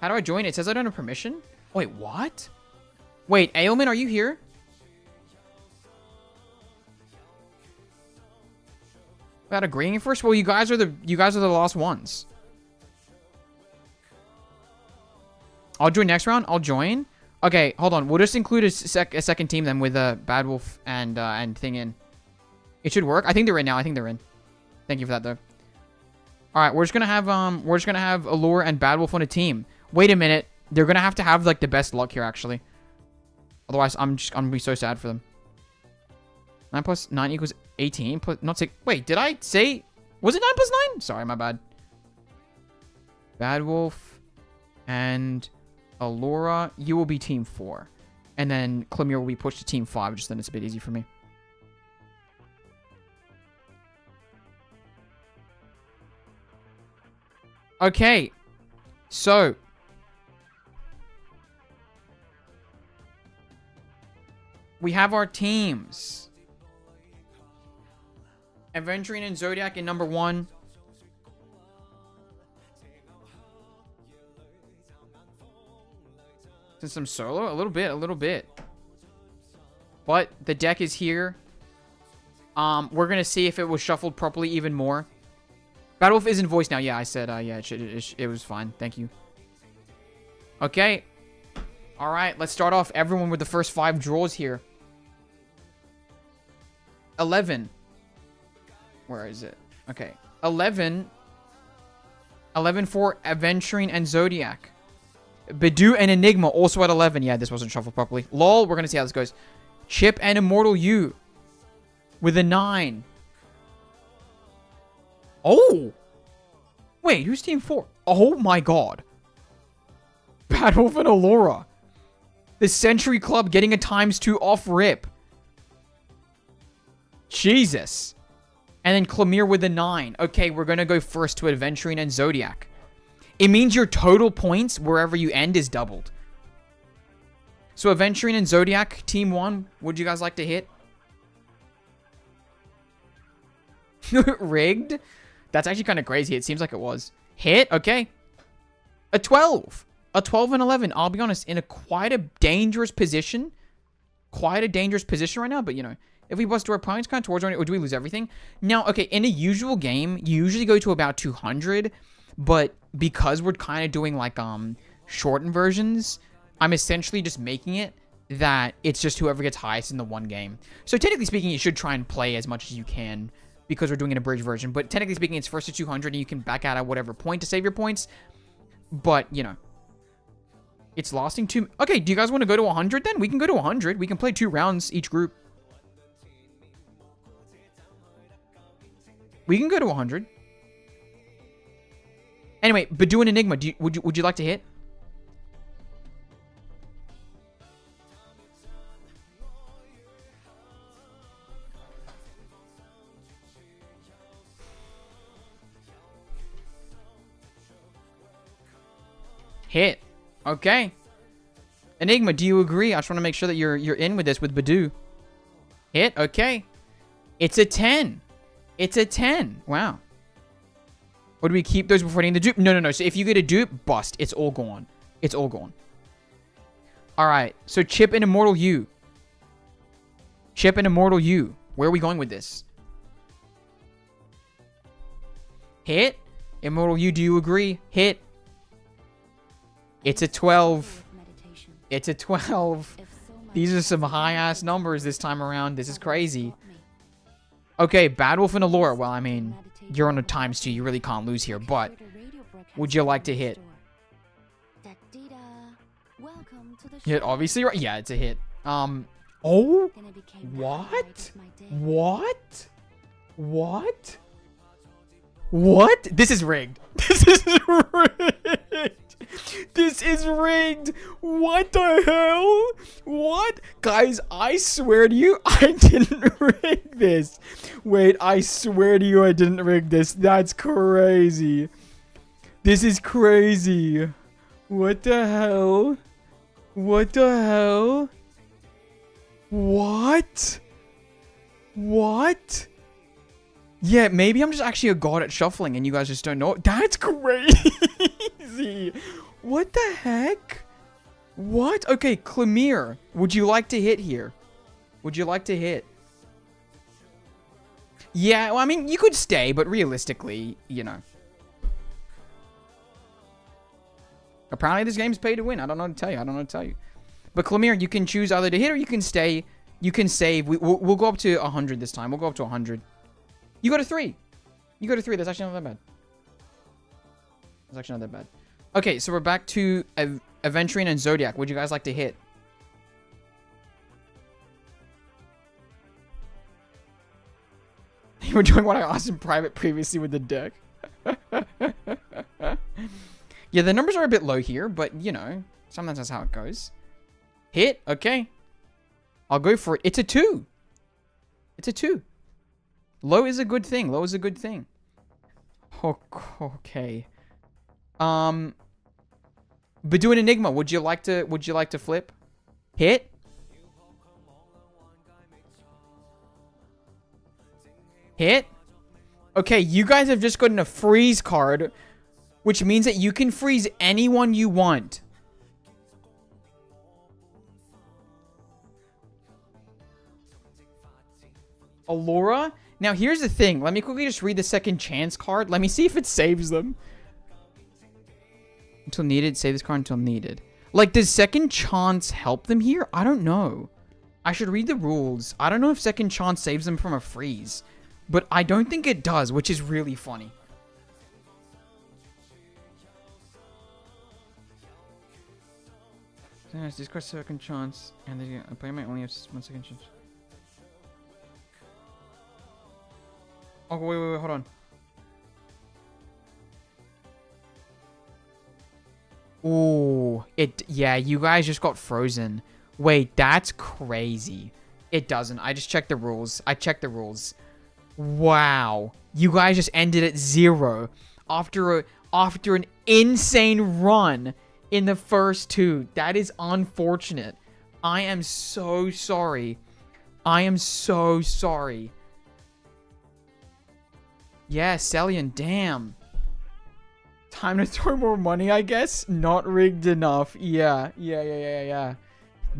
A: How do I join? It says I don't have permission. Wait, what? Wait, Ailman, are you here? Without agreeing first? Well, you guys are the last ones. I'll join next round. I'll join. Okay, hold on. We'll just include a second team then with Bad Wolf and Thing in. It should work. I think they're in now. I think they're in. Thank you for that, though. All right, we're just gonna have Allure and Bad Wolf on a team. Wait a minute, they're gonna have to have like the best luck here actually. Otherwise, I'm gonna be so sad for them. 9 plus 9 equals 18 plus not 6. Wait, did I say? Was it 9 plus 9? Sorry, my bad. Bad Wolf and Allura, you will be team 4. And then Clemire will be pushed to team 5, just then it's a bit easy for me. Okay. So. We have our teams. Aventurine and Zodiac in number 1. Since some solo? A little bit. But the deck is here. We're going to see if it was shuffled properly even more. Battle Wolf is in voice now. Yeah, I said, yeah, it was fine. Thank you. Okay. All right, let's start off everyone with the first 5 draws here. 11. Where is it? Okay. 11. 11 for Aventurine and Zodiac. Bidou and Enigma also at 11. Yeah, this wasn't shuffled properly. Lol, we're going to see how this goes. Chip and Immortal You with a 9. Oh! Wait, who's team 4? Oh my god. Bad Wolf and Allura. The Century Club getting a ×2 off rip. Jesus. And then Clemire with a 9. Okay, we're going to go first to Aventurine and Zodiac. It means your total points, wherever you end, is doubled. So Aventurine and Zodiac, team 1, would you guys like to hit? Rigged? That's actually kind of crazy. It seems like it was. Hit? Okay. A 12. A 12 and 11. I'll be honest, in quite a dangerous position. Quite a dangerous position right now, but you know. If we bust our opponents kind of towards our, or do we lose everything? Now, okay, in a usual game, you usually go to about 200, but because we're kind of doing like shortened versions, I'm essentially just making it that it's just whoever gets highest in the one game. So technically speaking, you should try and play as much as you can because we're doing an abridged version, but technically speaking, it's first to 200 and you can back out at whatever point to save your points. But, you know, it's lasting 2. Okay, do you guys want to go to 100 then? We can go to 100. We can play 2 rounds each group. We can go to 100. Anyway, Bidou and Enigma, would you like to hit? Hit. Okay. Enigma, do you agree? I just want to make sure that you're in with this with Bidou. Hit. Okay. It's a 10. It's a 10. Wow. Or do we keep those before getting the dupe? No. So if you get a dupe, bust. It's all gone. It's all gone. All right. So Chip and Immortal You. Chip and Immortal You. Where are we going with this? Hit. Immortal You, do you agree? Hit. It's a 12. It's a 12. These are some high-ass numbers this time around. This is crazy. Okay, Bad Wolf and Allure. Well, I mean, you're on a ×2. You really can't lose here. But would you like to hit? Hit, obviously, right? Yeah, it's a hit. Oh? What? What? What? What? This is rigged. This is rigged. This is rigged. What the hell? What? Guys, I swear to you, I didn't rig this. Wait, I swear to you, I didn't rig this. That's crazy. This is crazy. What the hell? What the hell? What? What? Yeah, maybe I'm just actually a god at shuffling and you guys just don't know. That's crazy. What the heck? What? Okay, Clemire, would you like to hit here? Would you like to hit? Yeah, well, I mean, you could stay, but realistically, you know. Apparently, this game's pay to win. I don't know what to tell you. I don't know what to tell you. But Clemire, you can choose either to hit or you can stay. You can save. We'll go up to 100 this time. We'll go up to 100. You go to 3. You go to 3. That's actually not that bad. It's actually not that bad. Okay, so we're back to Aventurine and Zodiac. Would you guys like to hit? You were doing what I asked in private previously with the deck. Yeah, the numbers are a bit low here, but, you know, sometimes that's how it goes. Hit. Okay. I'll go for it. It's a 2. It's a 2. Low is a good thing. Low is a good thing. Okay. Badoo and Enigma, would you like to flip? Hit. Hit. Okay, you guys have just gotten a freeze card, which means that you can freeze anyone you want. Allura? Now, here's the thing. Let me quickly just read the second chance card. Let me see if it saves them. Until needed. Save this card until needed. Like, does second chance help them here? I don't know. I should read the rules. I don't know if second chance saves them from a freeze. But I don't think it does, which is really funny. Discard second chance. And the player might only have 1 second chance. Oh, wait, hold on. Ooh, yeah, you guys just got frozen. Wait, that's crazy. It doesn't. I just checked the rules. I checked the rules. Wow. You guys just ended at 0 after an insane run in the first 2. That is unfortunate. I am so sorry. I am so sorry. Yeah, Celian, damn. Time to throw more money, I guess. Not rigged enough. Yeah.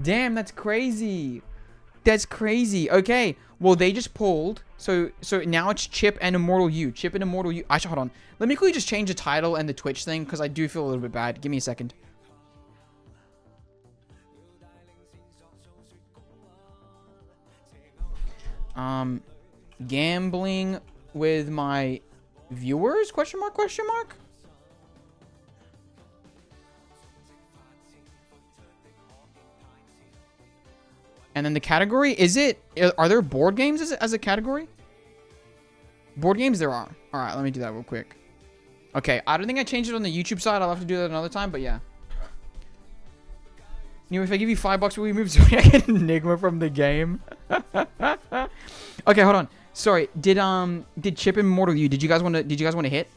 A: Damn, that's crazy. That's crazy. Okay, well, they just pulled. So now it's Chip and Immortal You. Chip and Immortal You. Actually, hold on. Let me quickly just change the title and the Twitch thing, because I do feel a little bit bad. Give me a second. Gambling with my viewers? Question mark, question mark? And then the category, are there board games as a category? Board games there are. All right, let me do that real quick. Okay, I don't think I changed it on the YouTube side. I'll have to do that another time, but yeah. You know, if I give you $5, will you move Zodiac and Enigma from the game? Okay, hold on. Sorry. Did Chip and Immortal You? Did you guys want to hit?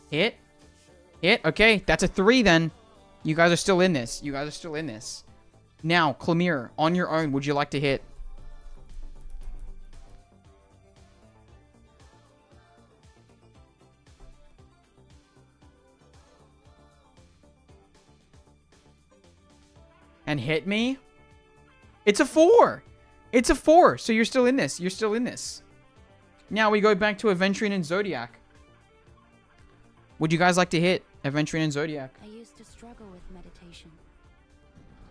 A: Hit? Hit? Okay, that's a 3 then. You guys are still in this. You guys are still in this. Now, Clemire, on your own, would you like to hit? And hit me? It's a 4. It's a 4. So you're still in this. You're still in this. Now we go back to Aventurine and Zodiac. Would you guys like to hit Aventurine and Zodiac?
B: I used to struggle with meditation.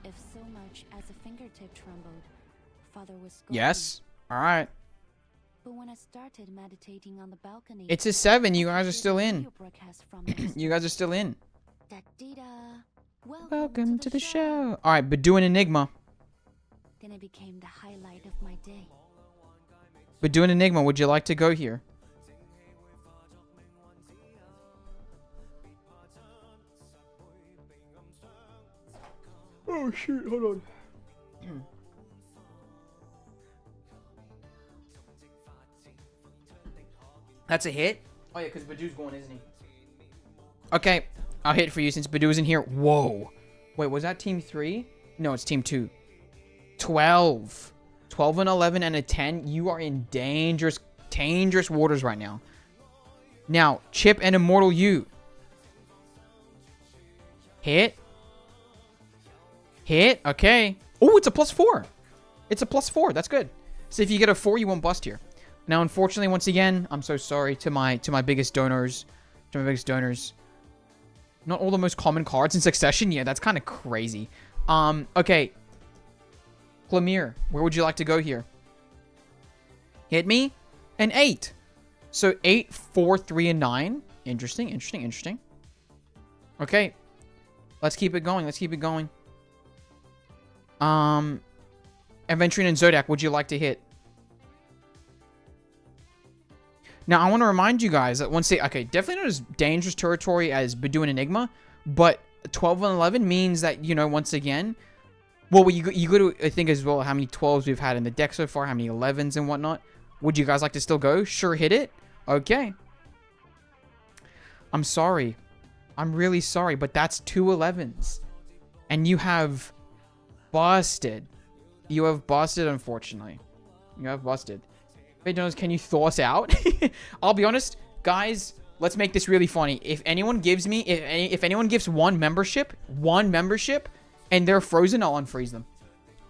B: If so much as a fingertip trembled, Father was scolding.
A: Yes. All right.
B: But when I started meditating on the balcony,
A: it's a 7. You guys are still in. You guys are still in. Welcome to the show. All right, Badoo and Enigma.
B: Then it became the highlight of my day.
A: Badoo and Enigma, would you like to go here? Oh shoot, hold on. That's a hit? Oh yeah, because Badoo's going, isn't he? Okay, I'll hit for you since Badoo isn't here. Whoa. Wait, was that team 3? No, it's team 2. 12. 12 and 11 and a 10. You are in dangerous waters right now. Now, Chip and Immortal You. Hit. Hit. Okay. Oh, it's a +4. It's a +4. That's good. So if you get a 4, you won't bust here. Now, unfortunately, once again, I'm so sorry to my biggest donors. Not all the most common cards in succession. Yeah, that's kind of crazy. Okay. Clemire, where would you like to go here? Hit me? An 8. So 8, 4, 3, and 9. Interesting, interesting, interesting. Okay. Let's keep it going. Let's keep it going. Aventurine and Zodiac, would you like to hit? Now, I want to remind you guys that once they... Okay, definitely not as dangerous territory as Badoo and Enigma, but 12 and 11 means that, you know, once again... Well, you got to think as well how many 12s we've had in the deck so far, how many 11s and whatnot. Would you guys like to still go? Sure, hit it. Okay. I'm sorry. I'm really sorry, but that's 2 11s. And you have busted. You have busted, unfortunately. You have busted. Hey, Jonas, can you thaw us out? I'll be honest, guys, let's make this really funny. If anyone gives me, if anyone gives one membership, and they're frozen, I'll unfreeze them.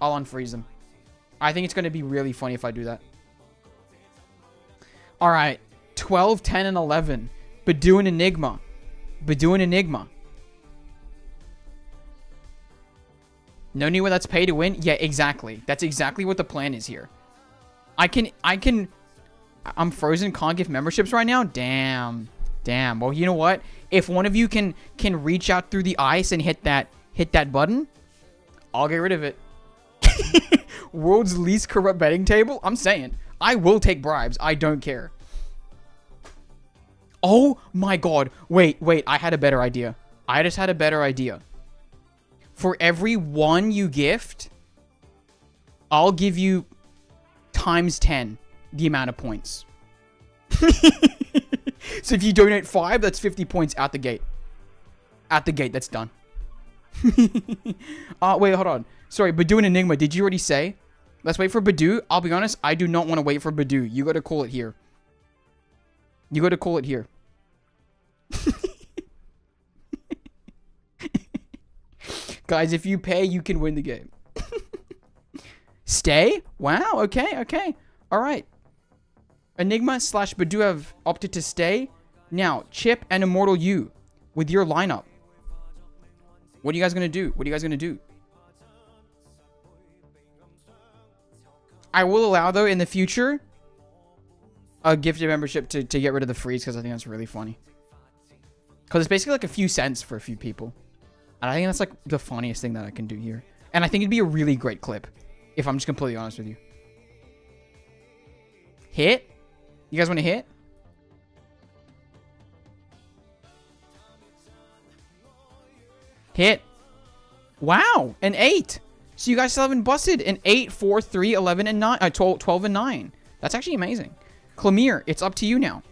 A: I'll unfreeze them. I think it's going to be really funny if I do that. All right. 12, 10, and 11. Badoo and Enigma. Badoo and Enigma. No need where that's pay to win? Yeah, exactly. That's exactly what the plan is here. I'm frozen, can't give memberships right now? Damn. Damn. Well, you know what? If one of you can reach out through the ice and hit that button, I'll get rid of it. World's least corrupt betting table? I'm saying. I will take bribes. I don't care. Oh my god. Wait. I had a better idea. I just had a better idea. For every one you gift, I'll give you times 10 the amount of points. So if you donate 5, that's 50 points out the gate. At the gate, that's done. Wait, hold on. Sorry, Badoo and Enigma, did you already say? Let's wait for Badoo. I'll be honest, I do not want to wait for Badoo. You got to call it here. You got to call it here. Guys, if you pay, you can win the game. Stay? Wow, okay. Alright. Enigma / Badoo have opted to stay. Now, Chip and Immortal You with your lineup. What are you guys going to do? I will allow, though, in the future, a gifted membership to get rid of the freeze, because I think that's really funny. Because it's basically like a few cents for a few people. And I think that's like the funniest thing that I can do here. And I think it'd be a really great clip, if I'm just completely honest with you. Hit? You guys want to hit? Hit. Wow, an 8. So you guys still haven't busted. An 8, 4, 3, 11, and 9. 12 and 9. That's actually amazing. Clemire, it's up to you now.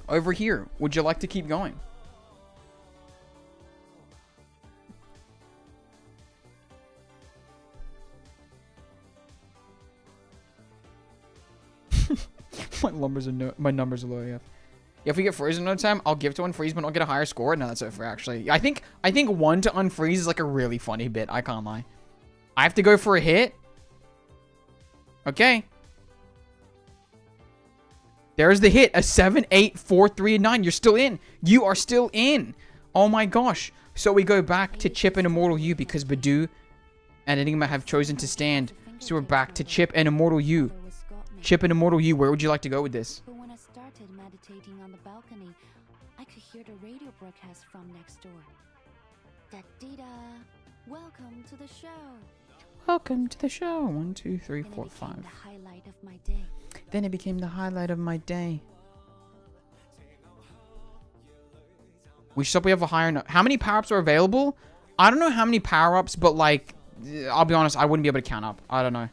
A: Over here, would you like to keep going? My numbers are low, yeah. If we get frozen another time, I'll give to unfreeze, but I'll get a higher score. No, that's over, actually. I think 1 to unfreeze is like a really funny bit. I can't lie. I have to go for a hit. Okay. There's the hit. A 7, 8, 4, 3, and 9. You're still in. You are still in. Oh my gosh. So we go back to Chip and Immortal You because Badoo and Enigma have chosen to stand. So we're back to Chip and Immortal You. Chip and Immortal You, where would you like to go with this?
B: But when I started meditating on the balcony, I could hear the radio broadcast from next door. Da-dee-da. Welcome to the show.
A: Welcome to the show. 1, 2, 3, 4, 5.
B: The highlight of my day.
A: Then it became the highlight of my day. We should hope we have a higher note. How many power-ups are available? I don't know how many power-ups, but like, I'll be honest, I wouldn't be able to count up. I don't know.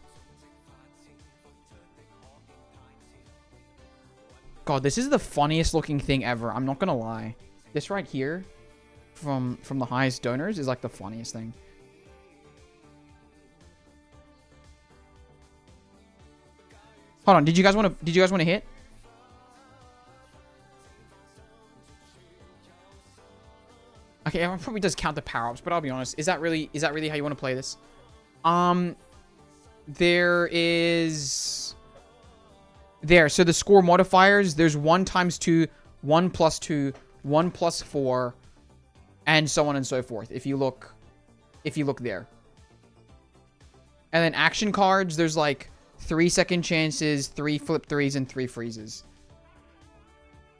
A: God, this is the funniest looking thing ever. I'm not gonna lie. This right here, from the highest donors, is like the funniest thing. Hold on. Did you guys want to hit? Okay, it probably does count the power-ups, but I'll be honest. Is that really how you want to play this? There is... There, so the score modifiers, there's 1 times 2, 1 plus 2, 1 plus 4, and so on and so forth, if you look there. And then action cards, there's like 3 second chances, 3 flip 3s, and 3 freezes.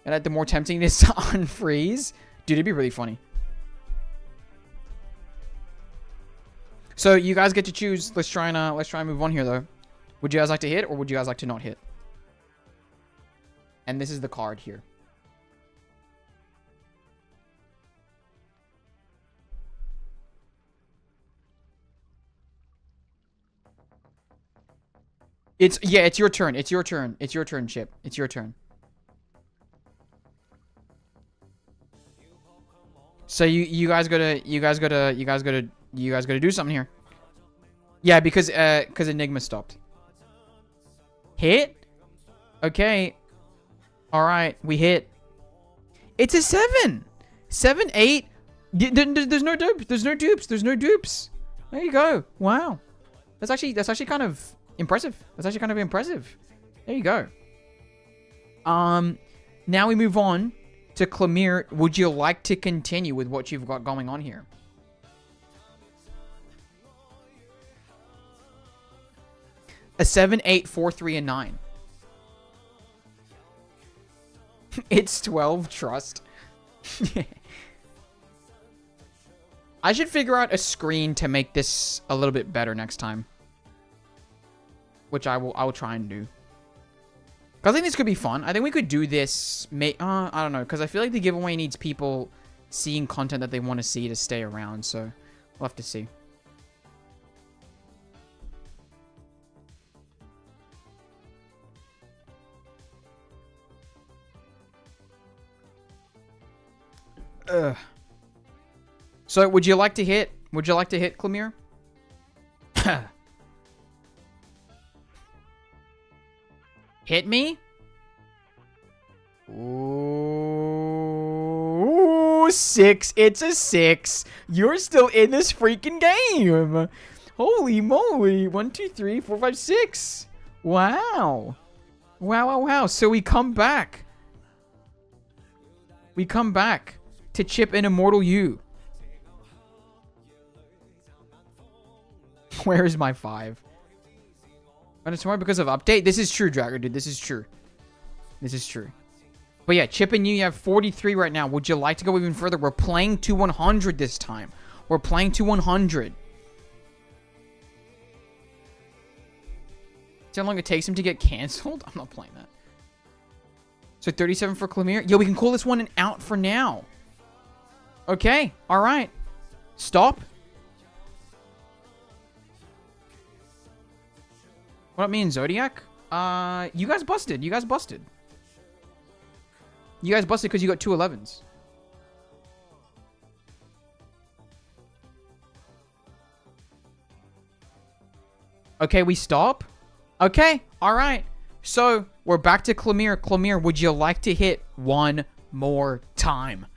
A: And the more tempting it is to unfreeze. Dude, it'd be really funny. So you guys get to choose. Let's try and move on here though. Would you guys like to hit or would you guys like to not hit? And this is the card here. It's your turn. It's your turn. It's your turn, Chip. It's your turn. So you guys gotta do something here. Yeah, because Enigma stopped. Hit? Okay. Alright, we hit. It's a 7. 7, 8. There's no dupes. There's no dupes. There's no dupes. There you go. Wow. That's actually kind of impressive. That's actually kind of impressive. There you go. Now we move on to Clemire. Would you like to continue with what you've got going on here? A 7, 8, 4, 3, and 9. It's 12, trust. I should figure out a screen to make this a little bit better next time. Which I will try and do. I think this could be fun. I think we could do this. I don't know, because I feel like the giveaway needs people seeing content that they want to see to stay around. So we'll have to see. Ugh. So would you like to hit? Would you like to hit, Clemire? Hit me? Ooh, 6. It's a 6. You're still in this freaking game. Holy moly. 1, 2, 3, 4, 5, 6. Wow. Wow. So we come back. We come back to Chip and Immortal You. Where is my 5? And it's more because of update. This is true, Dragger, dude. This is true. This is true. But yeah, Chip and you have 43 right now. Would you like to go even further? We're playing to 100 this time. We're playing to 100. See how long it takes him to get canceled? I'm not playing that. So 37 for Clemire. Yo, we can call this one out for now. Okay. All right. Stop. What about me and Zodiac? You guys busted. You guys busted. You guys busted because you got 2 11s. Okay, we stop. Okay, all right. So we're back to Clemire. Clemire, would you like to hit one more time?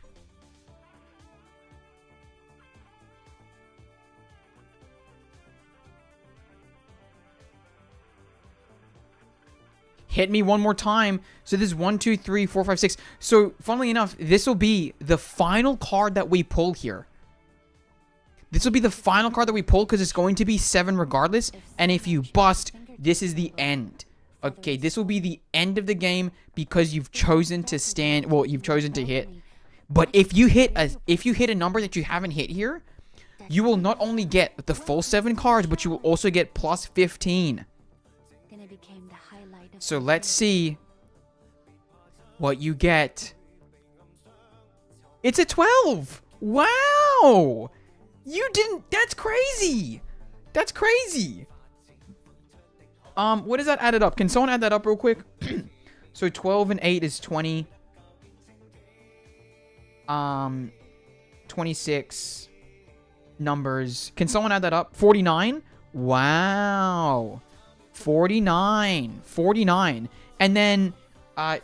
A: Hit me one more time. So this is 1, 2, 3, 4, 5, 6. So funnily enough, this will be the final card that we pull here. This will be the final card that we pull because it's going to be 7 regardless. And if you bust, this is the end. Okay, this will be the end of the game because you've chosen to stand. Well, you've chosen to hit. But if you hit a number that you haven't hit here, you will not only get the full 7 cards, but you will also get plus 15. So let's see what you get. It's a 12. Wow. You didn't. That's crazy. That's crazy. What does that added up? Can someone add that up real quick? So 12 and 8 is 20. 26 numbers. Can someone add that up? 49. Wow. 49. 49. And then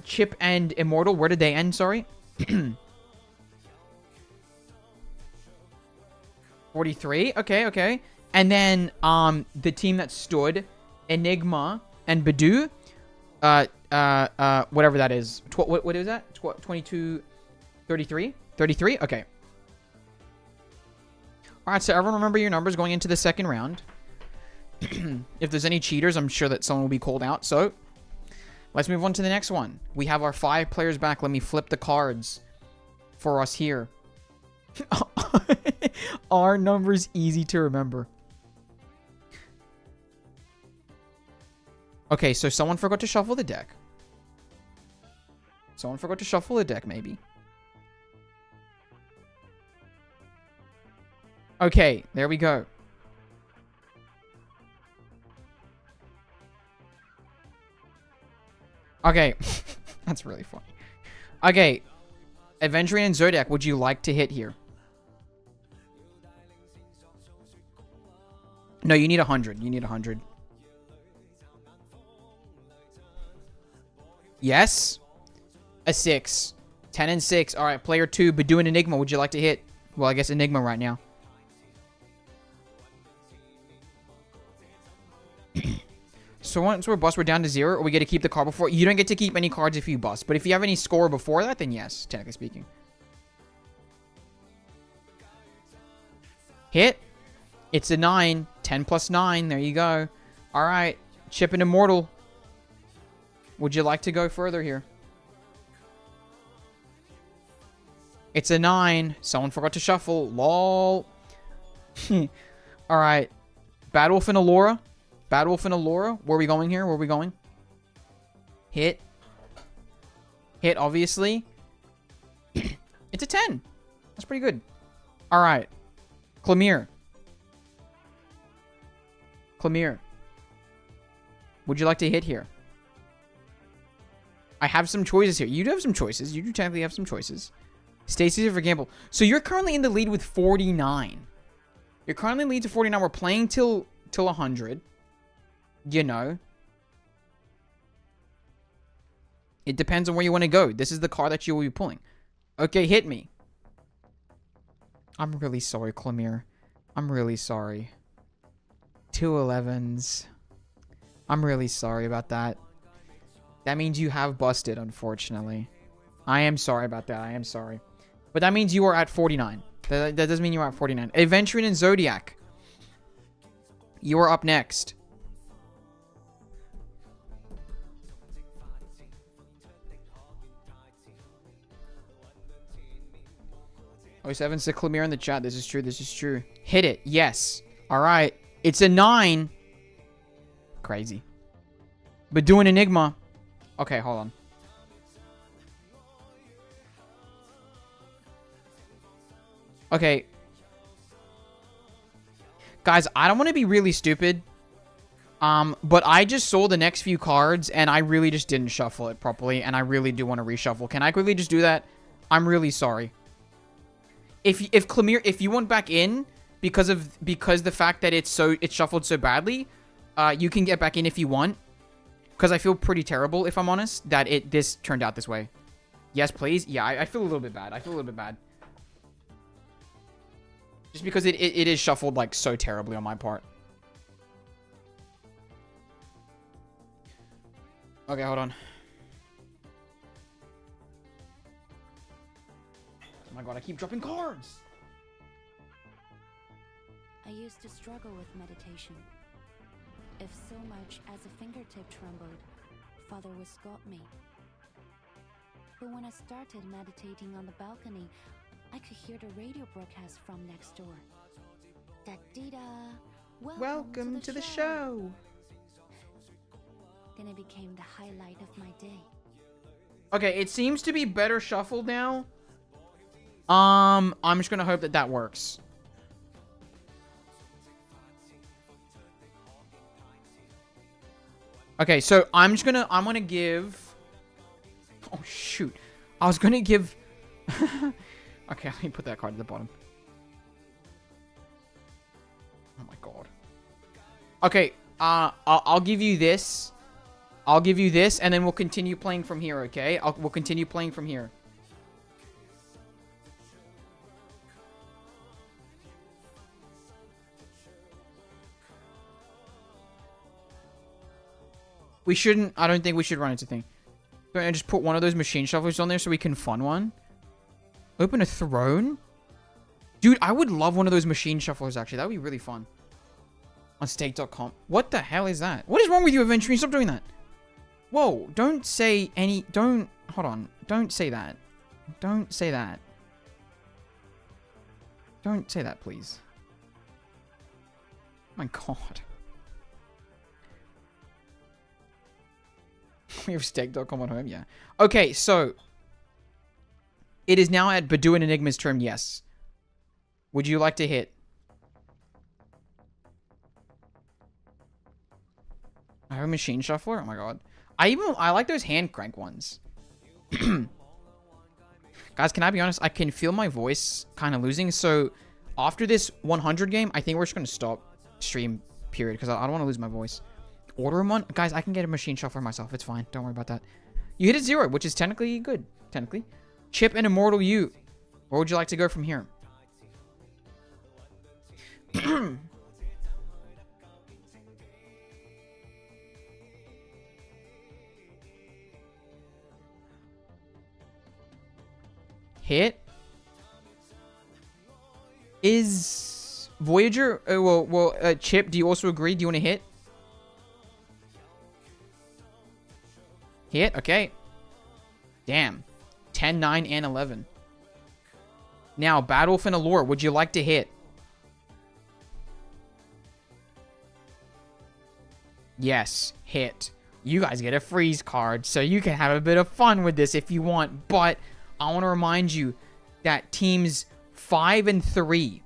A: Chip and Immortal, where did they end? Sorry. 43. Okay. And then the team that stood, Enigma and Badu, whatever that is. What is that? 22, 33? 33? Okay. All right, so everyone remember your numbers going into the second round. If there's any cheaters, I'm sure that someone will be called out. So Let's move on to the next one. We have our 5 players back. Let me flip the cards for us here. Our number's easy to remember. Okay, so someone forgot to shuffle the deck. Someone forgot to shuffle the deck, maybe. Okay, there we go. Okay. That's really funny. Okay. Adventuring and Zodiac, would you like to hit here? No, you need 100. You need 100. Yes. A 6. 10 and 6. All right, player 2, Bedouin Enigma. Would you like to hit? Well, I guess Enigma right now. So once we're bust, we're down to 0, or we get to keep the card before. You don't get to keep any cards if you bust. But if you have any score before that, then yes, technically speaking. Hit. It's a 9. 10 plus 9. There you go. All right. Chip and Immortal. Would you like to go further here? It's a 9. Someone forgot to shuffle. Lol. All right. Bad Wolf and Allura. Bad Wolf and Allura. Where are we going here? Where are we going? Hit. Hit, obviously. It's a 10. That's pretty good. All right. Clemire. Clemire. Would you like to hit here? I have some choices here. You do have some choices. You do technically have some choices. Stacy's for Gamble. So you're currently in the lead with 49. You're currently in the lead to 49. We're playing till 100. You know. It depends on where you want to go. This is the card that you will be pulling. Okay, hit me. I'm really sorry, Clemire. I'm really sorry. 2 11s. I'm really sorry about that. That means you have busted, unfortunately. I am sorry about that. I am sorry. But that means you are at 49. That doesn't mean you're at 49. Adventuring and Zodiac. You are up next. Oh, 7 said Clemire in the chat. This is true. This is true. Hit it. Yes. All right. It's a 9. Crazy. But doing Enigma. Okay, hold on. Okay. Guys, I don't want to be really stupid. But I just sold the next few cards, and I really just didn't shuffle it properly, and I really do want to reshuffle. Can I quickly just do that? I'm really sorry. If Clemire, if you went back in because the fact that it's shuffled so badly, you can get back in if you want. Because I feel pretty terrible, if I'm honest, that this turned out this way. Yes, please. Yeah, I feel a little bit bad. I feel a little bit bad. Just because it is shuffled, like, so terribly on my part. Okay, hold on. Oh my god, I keep dropping cards!
B: I used to struggle with meditation. If so much as a fingertip trembled, Father would scold me. But when I started meditating on the balcony, I could hear the radio broadcast from next door. Da-dee-da!
A: Welcome to the show!
B: Then it became the highlight of my day.
A: Okay, it seems to be better shuffled now. I'm just gonna hope that works. Okay, so I'm gonna give... Oh, shoot. I was gonna give... Okay, let me put that card at the bottom. Oh my god. Okay, I'll give you this. I'll give you this, and then we'll continue playing from here, okay? We'll continue playing from here. We shouldn't... I don't think we should run into thing. I just put one of those machine shufflers on there so we can fun one. Open a throne? Dude, I would love one of those machine shufflers, actually. That would be really fun. On stake.com. What the hell is that? What is wrong with you, Adventuring? Stop doing that. Whoa, don't say any... Don't... Hold on. Don't say that. Don't say that. Don't say that, please. My god. We have steak.com on home, yeah. Okay, so... It is now at Badoo and Enigma's turn, yes. Would you like to hit? I have a machine shuffler? Oh my god. I like those hand crank ones. Guys, can I be honest? I can feel my voice kind of losing. So, after this 100 game, I think we're just going to stop stream, period. Because I don't want to lose my voice. Order him one? Guys, I can get a machine shuffler myself. It's fine. Don't worry about that. You hit a 0, which is technically good. Technically. Chip and Immortal You. Where would you like to go from here? Hit is Voyager. Chip, do you also agree? Do you want to hit? Hit, okay. Damn. 10, 9, and 11. Now, Battle for Allure, would you like to hit? Yes, hit. You guys get a freeze card, so you can have a bit of fun with this if you want, but I want to remind you that teams 5 and 3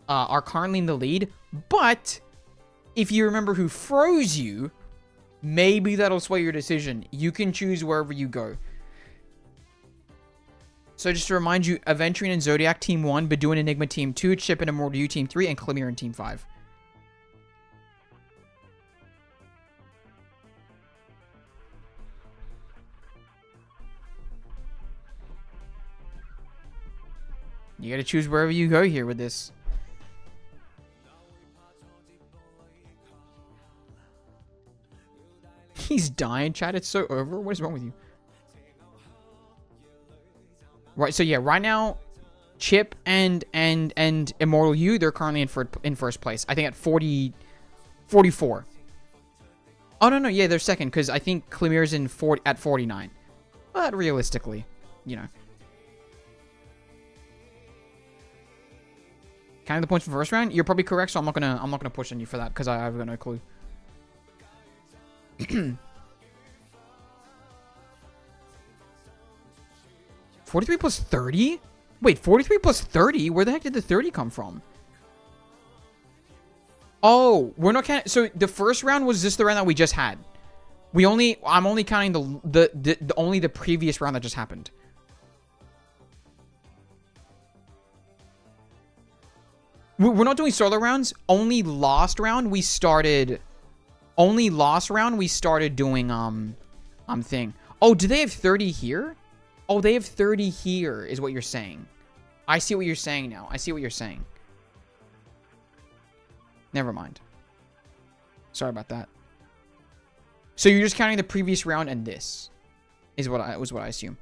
A: are currently in the lead, but if you remember who froze you, maybe that'll sway your decision. You can choose wherever you go. So just to remind you, Aventurine and Zodiac Team 1, Badoo and Enigma Team 2, Chip and Immortal You Team 3, and Clemire in Team 5. You gotta choose wherever you go here with this. He's dying, chat. It's so over. What is wrong with you? Right, so yeah, right now, Chip and Immortal You, they're currently in first place. I think at 44. Oh, no, yeah, they're second, because I think Clemire's at 49. But realistically, you know. Counting the points from first round, you're probably correct, so I'm not gonna push on you for that, because I've got no clue. 43 plus 30? Wait, 43 plus 30? Where the heck did the 30 come from? Oh, we're not counting. So the first round was just the round that we just had. I'm only counting only the previous round that just happened. We're not doing solo rounds. Only last round we started doing thing. Oh, do they have 30 here? Oh, they have 30 here, is what you're saying. I see what you're saying now. I see what you're saying. Never mind. Sorry about that. So you're just counting the previous round and this is what I assume.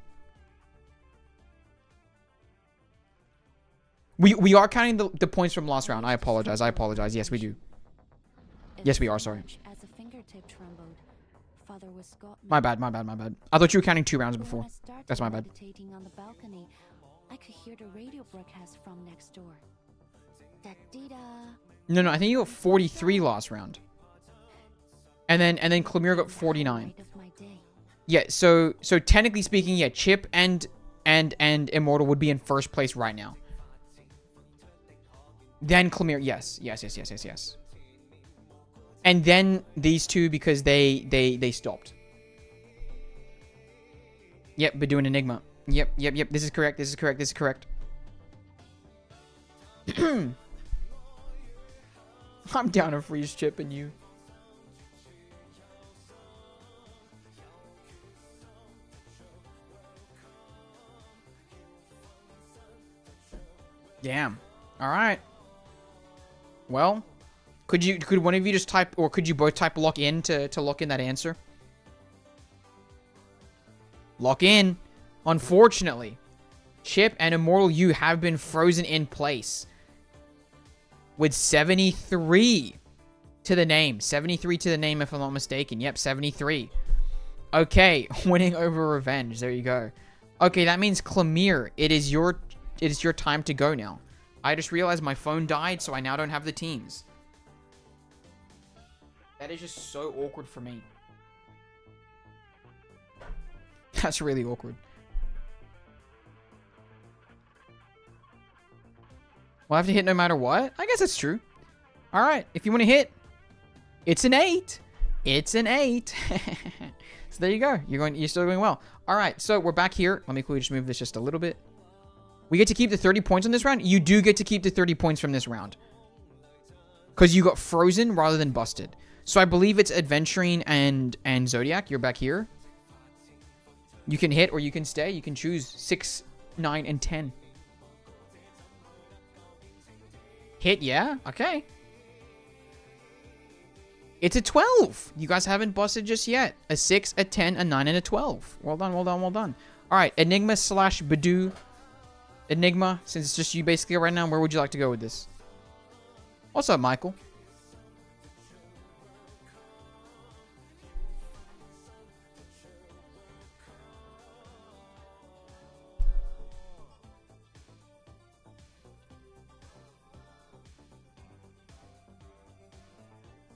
A: We are counting the points from last round. I apologize. Yes, we do. Yes, we are. Sorry. My bad. I thought you were counting 2 rounds before. That's my bad.
B: On the balcony, I could hear the radio broadcast from next door.
A: No, I think you got 43 last round. And then Clemire got 49. Yeah, so technically speaking, yeah, Chip and Immortal would be in first place right now. Then Clemire, yes. And then these two because they stopped. Yep, Badoo and Enigma. Yep. This is correct. I'm down to freeze Chip and you. Damn. All right. Well, could one of you just type, or could you both type lock in to lock in that answer? Lock in. Unfortunately, Chip and Immortal You have been frozen in place with 73. To the name. 73 to the name, if I'm not mistaken. Yep, 73. Okay, winning over revenge. There you go. Okay, that means Clemire, it is your time to go now. I just realized my phone died, so I now don't have the teams. That is just so awkward for me. That's really awkward. We'll have to hit no matter what? I guess that's true. Alright, if you want to hit, it's an 8. It's an 8. So there you go. You're still doing well. Alright, so we're back here. Let me quickly just move this just a little bit. We get to keep the 30 points on this round? You do get to keep the 30 points from this round. Because you got frozen rather than busted. So I believe it's Adventuring and Zodiac. You're back here. You can hit or you can stay. You can choose 6, 9, and 10. Hit, yeah? Okay. It's a 12. You guys haven't busted just yet. A 6, a 10, a 9, and a 12. Well done, well done, well done. All right, Enigma / Badoo. Enigma, since it's just you basically right now, where would you like to go with this? What's up, Michael?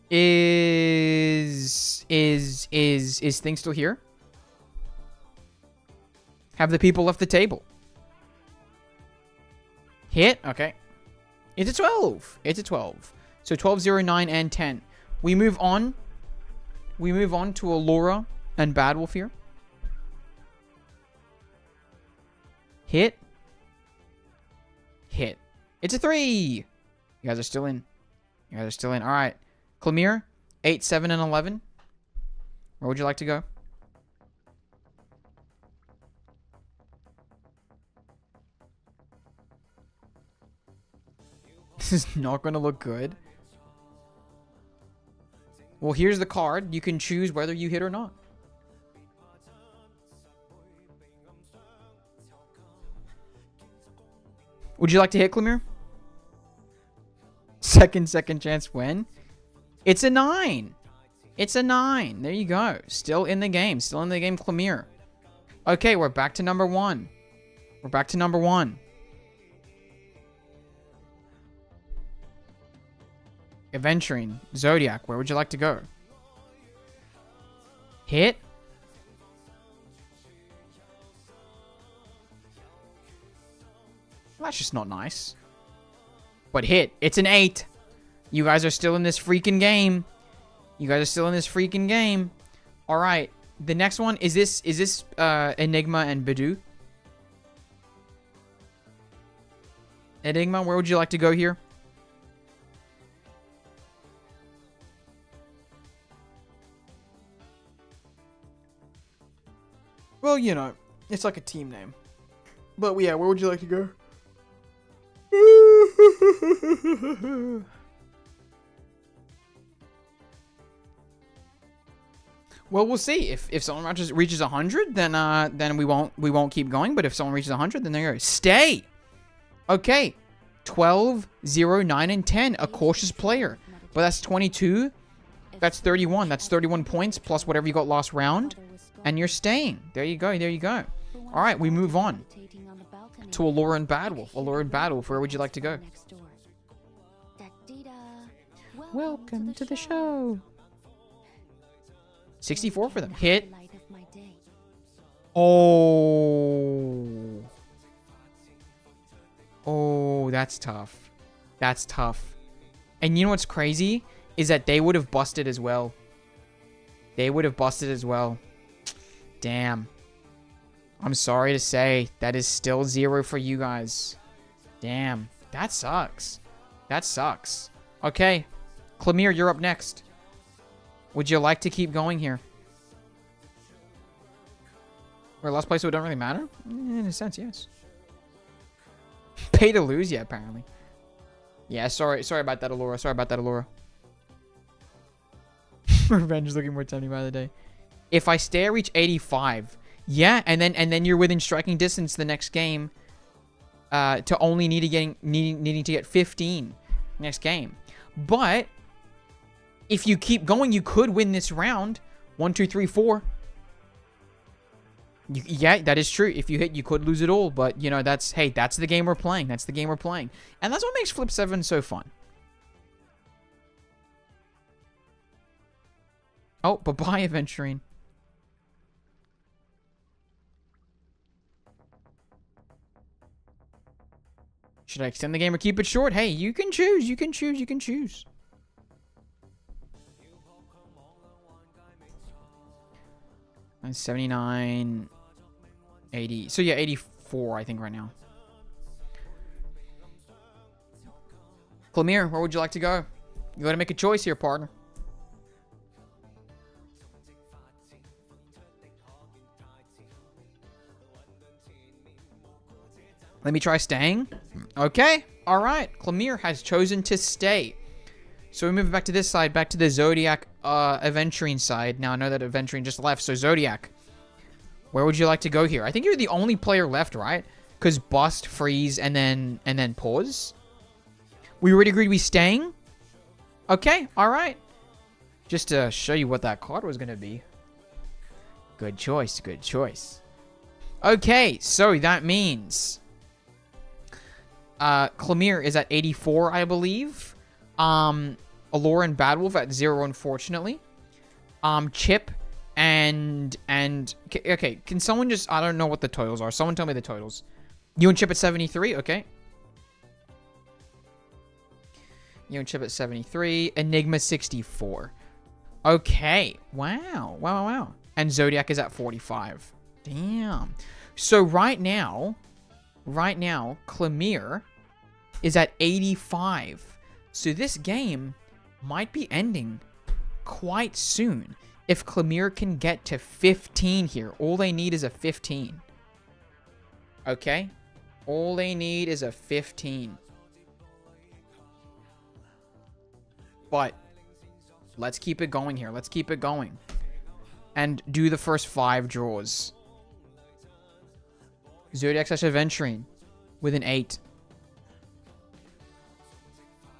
A: Is thing still here? Have the people left the table? Hit? Okay. It's a 12. It's a 12. So 12, 0, 9, and 10. We move on. We move on to Allura and Bad Wolf here. Hit. Hit. It's a 3. You guys are still in. You guys are still in. All right. Clemire, 8, 7, and 11. Where would you like to go? This is not going to look good. Well, here's the card. You can choose whether you hit or not. Would you like to hit, Clemire? Second chance when? It's a 9. It's a 9. There you go. Still in the game. Still in the game, Clemire. Okay, we're back to number 1. We're back to number 1. Adventuring. Zodiac. Where would you like to go? Hit. Well, that's just not nice. But hit. It's an 8. You guys are still in this freaking game. You guys are still in this freaking game. All right. The next one is this Enigma and Badoo. Enigma, where would you like to go here? Well, you know, it's like a team name. But yeah, where would you like to go? Well, we'll see. If someone reaches 100, then we won't keep going. But if someone reaches 100, then there you go. Stay. Okay. 12, 0, 9, and 10. A cautious player. But that's 22. That's 31. That's 31 points plus whatever you got last round. And you're staying. There you go. There you go. All right, we move on to Allura and Bad Wolf. Allura and Bad Wolf, where would you like to go? Welcome to the show. 64 for them. Hit. Oh. Oh, that's tough. That's tough. And you know what's crazy? Is that they would have busted as well. They would have busted as well. Damn. I'm sorry to say, that is still 0 for you guys. Damn. That sucks. That sucks. Okay. Clemire, you're up next. Would you like to keep going here? Or last place, so it don't really matter? In a sense, yes. Pay to lose, yeah, apparently. Yeah, sorry about that, Allura. Sorry about that, Allura. Revenge is looking more tempting by the day. If I stay, I reach 85. Yeah, and then you're within striking distance the next game. To only needing to get 15 next game. But If you keep going, you could win this round. 1, 2, 3, 4. Yeah, that is true. If you hit, you could lose it all. But, you know, that's the game we're playing. That's the game we're playing. And that's what makes Flip 7 so fun. Oh, bye-bye, Adventuring. Should I extend the game or keep it short? Hey, you can choose. You can choose. You can choose. And 79, 80. So yeah, 84, I think, right now. Clemire, where would you like to go? You got to make a choice here, partner. Let me try staying. Okay. All right. Clemire has chosen to stay. So we move back to this side, back to the Zodiac Adventuring side. Now I know that Adventuring just left, so Zodiac. Where would you like to go here? I think you're the only player left, right? Because bust, freeze, and then pause. We already agreed we staying? Okay, all right. Just to show you what that card was going to be. Good choice, good choice. Okay, so that means Clemire is at 84, I believe. Allure and Badwolf at 0, unfortunately. Chip and okay, can someone just, I don't know what the totals are. Someone tell me the totals. You and Chip at 73, okay. You and Chip at 73. Enigma 64. Okay. Wow. And Zodiac is at 45. Damn. So right now, Clemire is at 85. So this game might be ending quite soon if Clemire can get to 15 here. All they need is a 15. Okay? All they need is a 15. But let's keep it going here. Let's keep it going. And do the first 5 draws. Zodiac / Adventuring with an 8.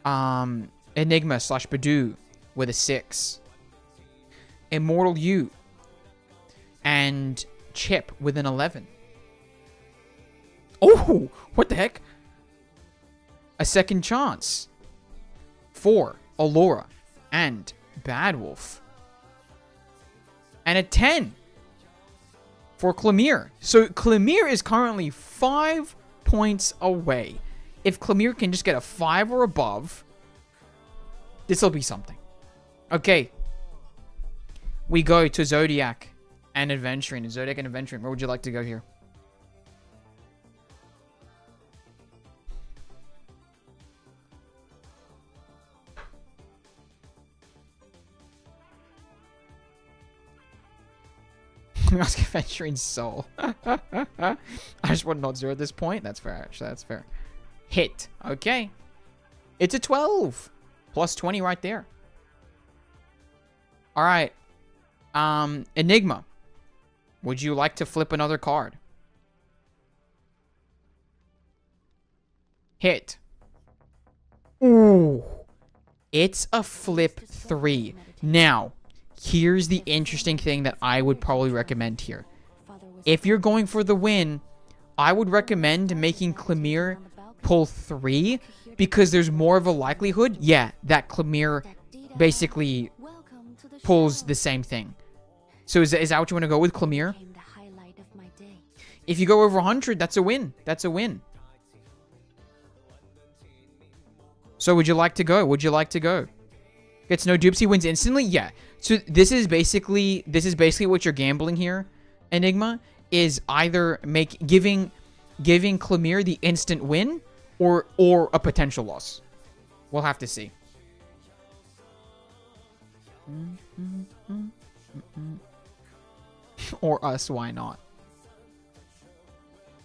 A: Enigma / Badoo with a 6. Immortal You and Chip with an 11. Oh, what the heck? A Second Chance. 4. Allura and Badwolf. And a 10 for Clemire. So Clemire is currently 5 points away. If Clemire can just get a 5 or above, this will be something. Okay. We go to Zodiac and Adventuring. Zodiac and Adventuring. Where would you like to go here? Ask Adventuring Soul. I just want not 0 at this point. That's fair, actually. That's fair. Hit. Okay. It's a 12. Plus 20 right there. All right. Enigma. Would you like to flip another card? Hit. Ooh. It's a flip 3. Now, here's the interesting thing that I would probably recommend here. If you're going for the win, I would recommend making Clemire pull 3 because there's more of a likelihood, that Clemire basically pulls the same thing. So is that what you want to go with, Clemire? If you go over 100, that's a win. That's a win. So would you like to go? Would you like to go? Gets no dupes, he wins instantly? Yeah. So this is basically what you're gambling here, Enigma, is either giving Clemire the instant win or a potential loss. We'll have to see. Or us, why not?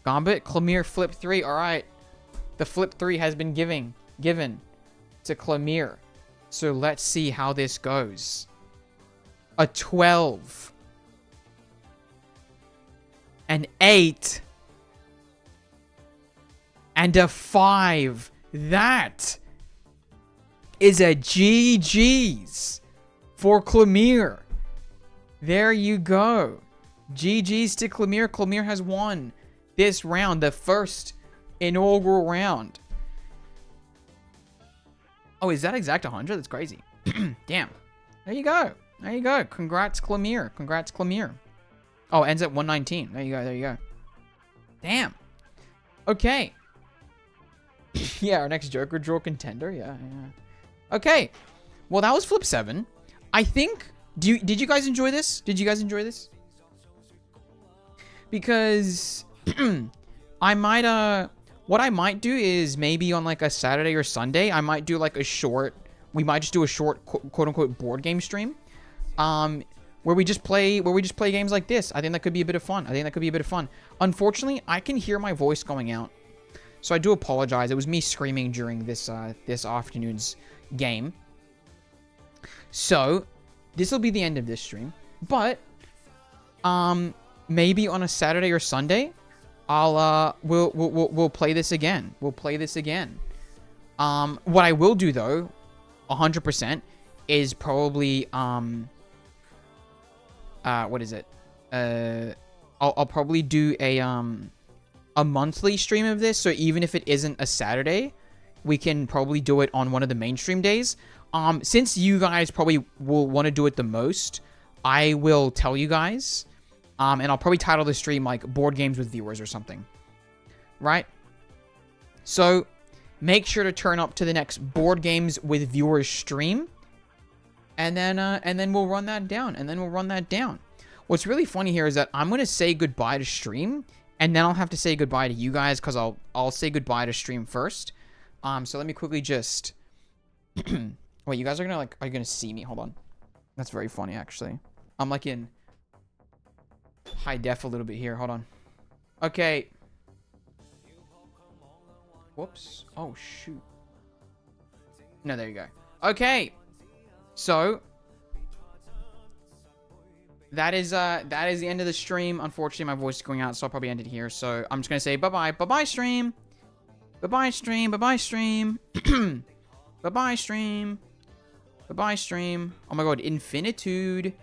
A: Gambit, Clemire, flip 3. All right. The flip 3 has been given to Clemire. So let's see how this goes. A 12. An 8. And a 5. That is a GG's. for Clemire. There you go. GG's to Clemire. Clemire has won this round, the first inaugural round. Oh, is that exact 100? That's crazy. Damn. There you go. There you go. Congrats, Clemire. Congrats, Clemire. Oh, ends at 119. There you go. There you go. Damn. Okay. Yeah, our next Joker draw contender. Yeah, yeah. Okay. Well, that was flip 7. I think... Did you guys enjoy this? Did you guys enjoy this? Because... I might, what I might do is maybe on like a Saturday or Sunday, I might do like a short... We might just do a short quote-unquote board game stream. Where we just play games like this. I think that could be a bit of fun. Unfortunately, I can hear my voice going out. So I do apologize. It was me screaming during this this afternoon's game. So this will be the end of this stream. But maybe on a Saturday or Sunday, we'll play this again. What I will do though, 100%, is probably what is it? I'll probably do a monthly stream of this. So even if it isn't a Saturday, we can probably do it on one of the mainstream days. Since you guys probably will want to do it the most, I will tell you guys. And I'll probably title the stream like Board Games with Viewers or something. Right? So make sure to turn up to the next Board Games with Viewers stream. And then we'll run that down. What's really funny here is that I'm going to say goodbye to stream. And then I'll have to say goodbye to you guys because I'll say goodbye to stream first. So let me quickly just... Wait, you guys are you gonna see me? Hold on. That's very funny, actually. I'm like in high def a little bit here. Hold on. Okay. Whoops. Oh, shoot. No, there you go. Okay. So that is the end of the stream. Unfortunately, my voice is going out, so I'll probably end it here. So I'm just gonna say bye-bye. Bye-bye, stream. Bye-bye, stream. Bye-bye, stream. Bye-bye, stream. Bye-bye, stream. Oh my god, infinitude.